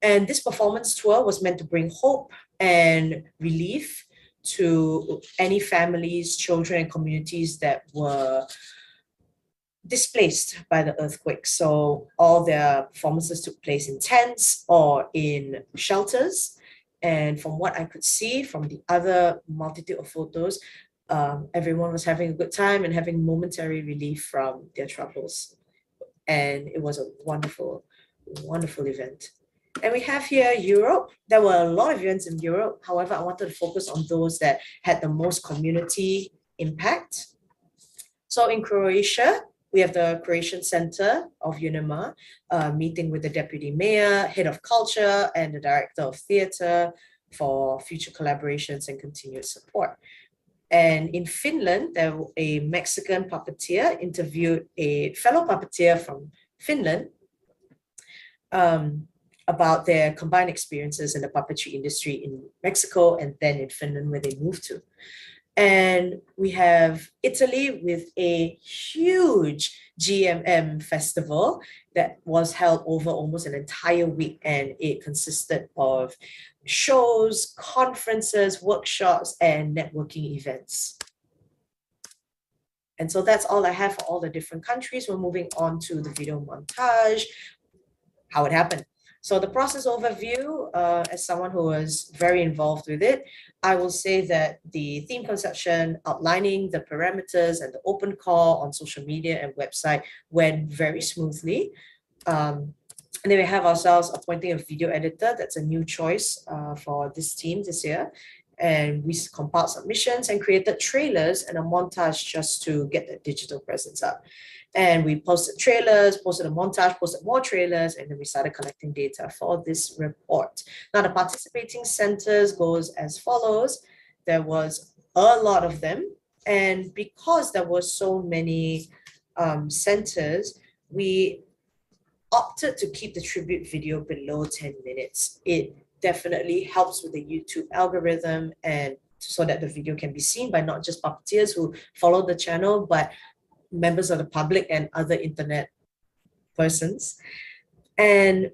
And this performance tour was meant to bring hope and relief to any families, children, and communities that were displaced by the earthquake. So all their performances took place in tents or in shelters. And from what I could see from the other multitude of photos, everyone was having a good time and having momentary relief from their troubles. And it was a wonderful, wonderful event. And we have here Europe. There were a lot of events in Europe. However, I wanted to focus on those that had the most community impact. So in Croatia, we have the Croatian Center of UNIMA, meeting with the deputy mayor, head of culture, and the director of theater for future collaborations and continued support. And in Finland, a Mexican puppeteer interviewed a fellow puppeteer from Finland about their combined experiences in the puppetry industry in Mexico and then in Finland where they moved to. And we have Italy with a huge GMM festival that was held over almost an entire week, and it consisted of shows, conferences, workshops, and networking events. And so that's all I have for all the different countries. We're moving on to the video montage, how it happened. So the process overview, as someone who was very involved with it, I will say that the theme conception, outlining the parameters and the open call on social media and website went very smoothly. And then we have ourselves appointing a video editor. That's a new choice for this team this year. And we compiled submissions and created trailers and a montage just to get the digital presence up. And we posted trailers, posted a montage, posted more trailers, and then we started collecting data for this report. Now, the participating centers goes as follows. There was a lot of them. And because there were so many centers, we opted to keep the tribute video below 10 minutes. It definitely helps with the YouTube algorithm and so that the video can be seen by not just puppeteers who follow the channel, but members of the public and other internet persons. And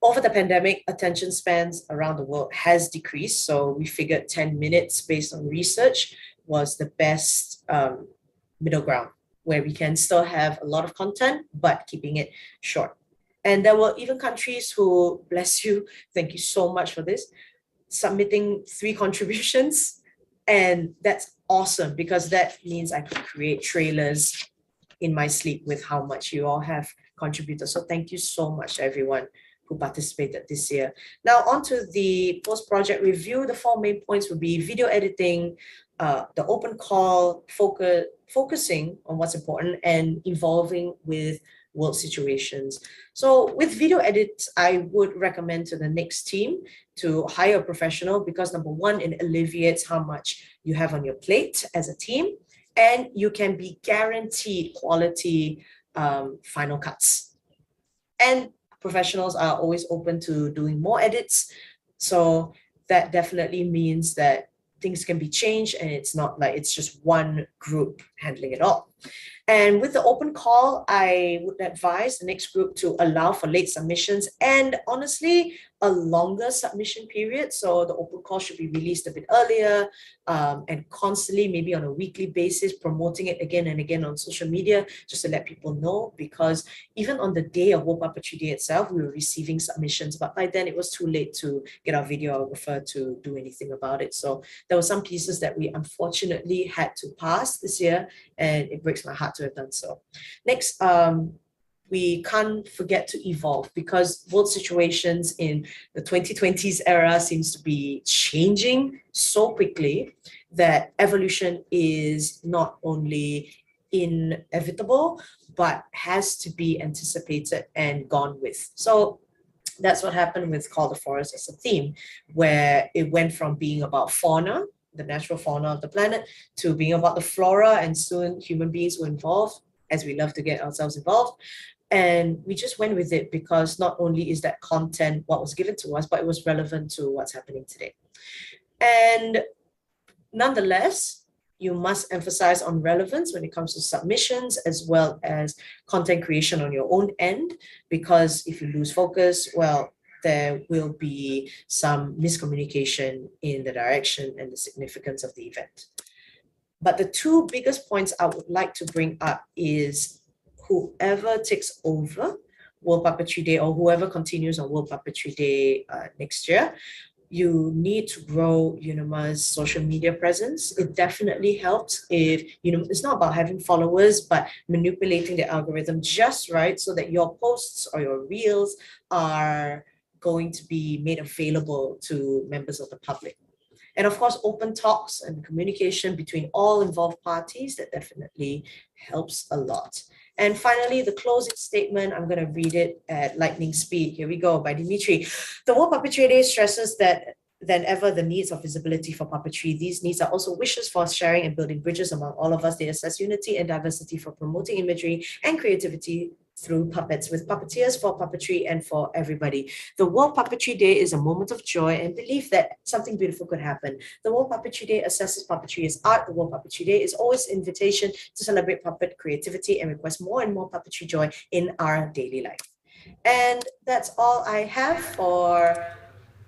over the pandemic, attention spans around the world has decreased. So we figured 10 minutes based on research was the best middle ground, where we can still have a lot of content, but keeping it short. And there were even countries who, bless you, thank you so much for this, submitting 3 contributions. And that's awesome, because that means I can create trailers in my sleep with how much you all have contributed. So thank you so much to everyone who participated this year. Now on to the post-project review. The 4 main points would be video editing, the open call, focusing on what's important, and evolving with world situations. So with video edits, I would recommend to the next team to hire a professional, because number one, it alleviates how much you have on your plate as a team, and you can be guaranteed quality final cuts. And professionals are always open to doing more edits. So that definitely means that things can be changed, and it's not like it's just one group handling it all. And with the open call, I would advise the next group to allow for late submissions and honestly, a longer submission period. So the open call should be released a bit earlier and constantly, maybe on a weekly basis, promoting it again and again on social media just to let people know, because even on the day of World Puppetry Day itself, we were receiving submissions, but by then it was too late to get our videographer to do anything about it. So there were some pieces that we unfortunately had to pass this year, and it breaks my heart to have done so. Next, we can't forget to evolve, because world situations in the 2020s era seems to be changing so quickly that evolution is not only inevitable, but has to be anticipated and gone with. So that's what happened with Call the Forest as a theme, where it went from being about fauna, the natural fauna of the planet, to being about the flora, and soon human beings were involved, as we love to get ourselves involved. And we just went with it because not only is that content what was given to us, but it was relevant to what's happening today. And nonetheless, you must emphasize on relevance when it comes to submissions as well as content creation on your own end, because if you lose focus, well, there will be some miscommunication in the direction and the significance of the event. But the two biggest points I would like to bring up is whoever takes over World Puppetry Day, or whoever continues on World Puppetry Day next year, you need to grow UNIMA's social media presence. It definitely helps if, it's not about having followers, but manipulating the algorithm just right so that your posts or your reels are going to be made available to members of the public. And of course, open talks and communication between all involved parties, that definitely helps a lot. And finally, the closing statement, I'm going to read it at lightning speed. Here we go, by Dimitri. The World Puppetry Day stresses that than ever the needs of visibility for puppetry. These needs are also wishes for sharing and building bridges among all of us. They assess unity and diversity for promoting imagery and creativity through puppets, with puppeteers for puppetry and for everybody. The World Puppetry Day is a moment of joy and belief that something beautiful could happen. The World Puppetry Day assesses puppetry as art. The World Puppetry Day is always an invitation to celebrate puppet creativity and request more and more puppetry joy in our daily life. And that's all I have for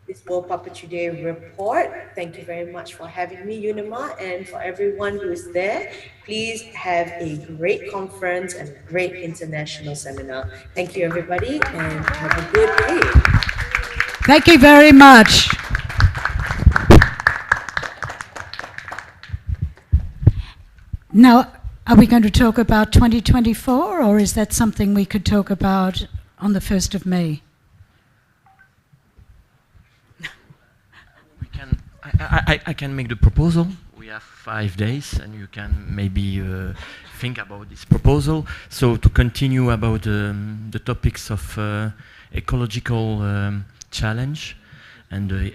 this World Puppetry Day report. Thank you very much for having me, UNIMA, and for everyone who is there. Please have a great conference and a great international seminar. Thank you, everybody, and have a good day. Thank you very much. Now, are we going to talk about 2024, or is that something we could talk about on the 1st of May? I can make the proposal. We have 5 days, and you can maybe think about this proposal. So to continue about the topics of ecological challenge and the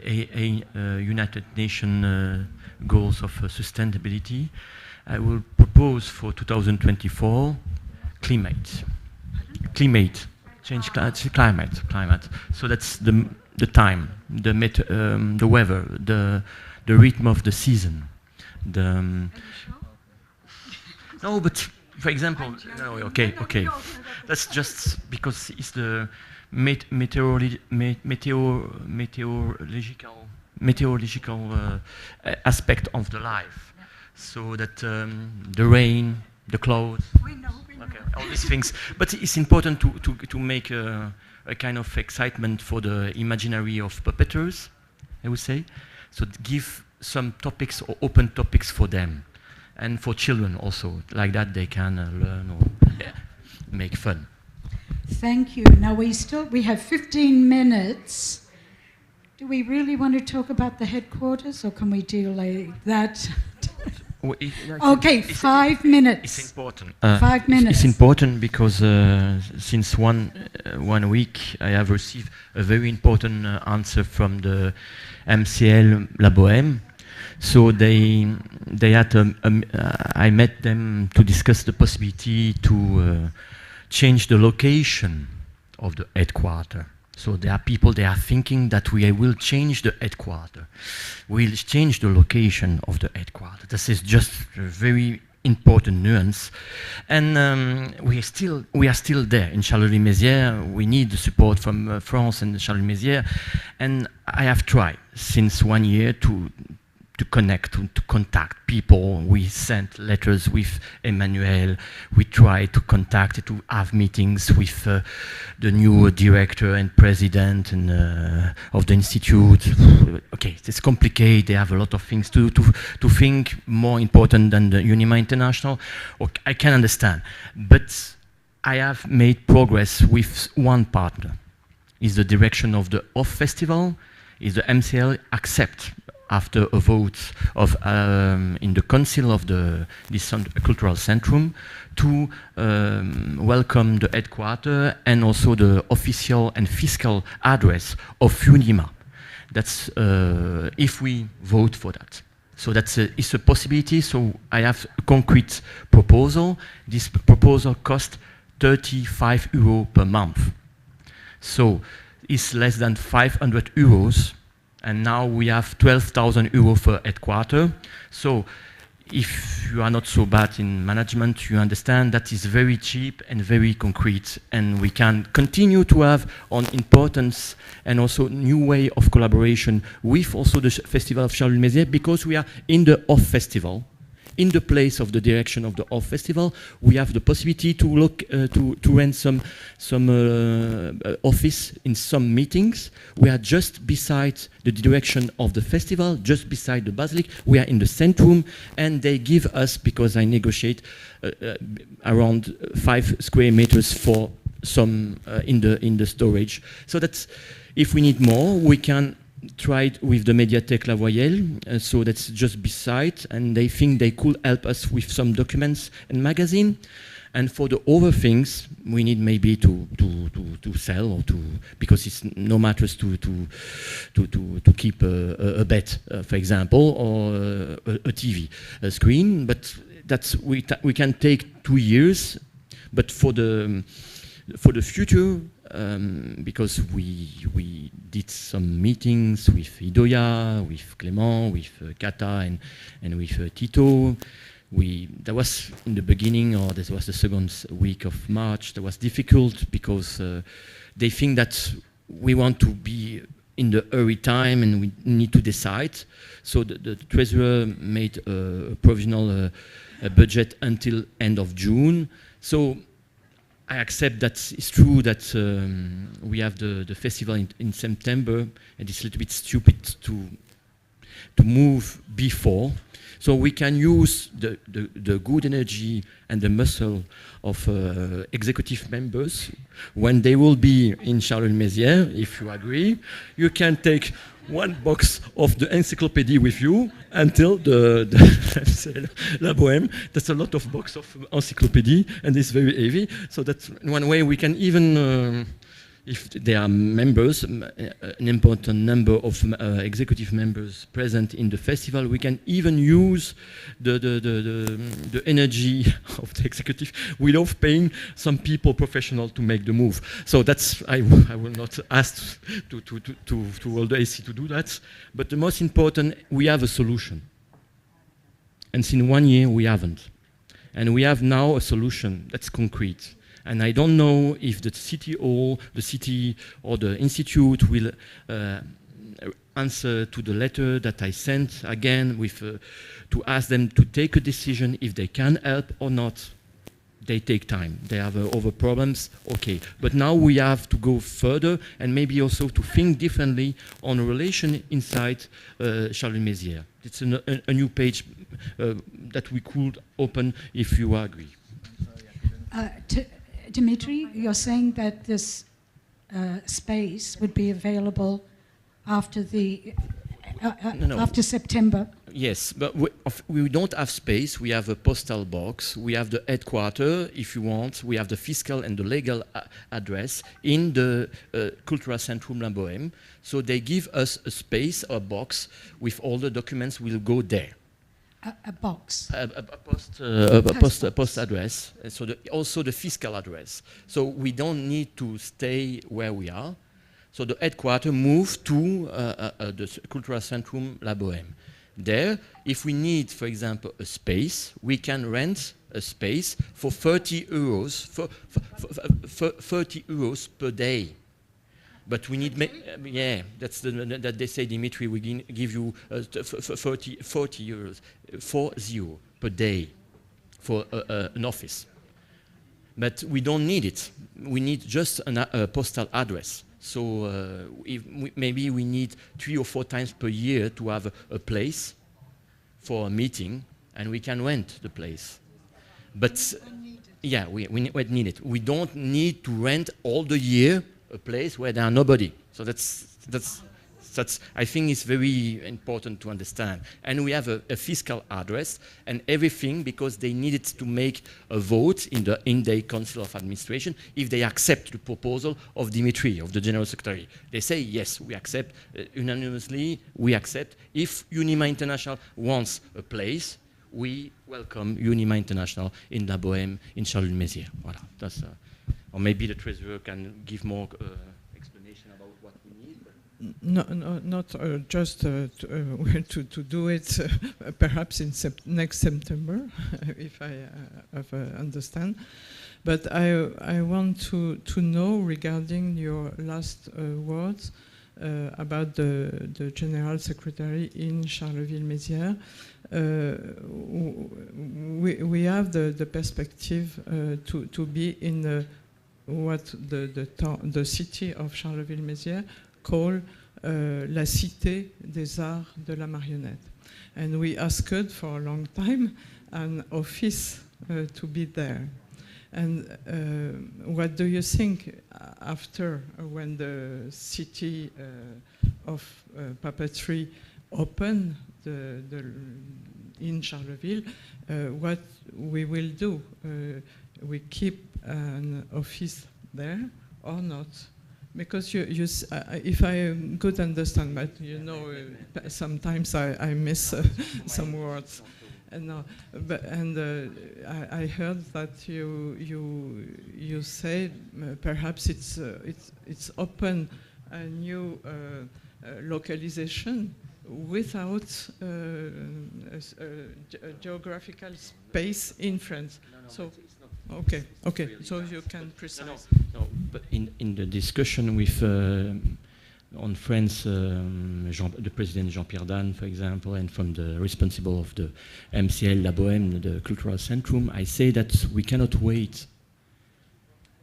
United Nations goals of sustainability, I will propose for 2024 climate. So that's the time, the weather, the rhythm of the season. No, but for example, no, okay. That's just because it's the meteorological aspect of the life. So that the rain, the clouds, okay, all these things. But it's important to make a kind of excitement for the imaginary of puppeteers, I would say. So give some topics or open topics for them, and for children also. Like that they can learn or make fun. Thank you. Now we have 15 minutes. Do we really want to talk about the headquarters, or can we delay that? Okay, 5 minutes. It's important. 5 minutes. It's important because since one week I have received a very important answer from the MCL La Bohème. So they had I met them to discuss the possibility to change the location of the headquarters. So there are people, they are thinking that we will change the headquarters. We'll change the location of the headquarters. This is just a very important nuance. And we are still there in Charleville-Mézières. We need the support from France and Charleville-Mézières. And I have tried since 1 year to connect, to contact people. We sent letters with Emmanuel. We tried to contact, to have meetings with the new director and president and, of the institute. Okay, it's complicated. They have a lot of things to think, more important than the UNIMA International. Okay, I can understand. But I have made progress with one partner. Is the direction of the OFF Festival, is the MCL accept after a vote of in the council of this cultural centrum to welcome the headquarters and also the official and fiscal address of UNIMA. That's if we vote for that. So that's it's a possibility. So I have a concrete proposal. This proposal costs €35 per month. So it's less than €500. And now we have €12,000 for headquarters. So if you are not so bad in management, you understand that is very cheap and very concrete. And we can continue to have on importance and also new way of collaboration with also the Festival of Charleville-Mézières, because we are in the OFF Festival. In the place of the direction of the OFF Festival, we have the possibility to look to rent some office in some meetings. We are just beside the direction of the festival, just beside the basilica. We are in the centrum, and they give us, because I negotiate around 5 square meters for some in the storage. So that's if we need more, we can tried with the Médiathèque La Voyelle, so that's just beside, and they think they could help us with some documents and magazine. And for the other things, we need maybe to sell or to, because it's no matters to keep a bed, for example, or a TV screen. But that's we can take 2 years, but for the future. Because we did some meetings with Idoia, with Clément, with Kata, and with Tito. That was in the beginning, or this was the second week of March. That was difficult because they think that we want to be in the early time and we need to decide. So the treasurer made a provisional budget until end of June. So I accept that it's true that we have the festival in September, and it's a little bit stupid to move before. So we can use the good energy and the muscle of executive members when they will be in Charleville-Mézières, if you agree. You can take 1 box of the encyclopedia with you until the La Bohème. That's a lot of box of encyclopedia, and it's very heavy. So that's one way we can even, if there are members, an important number of executive members present in the festival, we can even use the energy of the executive without paying some people professional to make the move. So that's, I will not ask to all the AC to do that, but the most important, we have a solution. And since 1 year, we haven't. And we have now a solution that's concrete. And I don't know if the city hall, the city or the institute will answer to the letter that I sent again with to ask them to take a decision if they can help or not. They take time. They have other problems, okay. But now we have to go further and maybe also to think differently on a relation inside Charleville-Mézières. It's a new page that we could open if you agree. Dimitri, you're saying that this space would be available after after September? Yes, but we don't have space. We have a postal box. We have the headquarters, if you want. We have the fiscal and the legal address in the Cultural Centrum La Bohème. So they give us a space, a box, with all the documents will go there. A box? A post address. And so also the fiscal address. So we don't need to stay where we are. So the headquarters moved to the Cultural Centrum La Bohème. And they give us a space, a box, with all the documents will go there. A box? A post address. So also the fiscal address. So we don't need to stay where we are. So the headquarters moved to the Cultural Centrum La Bohème. And they give us a space, a box, with all the documents will go there. So There, if we need, for example, a space, we can rent a space for 30 euros, for 30 euros per day. But we need, yeah, that's that they say, Dimitri, we give you 40 euros, 40 per day for an office. But we don't need it. We need just a postal address. So maybe we need 3 or 4 times per year to have a place for a meeting, and we can rent the place. But yeah, we need it. We don't need to rent all the year a place where there are nobody. So that's I think it's very important to understand. And we have a fiscal address and everything, because they needed to make a vote in the Council of Administration if they accept the proposal of Dimitri, of the General Secretary. They say, yes, we accept, unanimously, we accept. If UNIMA International wants a place, we welcome UNIMA International in La Bohème, in Charleville-Mézières. Voilà. That's, or maybe the Treasurer can give more explanation about what we need. Not just to do it perhaps in next September, if I understand. But I want to know, regarding your last words about the General Secretary in Charleville-Mézières. We have the perspective to be in what the city of Charleville-Mézières call la cité des arts de la marionnette. And we asked for a long time an office to be there. And what do you think after, when the city of puppetry opened in Charleville, what we will do? We keep an office there or not? Because if I could understand, but you know, sometimes I miss some words. And I heard that you said perhaps it's open a new localization without a geographical space in France. So. Okay, so you can precise. No, but in the discussion with on France, the President Jean-Pierre Dan, for example, and from the responsible of the MCL La Bohème, the Cultural Centrum, I say that we cannot wait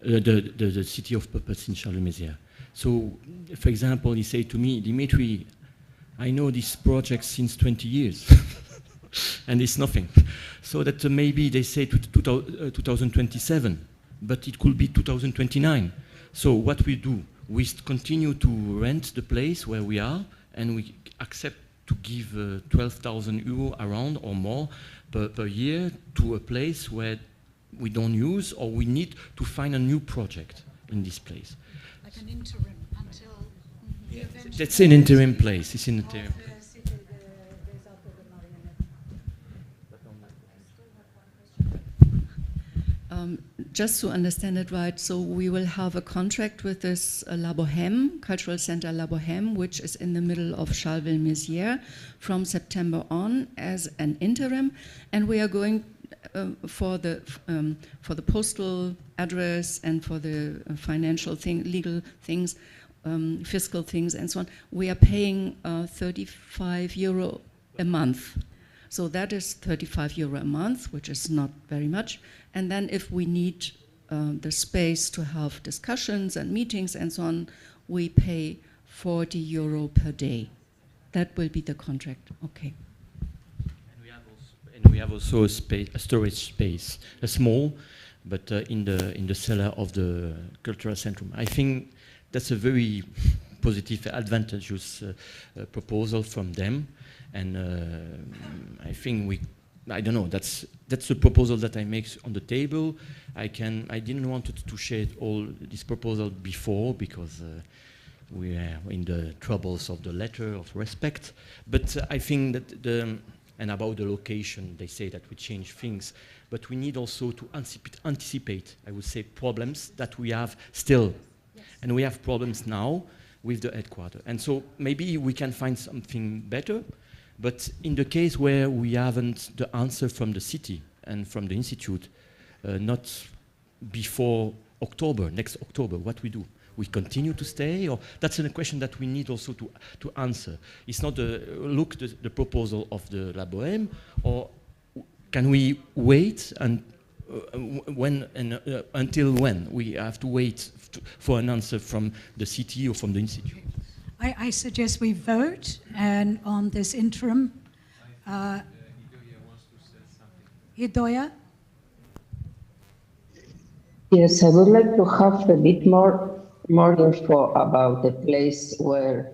the city of puppets in Charleville-Mézières. So, for example, he said to me, Dimitri, I know this project since 20 years. And it's nothing. So that maybe they say 2027, but it could be 2029. So what we do, we continue to rent the place where we are, and we accept to give 12,000 euro around or more per year to a place where we don't use, or we need to find a new project in this place. Like an interim until... That's an interim place. It's an interim place. Just to understand it right, so we will have a contract with this La Bohème, Cultural Center La Bohème, which is in the middle of Charleville-Mézières from September on as an interim, and we are going for the postal address and for the financial legal things, fiscal things and so on. We are paying 35 euro a month. So that is 35 euro a month, which is not very much. And then if we need the space to have discussions and meetings and so on, we pay 40 euro per day. That will be the contract. Okay. And we have also a storage space, a small, but in the cellar of the Cultural Centrum. I think that's a very positive, advantageous proposal from them. And I think I don't know, that's the proposal that I make on the table. I didn't want to share all this proposal before, because we are in the troubles of the letter of respect. But I think that and about the location, they say that we change things, but we need also to anticipate, I would say, problems that we have still. Yes. And we have problems now with the headquarters. And so maybe we can find something better. But in the case where we haven't the answer from the city and from the institute, not before October, next October, what we do? We continue to stay, or that's a question that we need also to answer. It's not the proposal of the La Bohème, or can we wait and until when? We have to wait for an answer from the city or from the institute. I suggest we vote and on this interim. Idoia wants to say something. Idoia? Yes, I would like to have a bit more info about the place where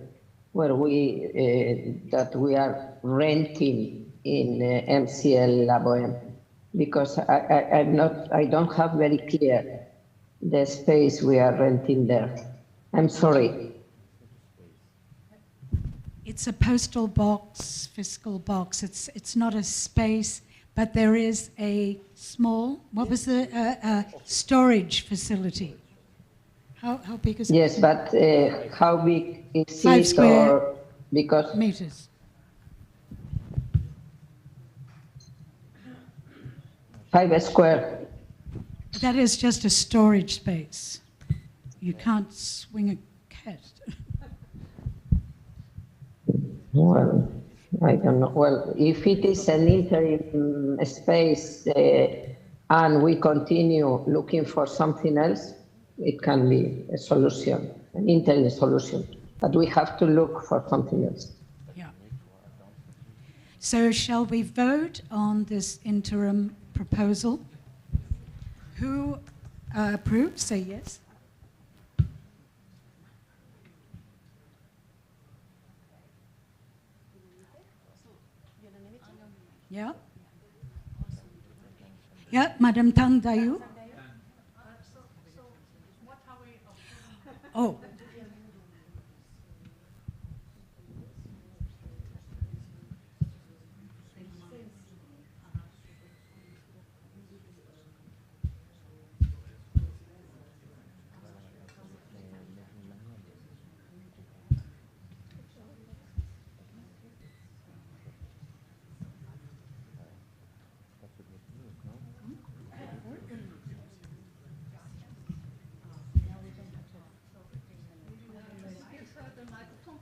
we that we are renting in MCL La Bohème, because I don't have very clear the space we are renting there. I'm sorry. It's a postal box, fiscal box. It's not a space, but there is a small, what was the storage facility? How big is it? Yes, but how big is 5 it? square or because meters. 5 square. That is just a storage space. You can't swing a cat. Well, I don't know. Well, if it is an interim space and we continue looking for something else, it can be a solution, an interim solution. But we have to look for something else. Yeah. So shall we vote on this interim proposal? Who approves? Say yes. Yeah. Yeah, Madam Tang Dayu. Oh.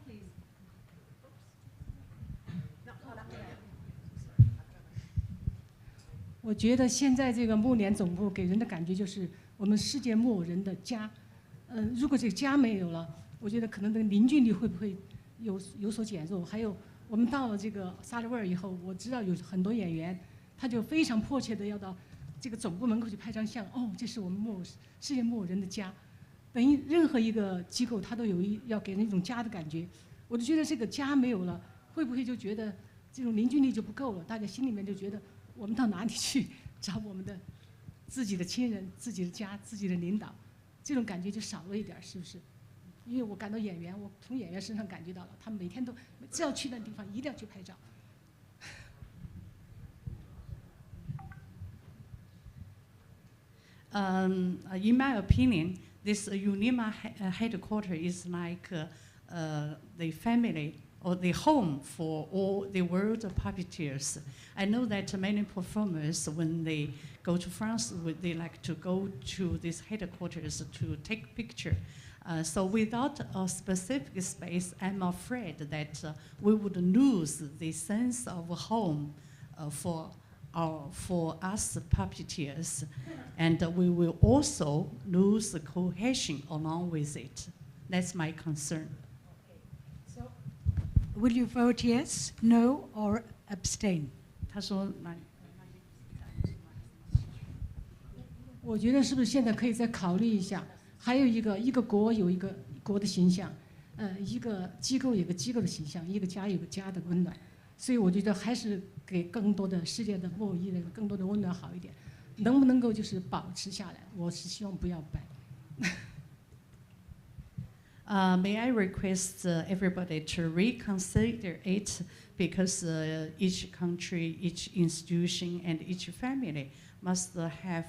please. 我觉得现在这个木联总部给人的感觉就是我们世界木偶人的家。如果这个家没有了，我觉得可能这个凝聚力会不会有所减弱？还有，我们到了这个萨利威尔以后，我知道有很多演员，他就非常迫切的要到这个总部门口去拍张相。哦，这是我们世界木偶人的家。等于任何一个机构，它都有要给人一种家的感觉。我就觉得这个家没有了，会不会就觉得这种凝聚力就不够了？大家心里面就觉得我们到哪里去找我们的自己的亲人、自己的家、自己的领导？这种感觉就少了一点，是不是？因为我感到演员，我从演员身上感觉到了，他们每天都只要去那地方，一定要去拍照。In my opinion, this UNIMA headquarters is like the family or the home for all the world puppeteers. I know that many performers, when they go to France, they like to go to this headquarters to take picture. So without a specific space, I'm afraid that we would lose the sense of home for us puppeteers, and we will also lose the cohesion along with it. That's my concern. So, will you vote yes, no, or abstain? 他说我觉得是不是现在可以再考虑一下？还有一个国有一个国的形象，一个机构有个机构的形象，一个家有个家的温暖。所以我觉得还是给更多的世界的木偶艺人更多的温暖好一点，能不能够就是保持下来？我是希望不要摆。May I request everybody to reconsider it, because each country, each institution, and each family must have,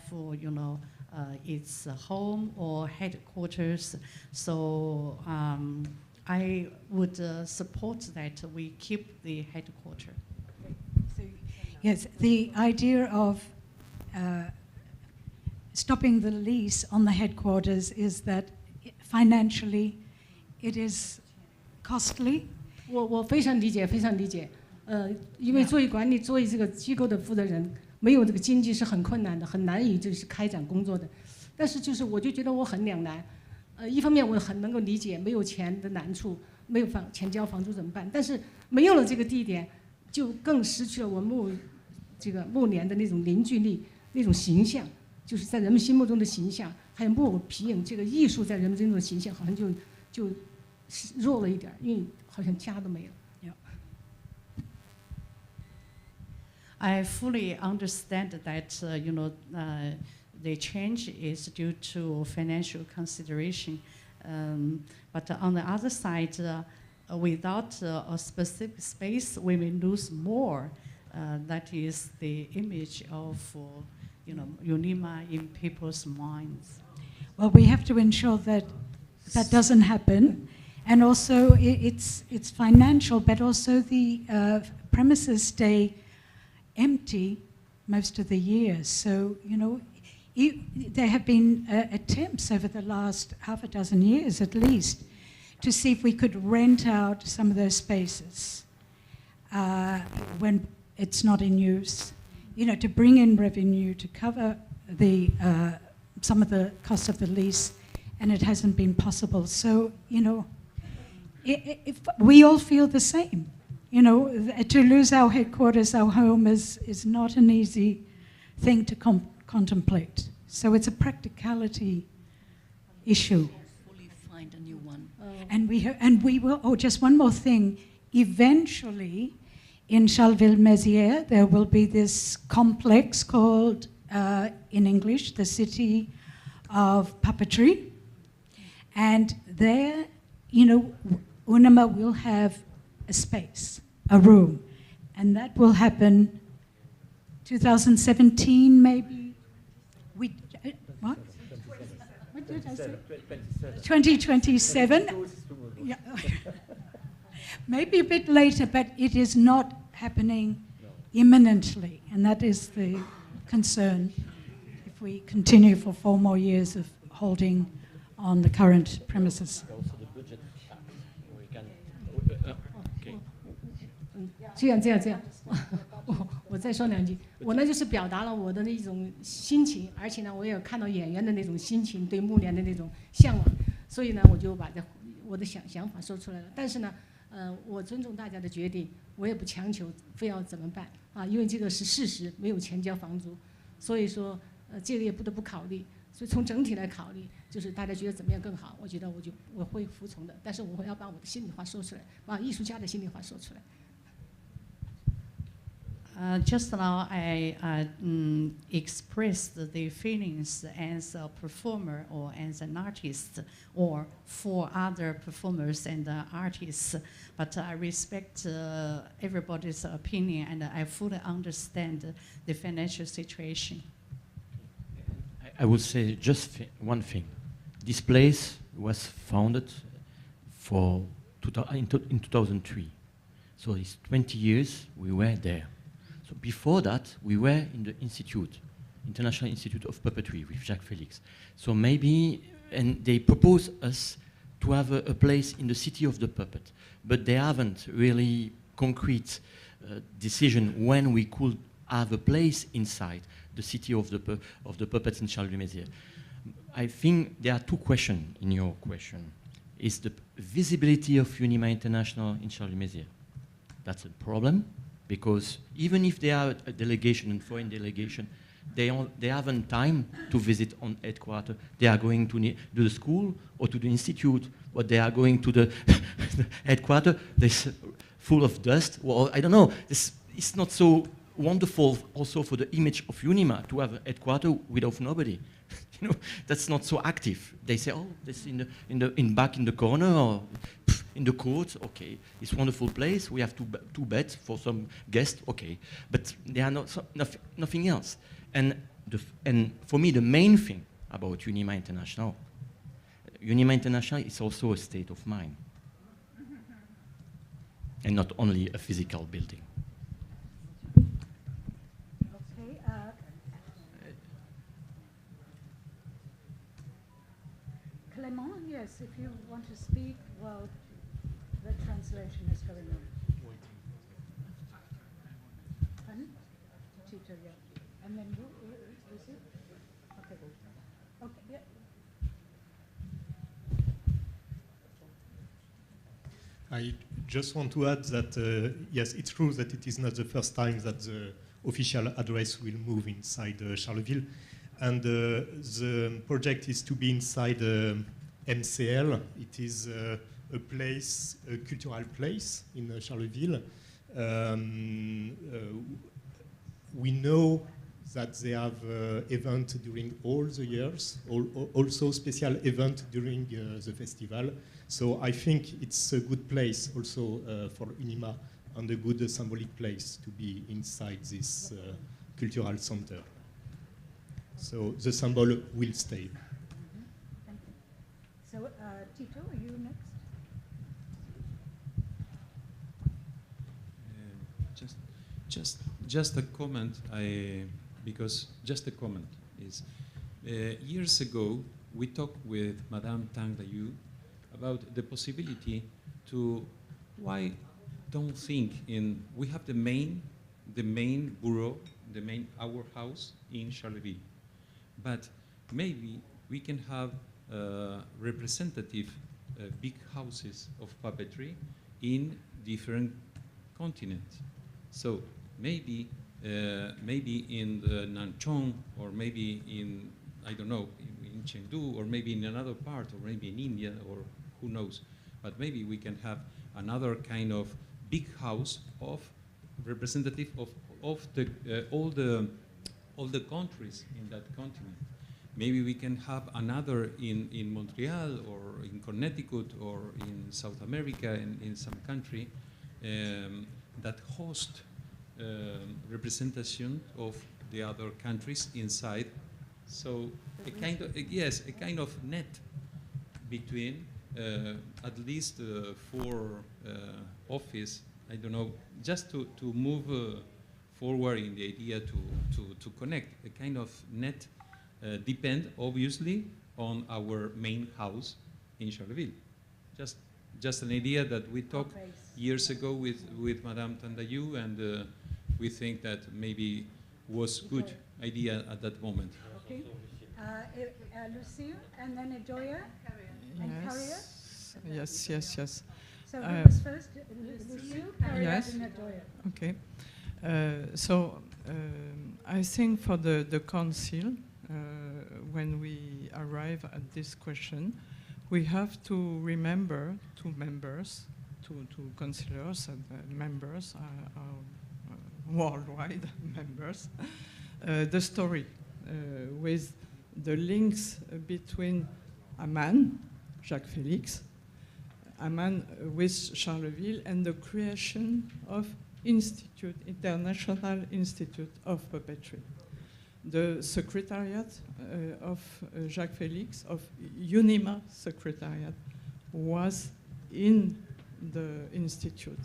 its home or headquarters. So I would support that we keep the headquarters. So, yes, the idea of stopping the lease on the headquarters is that financially it is costly. 我非常理解，非常理解。因为作为管理、作为这个机构的负责人，没有这个经济是很困难的，很难以就是开展工作的。但是就是我就觉得我很两难。一方面我很能够理解没有钱的难处，没有钱交房租怎么办？但是没有了这个地点，就更失去了我暮年的那种凝聚力、那种形象，就是在人们心目中的形象，还有木偶皮影这个艺术在人们这种形象，好像就弱了一点，因为好像家都没有。I fully understand that the change is due to financial consideration, but on the other side, without a specific space, we may lose more. That is the image of UNIMA in people's minds. Well, we have to ensure that that doesn't happen, and also it's financial, but also the premises stay empty most of the year. So, there have been attempts over the last half a dozen years at least to see if we could rent out some of those spaces when it's not in use, to bring in revenue to cover the some of the cost of the lease, and it hasn't been possible. So, if we all feel the same. To lose our headquarters, our home is not an easy thing to contemplate. So it's a practicality issue. Hopefully find a new one. And we will. Oh, just one more thing. Eventually, in Charleville-Mézières, there will be this complex called, in English, the City of Puppetry, and there, UNIMA will have a space, a room, and that will happen 2017 maybe. What? What did I say? 2027. Yeah. Maybe a bit later, but it is not happening imminently, and that is the concern if we continue for 4 more years of holding on the current premises. 这样，我再说2句。我呢就是表达了我的那种心情，而且呢我也有看到演员的那种心情，对暮年的那种向往，所以呢我就把我的想法说出来了。但是呢，我尊重大家的决定，我也不强求非要怎么办啊，因为这个是事实，没有钱交房租，所以说这个也不得不考虑。所以从整体来考虑，就是大家觉得怎么样更好，我觉得我会服从的。但是我要把我的心里话说出来，把艺术家的心里话说出来。Just now, I expressed the feelings as a performer or as an artist or for other performers and artists, but I respect everybody's opinion and I fully understand the financial situation. I would say just one thing. This place was founded in 2003. So it's 20 years we were there. So before that, we were in the institute, International Institute of Puppetry with Jacques Félix. So maybe, and they proposed us to have a place in the city of the puppet, but they haven't really concrete decision when we could have a place inside the city of the puppets in Charleville-Mézières. I think there are 2 questions in your question. Is the visibility of UNIMA International in Charleville-Mézières? That's a problem. Because even if they are a delegation, a foreign delegation, they haven't time to visit on headquarters. They are going to the school or to the institute, or they are going to the headquarters. This full of dust. Well, I don't know. It's not so wonderful also for the image of UNIMA to have a headquarters without nobody. That's not so active. They say, oh, this back in the corner or in the court. Okay, it's a wonderful place. We have two beds for some guests. Okay, but there are nothing else. And for me, the main thing about UNIMA International is also a state of mind. and not only a physical building. Okay. Clément, yes, if you want to speak while the translation is going on. Pardon? Tito, yeah. And then Lucy? Okay. Okay, yeah. I just want to add that, yes, it's true that it is not the first time that the official address will move inside Charleville. And the project is to be inside MCL. It is a place, a cultural place in Charleville. We know that they have events during all the years, also special event during the festival. So I think it's a good place also for UNIMA and a good symbolic place to be inside this cultural center. So the symbol will stay. Thank you. So Tito, are you next? Just a comment. Just a comment is, years ago we talked with Madame Tang Dayu about the possibility to, why don't think in, we have the main bureau, our house in Charleville, but maybe we can have representative big houses of puppetry in different continents. So maybe in the Nanchong, or maybe in, I don't know, in Chengdu, or maybe in another part, or maybe in India, or who knows. But maybe we can have another kind of big house of representative of the all the countries in that continent. Maybe we can have another in Montreal, or in Connecticut, or in South America, in some country that host representation of the other countries inside. So a kind of, yes, a kind of net between at least 4 office, I don't know, just to move forward in the idea to connect. A kind of net depend obviously on our main house in Charleville. Just an idea that we talked years ago with Madame Tandayu, and we think that maybe was good idea at that moment. Okay. Lucille, and then Edoya, and Carrier? Yes. So who was first? Lucille, Carrier, Yes. and Edoya. Okay. I think for the council, when we arrive at this question, we have to remember two councillors and members, worldwide members, the story with the links between Aman, Jacques Félix, Aman with Charleville, and the creation of International Institute of Puppetry. The secretariat of Jacques Félix, of UNIMA secretariat, was in the institute.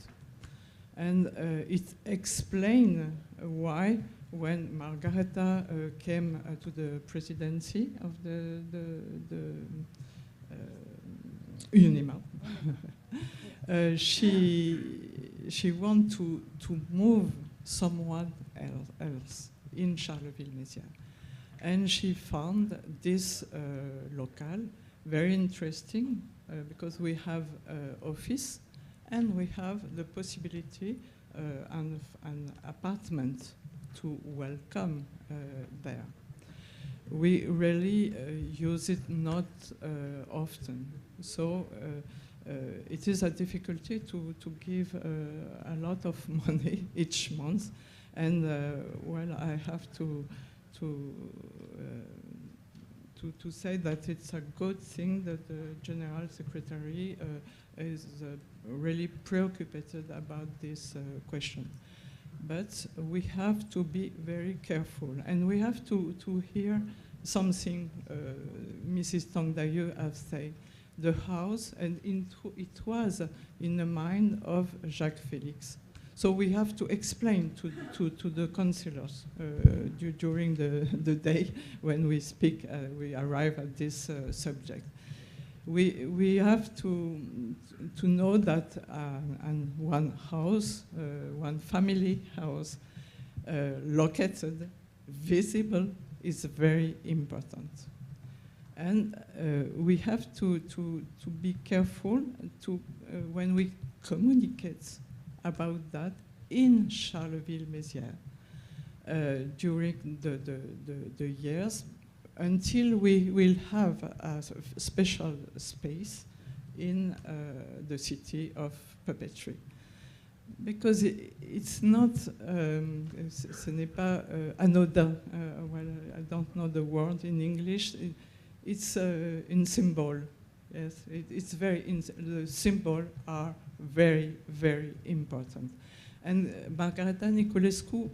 And it explained why, when Margareta came to the presidency of the UNIMA, she wanted to move someone else in Charleville-Mézières. And she found this local very interesting because we have office and we have the possibility and an apartment to welcome there. We really use it not often. So it is a difficulty to give a lot of money each month. And well, I have to say that it's a good thing that the General Secretary is really preoccupied about this question. But we have to be very careful, and we have to hear something Mrs. Tongdayu has said, the house, and it was in the mind of Jacques Félix. So we have to explain to the councillors during the day when we speak, we arrive at this subject. We have to know that and one house, one family house, located, visible, is very important. And we have to be careful when we communicate about that in Charleville-Mézières during the years, until we will have a special space in the city of puppetry. Because it's not, ce n'est pas anodin, well, I don't know the word in English, it's in symbol. Yes, it's very, the symbols are very, very important. And Margareta Niculescu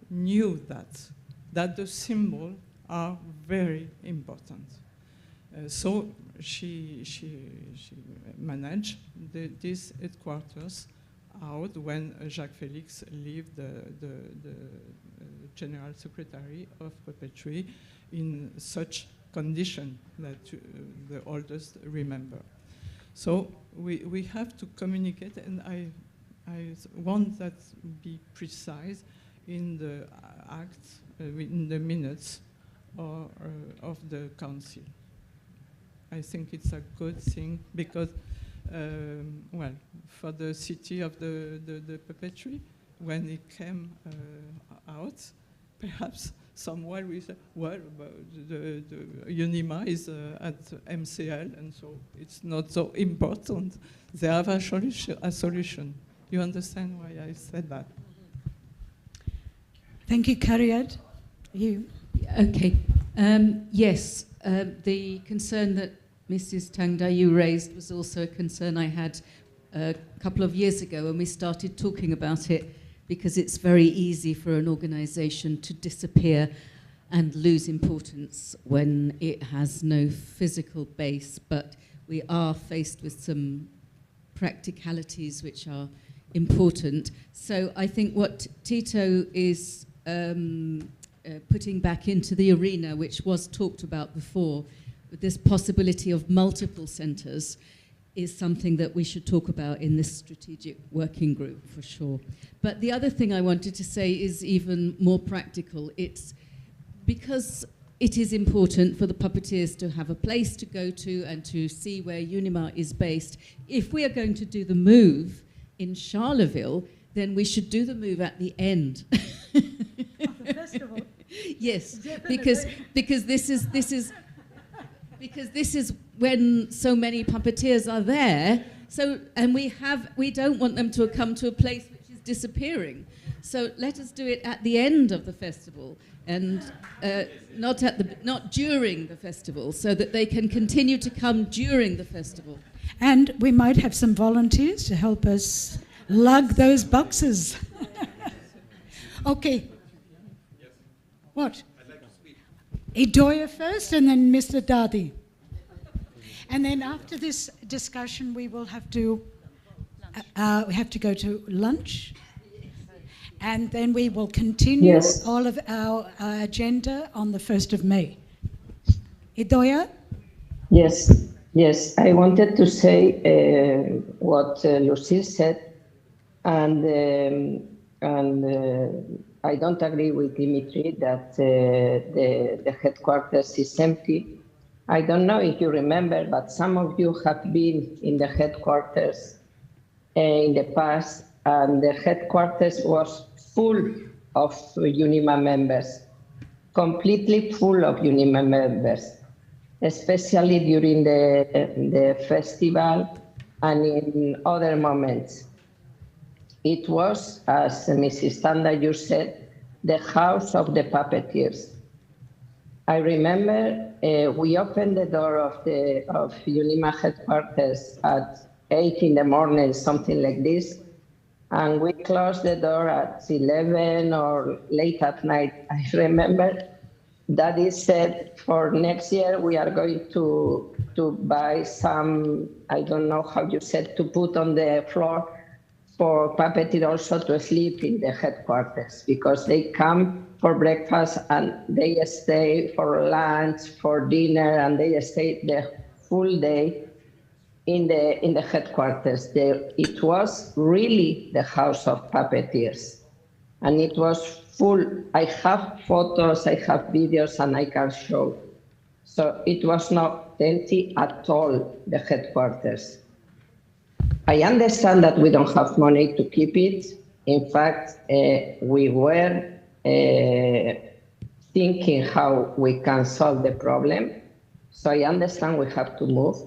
knew that the symbols are very important. So she managed these headquarters out when Jacques Félix left the General Secretary of Puppetry in such condition that the oldest remember. So we have to communicate, and I want that be precise in the acts, in the minutes of the council. I think it's a good thing because, well, for the city of the puppetry, when it came out, perhaps someone will say, well, the UNIMA is at MCL, and so it's not so important. They have a solution. You understand why I said that? Thank you, Cariad. You? Okay. Yes, the concern that Mrs. Tang Dayu raised was also a concern I had a couple of years ago when we started talking about it, because it's very easy for an organisation to disappear and lose importance when it has no physical base. But we are faced with some practicalities which are important. So I think what Tito is putting back into the arena, which was talked about before, with this possibility of multiple centres, is something that we should talk about in this strategic working group for sure. But the other thing I wanted to say is even more practical. It's because it is important for the puppeteers to have a place to go to and to see where UNIMA is based. If we are going to do the move in Charleville, then we should do the move at the end. Of the festival? Yes, because this is when so many puppeteers are there. So, and we don't want them to come to a place which is disappearing. So let us do it at the end of the festival, and not during the festival, so that they can continue to come during the festival. And we might have some volunteers to help us lug those boxes. Okay. What? I'd like to speak. Idoia first, and then Mr. Dadi. And then after this discussion, we will have to go to lunch, and then we will continue all of our agenda on the 1st of May. Idoia? Yes. I wanted to say what Lucille said, and I don't agree with Dimitri that the headquarters is empty. I don't know if you remember, but some of you have been in the headquarters in the past, and the headquarters was full of UNIMA members, completely full of UNIMA members, especially during the festival and in other moments. It was, as Mrs. Tandayu said, the house of the puppeteers. I remember we opened the door of UNIMA headquarters at 8 in the morning, something like this, and we closed the door at 11 or late at night. I remember Daddy said, for next year we are going to to buy some, I don't know how you said, to put on the floor for puppeteers also to sleep in the headquarters, because they come for breakfast and they stay for lunch, for dinner, and they stay the full day in the headquarters. It was really the house of puppeteers, and it was full. I have photos, I have videos, and I can show. So it was not empty at all, the headquarters. I understand that we don't have money to keep it. In fact, we were thinking how we can solve the problem. So I understand we have to move,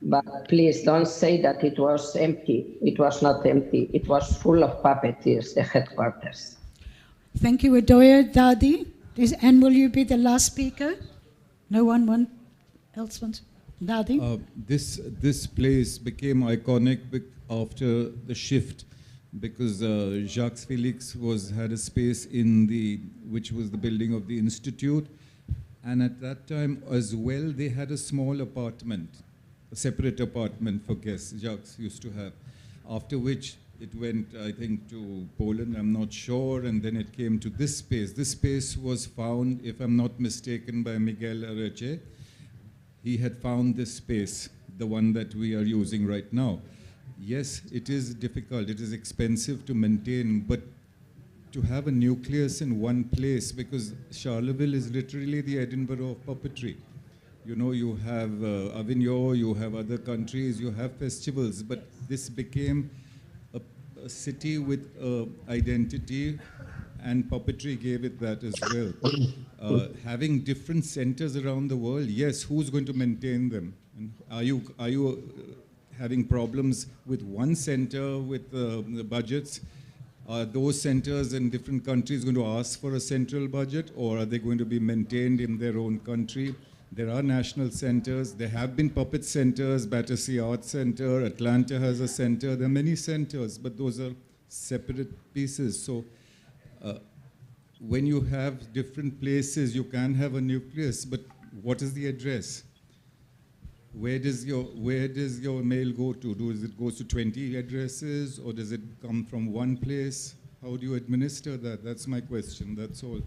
but please don't say that it was empty. It was not empty. It was full of puppeteers, the headquarters. Thank you, Adoya. Dadi, and will you be the last speaker? No one else wants? Dadi? This place became iconic after the shift, because Jacques Felix had a space which was the building of the Institute, and at that time as well they had a small apartment, a separate apartment for guests Jacques used to have, after which it went, I think, to Poland, I'm not sure, and then it came to this space. This space was found, if I'm not mistaken, by Miguel Areche. He had found this space, the one that we are using right now. Yes, it is difficult, it is expensive to maintain, but to have a nucleus in one place, because Charleville is literally the Edinburgh of puppetry. You know, you have Avignon, you have other countries, you have festivals, but this became a city with identity, and puppetry gave it that as well. Having different centers around the world, yes, who's going to maintain them? And are you having problems with one center with the budgets? Are those centers in different countries going to ask for a central budget, or are they going to be maintained in their own country? There are national centers. There have been puppet centers, Battersea Arts Center, Atlanta has a center. There are many centers, but those are separate pieces. So when you have different places, you can have a nucleus, but what is the address? Where does your mail go to? Does it go to 20 addresses, or does it come from one place? How do you administer that? That's my question, that's all.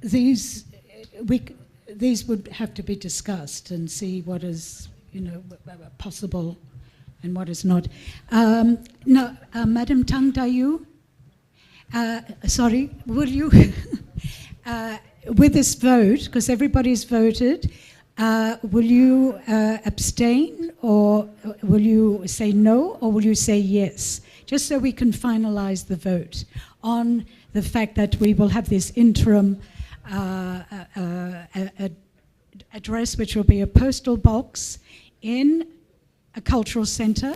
These would have to be discussed and see what is, possible and what is not. Madam Tang Dayu, sorry, will you, with this vote, because everybody's voted, will you abstain, or will you say no, or will you say yes? Just so we can finalize the vote on the fact that we will have this interim address, which will be a postal box in a cultural centre,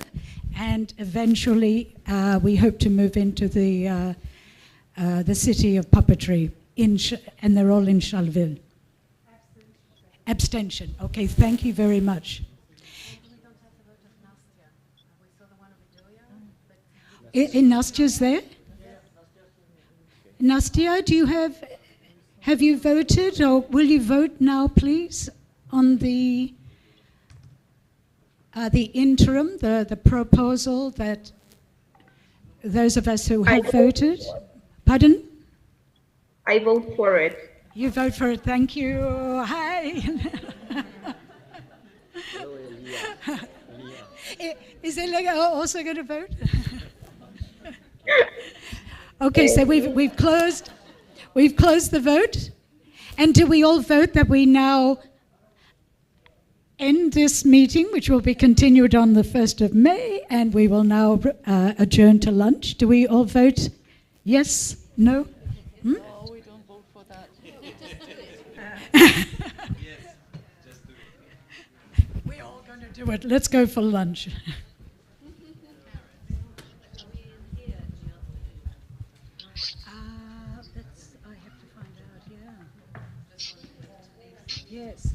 and eventually we hope to move into the city of puppetry, and they're all in Charleville. Abstention. Okay, thank you very much. In Nastia's there? Nastia, do you have you voted, or will you vote now, please, on the interim, the proposal that those of us who have voted? Pardon? I vote for it. You vote for it, thank you. Hi. Is Elia also going to vote? Okay, so we've closed the vote. And do we all vote that we now end this meeting, which will be continued on the 1st of May, and we will now adjourn to lunch? Do we all vote yes? No? Hmm? No, we don't vote for that. We're all going to do it. Let's go for lunch. I have to find out, yeah. Yes.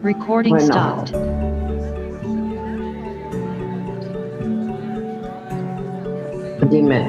Recording stopped. Dime.